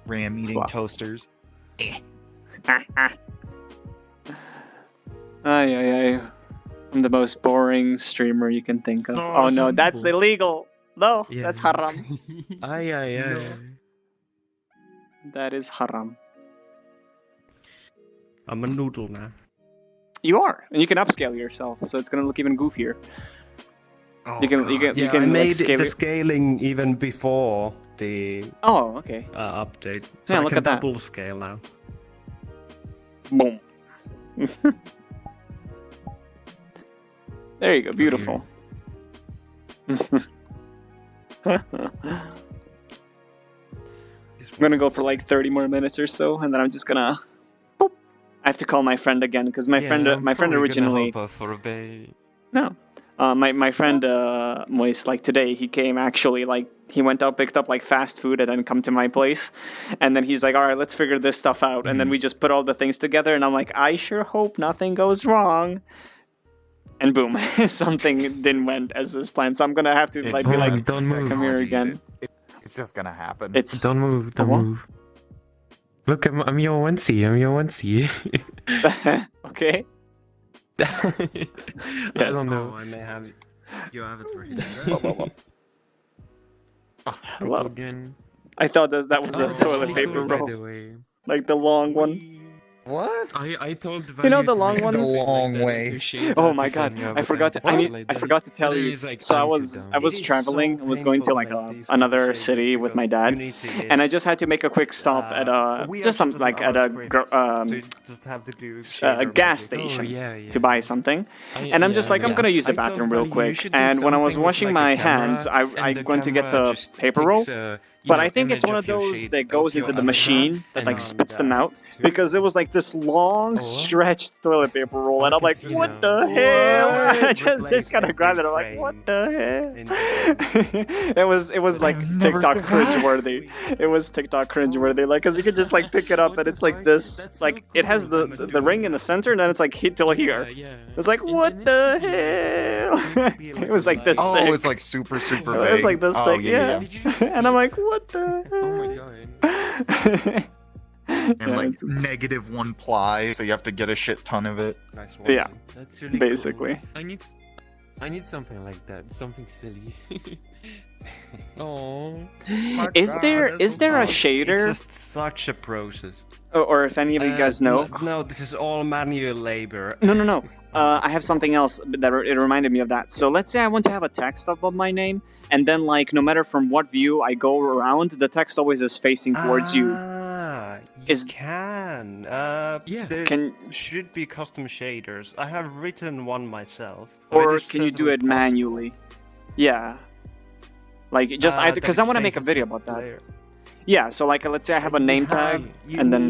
Ram eating Wow. toasters. Ay, ay, ay. I'm the most boring streamer you can think of. Oh, no, some that's people- illegal. No, Yeah. that's haram. Ay, ay, ay. That is haram. I'm a noodle now. You are, and you can upscale yourself, so it's gonna look even goofier. Oh, You can, you God. can, you Yeah, can I like, made scale the it. scaling even before the Oh, okay. update. So Yeah, I look can at that. double scale now. Boom. There you go. Beautiful. I'm gonna go for like 30 more minutes or so, and then I'm just gonna. Boop. I have to call my friend again because my friend originally. For a bit. No. My friend Moist, like today, he came actually, like, he went out, picked up like fast food, and then come to my place. And then he's like, all right, let's figure this stuff out. And then we just put all the things together, and I'm like, I sure hope nothing goes wrong. And boom, something didn't went as is planned. So I'm gonna have to like be like, don't move. come here again. It's just gonna happen. It's Don't move. Don't what? move. Look, I'm your onesie. I'm your onesie. okay. I don't know. I may have it. You have it right Hello. Again. I thought that was a Oh, that's toilet really paper cool, by roll, the way. like the long one. What? I told You know the Value to long make ones? something The long like that way. to shade Oh that my before god, you have I a forgot to time like I that. forgot to tell But then you. he's like, So I "Time to was down." I was It is traveling. so I was going to painful like make these another kind of city shaders with my because dad, you need to and I get, just had to make a quick stop at we just some actually like doesn't at have a a script to just have to do shader gas magic. station Oh, yeah. to buy something. And I'm just like, I'm yeah. gonna use the I told bathroom real Value, you quick. should do And when I was something with, washing like, a my camera, hands, and I the went to get camera the just paper roll. takes a, But you I know, think it's image one of of your those shade that goes of your into the avatar machine that like and spits them that out too. because it was like this long Oh. stretched toilet paper roll, and I I'm can like, see what now. the hell? I just Replace kind of grabbed it. I'm every like, what frame the hell? it was like I've never TikTok seen- cringeworthy. It was TikTok cringeworthy, like, cause you could just like pick it up and it's like this, like it has the ring in the center, and then it's like hit till here. It's like, what the hell? It was like this Oh, thick. it's like super It big. was like this Oh, thick, yeah. And I'm like, what the hell? Oh my god. And Yeah, like it's- -1 ply, so you have to get a shit ton of it. Nice one. Yeah. That's really Basically. Cool. I need something like that. Something silly. Oh. Is there a shader, It's just such a process. or if any of you guys know? No, this is all manual labor. No. I have something else that it reminded me of that. So let's say I want to have a text above my name, and then like no matter from what view I go around, the text always is facing towards you. You Is- can. Yeah. There Can should be custom shaders. I have written one myself. or can you do it manually? Yeah. Like just either because I want to make a video about that. Yeah. So like let's say I have a name tag, and then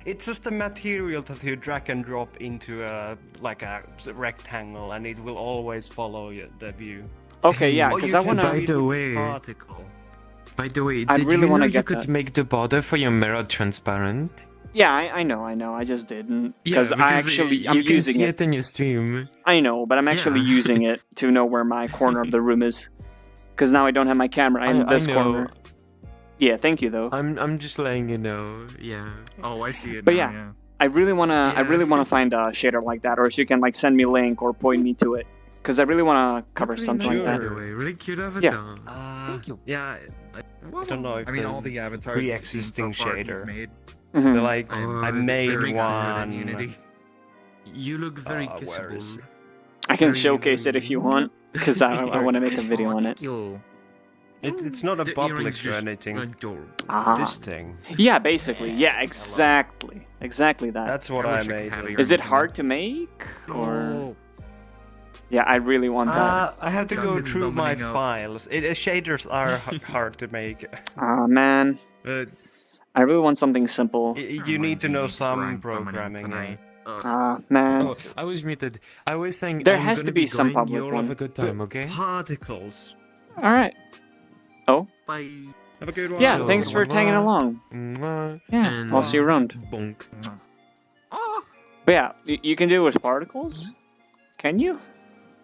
It's just a material that you drag and drop into a like a rectangle, and it will always follow the view. okay, yeah, Or because you I can want By do it the with way- particle. By the way, I did really you know wanna you get could that. make the border for your mirror transparent? Yeah, I know. I just didn't Yeah, because I'm you using can see it. it in your stream. I know, but I'm actually Yeah. using it to know where my corner of the room is. Because now I don't have my camera in this I know. corner. Yeah, thank you though. I'm just letting you know. Yeah. Oh, I see it But now, yeah. I really wanna find a shader like that, or if you can like send me a link or point me to it, because I really wanna cover Really something nice, like by that. the way. Really cute avatar. Thank you. Yeah, I don't know if I mean, there's all the avatars pre-existing so far he's shader. made. Mhm. They're like Oh, I made Very good in one. Unity. You look very where kissable. is it? I can very, showcase it if you very- want, because I want to make a video on it. It's not a The public earrings or just anything. adorable. Ah, This thing. yeah, basically, yeah, exactly that. That's what I I, wish I could made. have with your Is it it. hard to make, or? Yeah, I really want that. I have to Gun go is through my summoning up. files. Shaders are hard to make. Ah, man, Uh, I really want something simple. you need to know some grind summoning programming. tonight. Ugh. Ah, man. Oh, I was muted. I was saying There I'm has to gonna be some going. public You all have one. a good time, okay? Particles. All right. Bye. Have a good one. Yeah, So, thanks for tagging along. Mwah. Yeah, And I'll see you around. bonk. But yeah, you can do it with particles. Can you?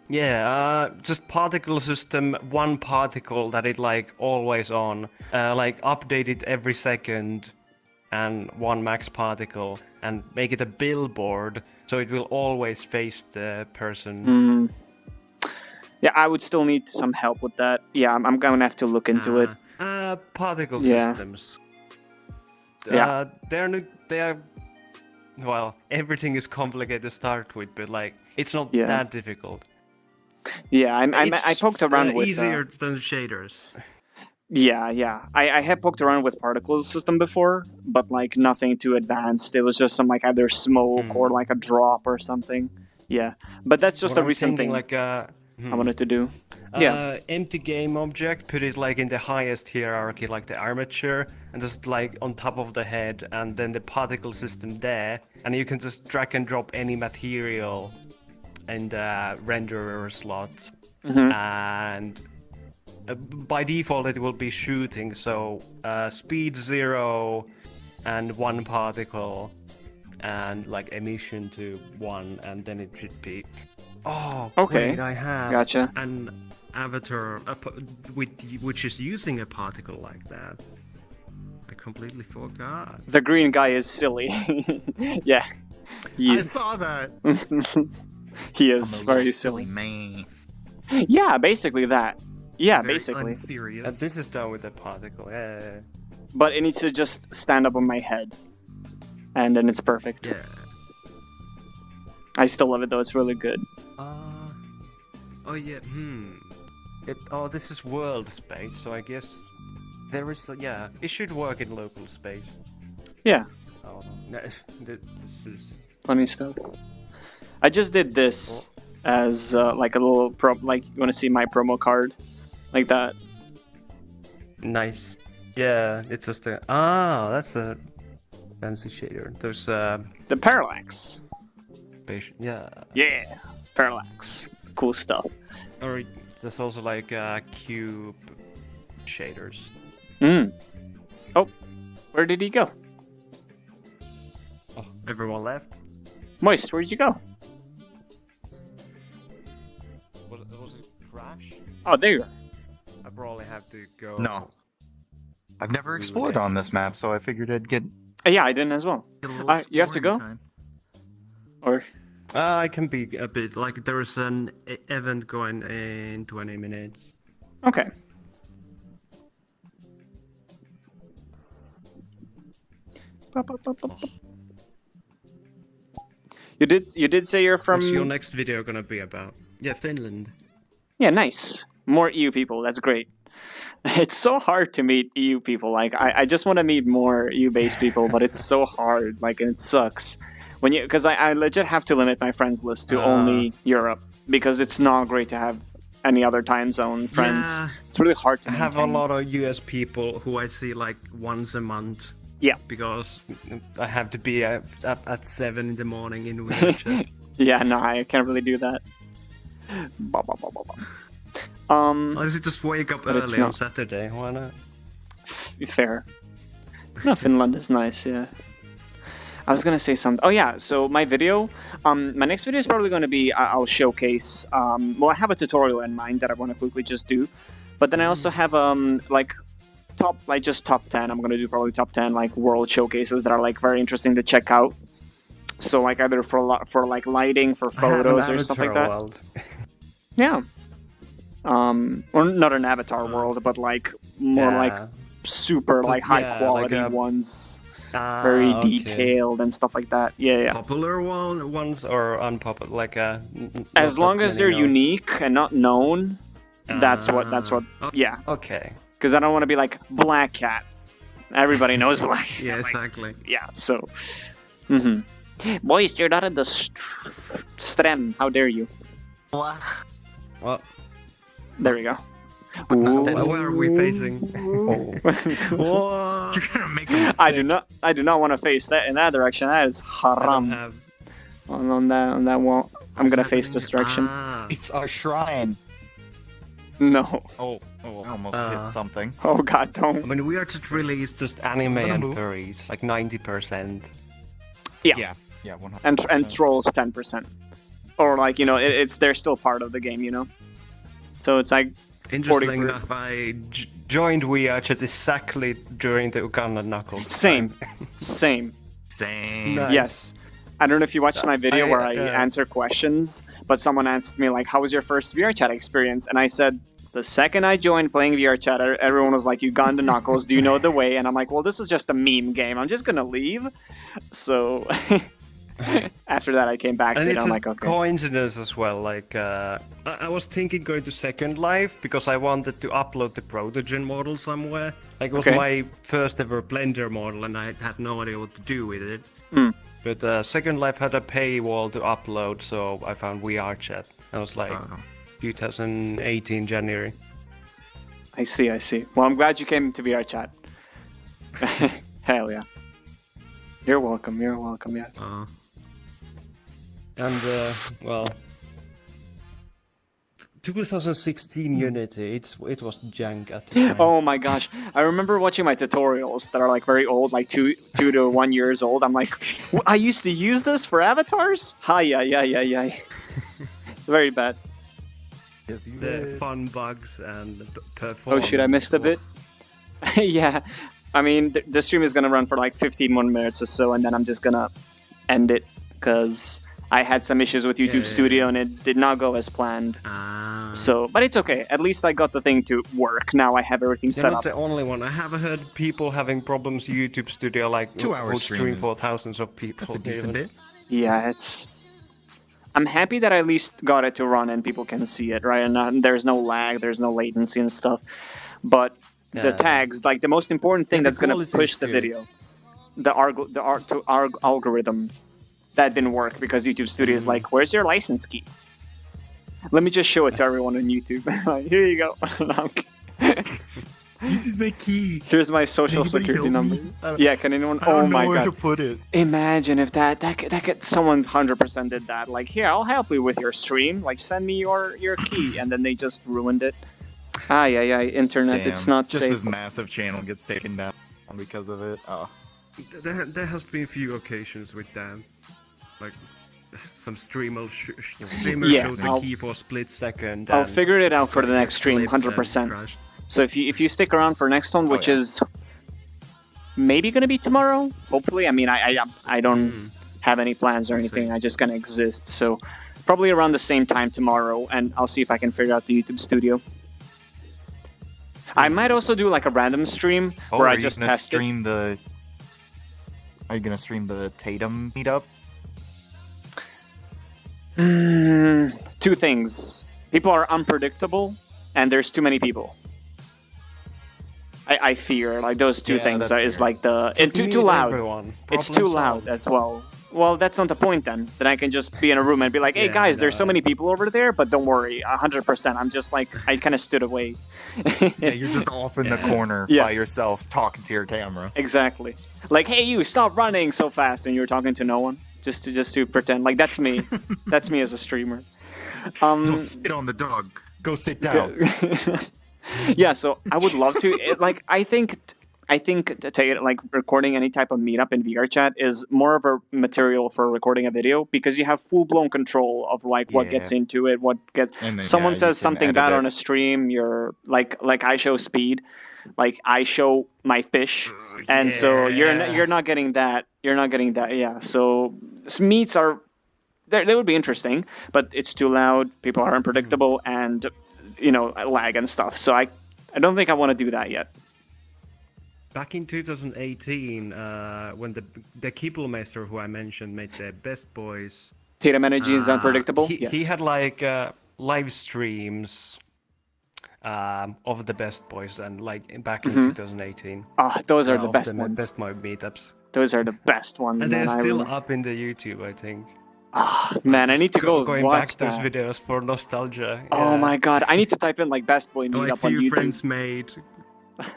Yeah, just particle system, one particle that it like always on, like update it every second, and one max particle, and make it a billboard so it will always face the person. Hmm. Yeah, I would still need some help with that. Yeah, I'm gonna have to look into it. Particle Yeah. systems. Yeah. They are. Well, everything is complicated to start with, but like it's not Yeah. that difficult. Yeah, I poked around with. easier than shaders. Yeah. I had poked around with particle system before, but like nothing too advanced. It was just some like either smoke or like a drop or something. Yeah, but that's just What a I'm recent thinking, thing Like I wanted to do. Empty game object, put it like in the highest hierarchy, like the armature, and just like on top of the head, and then the particle system there, and you can just drag and drop any material in the renderer slot, and by default it will be shooting, so speed 0 and 1 particle, and like emission to 1, and then it should be. Oh, Okay. wait, I have Gotcha. an avatar which is using a particle like that. I completely forgot. The green guy is silly. Yeah. He I is. saw that. He I'm is a very little silly. man. Yeah, basically that. Yeah, Very basically. unserious. This is done with a particle. Yeah. But it needs to just stand up on my head. And then it's perfect. Yeah. I still love it though, it's really good. Oh yeah. This is world space, so I guess there is. Yeah, it should work in local space. Yeah, Oh no, this is. funny stuff. I just did this as like a little like you want to see my promo card, like that. Nice. Yeah, it's just a. That's a fancy shader. There's The parallax. yeah. Yeah, parallax. Cool stuff. Or there's also like cube shaders. Oh, where did he go? Oh, everyone left. Moist, where'd you go? Was it crash? Oh, there you are. I probably have to go. No. I've never explored on this map, so I figured I'd get Yeah, I didn't as well. a little You have to go? exploring time. Or I can be a bit like there is an event going in 20 minutes. okay. You did say you're from. What's your next video gonna be about? Yeah, Finland. Yeah, nice. More EU people. That's great. It's so hard to meet EU people. Like, I just want to meet more EU-based people, but it's so hard. Like, and it sucks when because I legit have to limit my friends list to only Europe because it's not great to have any other time zone friends. Yeah. It's really hard to I have a maintain. lot of US people who I see like once a month. Yeah. Because I have to be up at 7 in the morning in VRChat. Yeah, no, I can't really do that. Bah, bah, bah, bah, bah. I should just wake up But it's early on not. Saturday. Why not? Fair. No, Finland is nice, yeah. I was gonna say something. Oh yeah, so my video, my next video is probably gonna be I'll showcase. Well, I have a tutorial in mind that I want to quickly just do, but then I also have like top 10. I'm gonna do probably top 10 like world showcases that are like very interesting to check out. So like either for like lighting, for photos or stuff like that. World. Yeah. Or not an avatar world, but like more like super like high Yeah, quality like a- ones, very detailed and stuff like that. Yeah, yeah. Popular ones or unpopular? Like As long as they're unique and not known, that's what. Oh, Yeah, Okay. because I don't want to be like Black Cat. Everybody knows Black Cat. Yeah, like, exactly. yeah. So. Boys, you're not in the strem. How dare you? What? Well, There we go. where are we facing? You're gonna make him sick. I do not want to face that in that direction. That is I don't haram. have. On that wall. I'm gonna face this direction. It's our shrine. No. Oh, I almost hit something. Oh god, I don't. mean, we are just released just anime gonna and move. furries, like 90%. Yeah. Yeah, 100%. And trolls 10%. Or like, it's they're still part of the game, So it's like Interesting 40%. enough, I joined VRChat exactly during the Uganda Knuckles. same. time. Same. Same. Nice. Yes. I don't know if you watched my video where I yeah. answer questions, but someone asked me like, how was your first VRChat experience? And I said, the second I joined playing VRChat, everyone was like, Uganda Knuckles, do you know the way? And I'm like, well, this is just a meme game. I'm just gonna leave. So after that, I came back And to it. it's I'm a like, okay. coincidence as well. Like, I was thinking going to Second Life because I wanted to upload the Protogen model somewhere. Like, it was Okay. my first ever Blender model, and I had no idea what to do with it. Hmm. But Second Life had a paywall to upload, so I found VRChat. I was like, 2018 January. I see. Well, I'm glad you came to VRChat. Hell yeah. You're welcome, yes. And well, 2016 Unity, it was jank at the time. Oh my gosh. I remember watching my tutorials that are like very old, like 2 to 1 years old. I'm like, I used to use this for avatars? Yeah. Very bad. Yes, you The did. fun bugs and Oh performance. shit, I missed a bit. Yeah. I mean, the stream is gonna run for like 15 more minutes or so, and then I'm just gonna end it because I had some issues with YouTube Studio and it did not go as planned. So, but it's okay. At least I got the thing to work. Now I have everything You're set not up. the only one. I have heard people having problems with YouTube Studio, like 2 hour who stream stream is- for thousands of people. That's a decent even. bit. Yeah, I'm happy that I at least got it to run and people can see it, right? And there's no lag, there's no latency and stuff. But the Yeah. tags, like the most important thing Yeah, the that's gonna quality push is the good. video, the algorithm, that didn't work because YouTube Studio is like, where's your license key? Let me just show it to everyone on YouTube. Like, here you go. No, I'm kidding. Use this my key. Here's my social Anybody security help number. me? I don't- Yeah, can anyone? I don't Oh know my where god! to put it. Imagine if that someone 100% did that. Like, here, I'll help you with your stream. Like, send me your key, and then they just ruined it. Internet, Damn, it's not just safe. this massive channel gets taken down because of it. Oh. There has been a few occasions with that. Like, some streamer Yeah, showed the I'll- key for a split second. I'll and figure it out for the it next stream, flipped and 100%. crashed. So if you stick around for next one, which yeah. is maybe gonna be tomorrow, hopefully. I mean, I don't have any plans or anything. I just gonna exist. So probably around the same time tomorrow, and I'll see if I can figure out the YouTube Studio. I might also do like a random stream Oh, where are I you just gonna test it. stream the? Are you gonna stream the Tatum meetup? Two things. People are unpredictable, and there's too many people. I fear like those two Yeah, things that's is fair. like the and Just too meet loud. everyone. It's Problem too loud solved. as well. Well, that's not the point then. Then I can just be in a room and be like, "Hey Yeah, guys, there's so no. many people over there, but don't worry, 100%." I'm just like, I kind of stood away. Yeah, you're just off in the corner Yeah. by yourself talking to your camera. Exactly. Like, "Hey, you, stop running so fast," and you're talking to no one, just to pretend. Like that's me. That's me as a streamer. Don't spit on the dog. Go sit down. Yeah, so I would love to. Like, I think to take it, like recording any type of meetup in VRChat is more of a material for recording a video because you have full blown control of like what Yeah. gets into it, what gets. And then, Someone yeah, you says can something edit bad it. on a stream, you're like I show speed, like I show my fish, and so you're not getting that. You're not getting that. Yeah. So meets are. They would be interesting, but it's too loud. People are unpredictable, and lag and stuff. So I don't think I want to do that yet. Back in 2018, when the Kippelmeister who I mentioned made the Best Boys, Tatum energy is unpredictable. he, Yes. he had like live streams of the Best Boys, and like back in 2018. Those are the of best ones. Best Boy meetups, Those are the best ones, and man. they're I still remember. up in the YouTube, I think. Man, I need to go going watch back that. those videos for nostalgia. Oh yeah. my god, I need to type in like Best Boy Like meetup on few YouTube. friends made,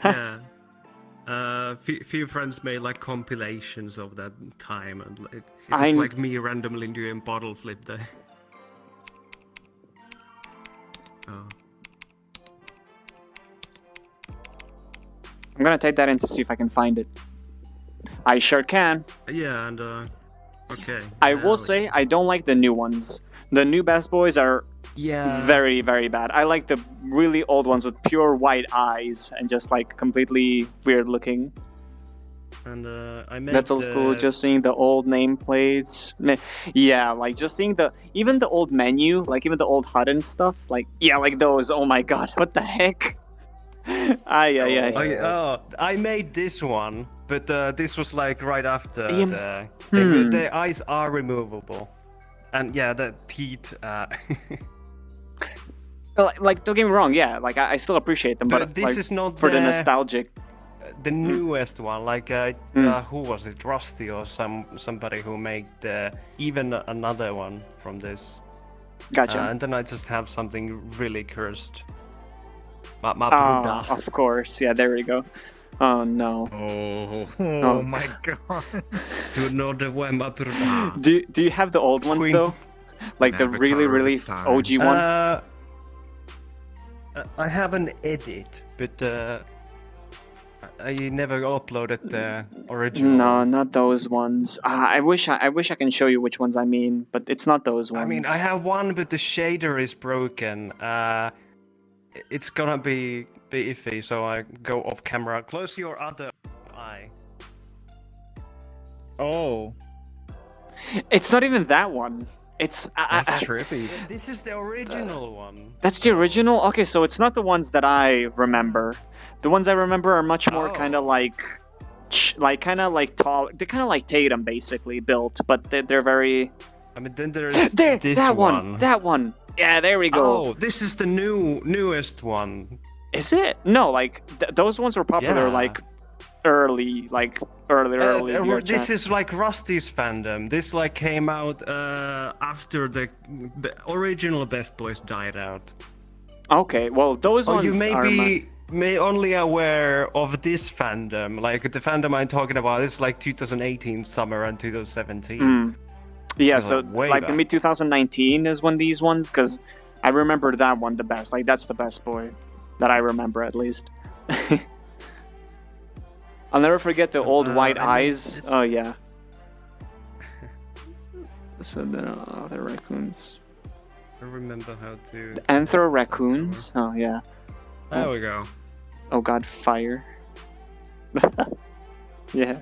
yeah. Few friends made like compilations of that time, and it's just I'm- like me randomly doing bottle flip there. Oh. I'm gonna type that in to see if I can find it. I sure can. Yeah, and okay. I will say I don't like the new ones. The new Best Boys are yeah, very, very bad. I like the really old ones with pure white eyes and just like completely weird looking. and I made That's old school. Just seeing the old nameplates. Yeah, like just seeing even the old menu, like even the old HUD and stuff. Like yeah, like those. Oh my god, what the heck? I made this one, but this was like right after Yeah, the thing. The eyes are removable, and yeah, the teeth. Like don't get me wrong. Yeah, like I still appreciate them, but this like, is not for the nostalgic. the newest one. Like who was it, Rusty or somebody who made even another one from this. Gotcha. And then I just have something really cursed. My Oh, Buddha. of course. Yeah, there we go. Oh no. Oh my god. Do not the web up. Do you have the old ones Sweet. though? Like the Avatar really of really its time. OG one? I have an edit, but I never uploaded the original. No, not those ones. I wish I can show you which ones I mean, but it's not those ones. I mean, I have one, but the shader is broken. It's gonna be iffy, so I go off camera. Close your other eye. Oh. It's not even that one. It's That's trippy. This is the original one. That's the original? Okay, so it's not the ones that I remember. The ones I remember are much more Oh. kind of like tall. They're kind of like Tatum, basically, built, but they're very... I mean, then there's There! this That one! That one! Yeah, there we go. Oh, this is the newest one. Is it? No, like, those ones were popular, Yeah. like, early VRChat. This is like Rusty's fandom. This like came out after the original Best Boys died out. Okay, well, those Oh, ones you may are... be only aware of this fandom. Like the fandom I'm talking about is like 2018 summer and 2017. Mm. Yeah, Those so are way like back. maybe 2019 is when these ones, because I remember that one the best. Like that's the best boy that I remember at least. I'll never forget the old white I mean, eyes. Oh yeah. So then other raccoons. I remember how to. The anthro raccoons. Oh yeah. There we go. Oh god, fire. Yeah.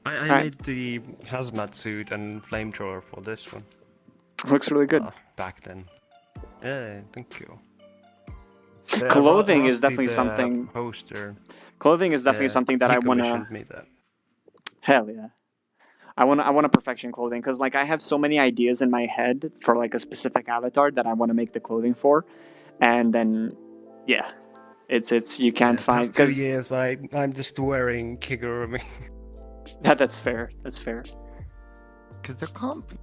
I Alright. made the hazmat suit and flamethrower for this one. Looks really good. Back then. Yeah, thank you. Clothing is Rusty, definitely the something. Poster. Clothing is definitely something that he I wanna. commissioned me that. Hell yeah. I wanna perfection clothing because like I have so many ideas in my head for like a specific avatar that I want to make the clothing for, and then yeah, it's you can't find Past 2 because years I'm just wearing Kigurumi. that's fair. That's fair. Because they're comfy.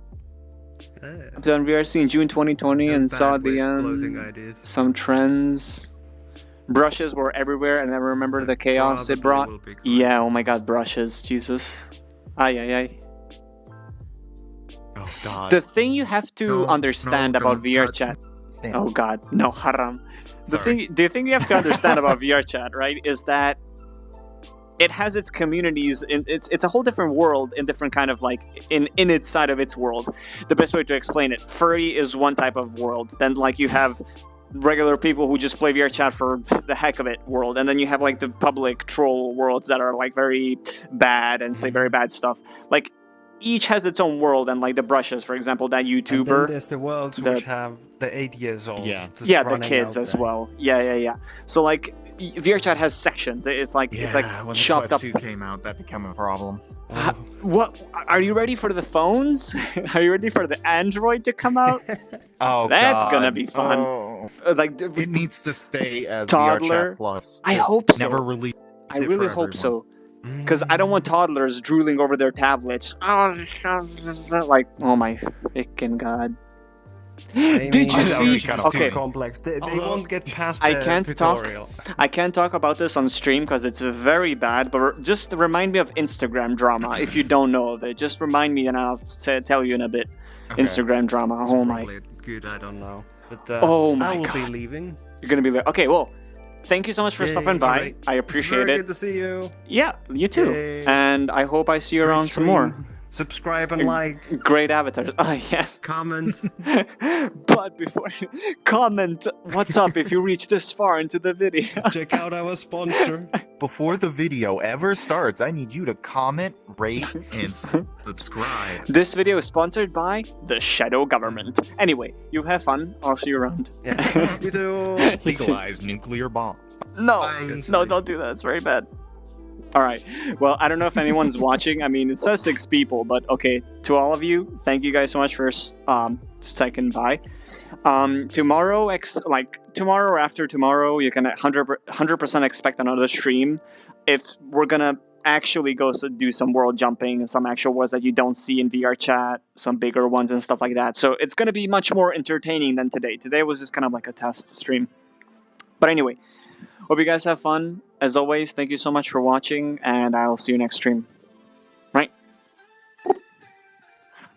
Yeah. I done VRC in June 2020 Not and bad saw with the clothing ideas. some trends. Brushes were everywhere, and I remember the chaos it brought. Probably will be good. Yeah, oh my god, brushes, Jesus. Ay, ay, ay. Oh god. The thing you have to No, understand no, about don't touch VRChat. Damn. Oh god, no, haram. Sorry. The thing you have to understand about VRChat, right, is that it has its communities. It's a whole different world in different kind of like in its side of its world. The best way to explain it, furry is one type of world. Then like you have regular people who just play VRChat for the heck of it world, and then you have like the public troll worlds that are like very bad and say very bad stuff. Like each has its own world, and like the brushes, for example, that And then YouTuber. there's the worlds the- which have the 8 years old. Yeah. just Yeah, the running kids out as there. well. Yeah. So like VRChat has sections. It's like when chopped the up. Quest 2 came out, that became a problem. Ha- What are you ready for the phones? Are you ready for the Android to come out? Oh, That's God. gonna be fun. Oh. Like It needs to stay as Toddler. VRChat Plus. I Just hope so. Never release I it really for hope so, Mm. because I don't want toddlers drooling over their tablets. Like, oh my freaking god! I Did mean, you that see? would be kind of Okay, Too complex. They Although- won't get past I the can't talk. tutorial. I can't talk about this on stream because it's very bad. But just remind me of Instagram drama if you don't know of it. Just remind me, and I'll tell you in a bit. Okay. Instagram drama. Oh my! Probably good, I don't know. But Oh my I will be God. leaving. You're gonna be like, okay, well, thank you so much for Yay, stopping by. alright. I appreciate Very it. good to see you. Yeah, you too. Yay. And I hope I see you Great around some more. stream. Subscribe and like. Great avatars. Oh, yes. Comment. But before comment, what's up if you reach this far into the video? Check out our sponsor. Before the video ever starts, I need you to comment, rate, and subscribe. This video is sponsored by the Shadow Government. Anyway, you have fun. I'll see you around. Yeah. You do. Legalize nuclear bombs. No, Bye. no, don't do that. It's very bad. All right. Well, I don't know if anyone's watching. I mean, it says 6 people, but okay. To all of you, thank you guys so much for sticking by. Tomorrow, tomorrow or after tomorrow, you can 100% expect another stream. If we're gonna actually goes to do some world jumping and some actual worlds that you don't see in VRChat, some bigger ones and stuff like that. So it's going to be much more entertaining than today. Today was just kind of like a test stream. But anyway, hope you guys have fun. As always, thank you so much for watching, and I'll see you next stream. Right?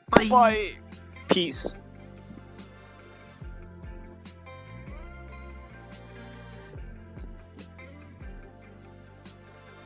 Bye. Bye. Peace.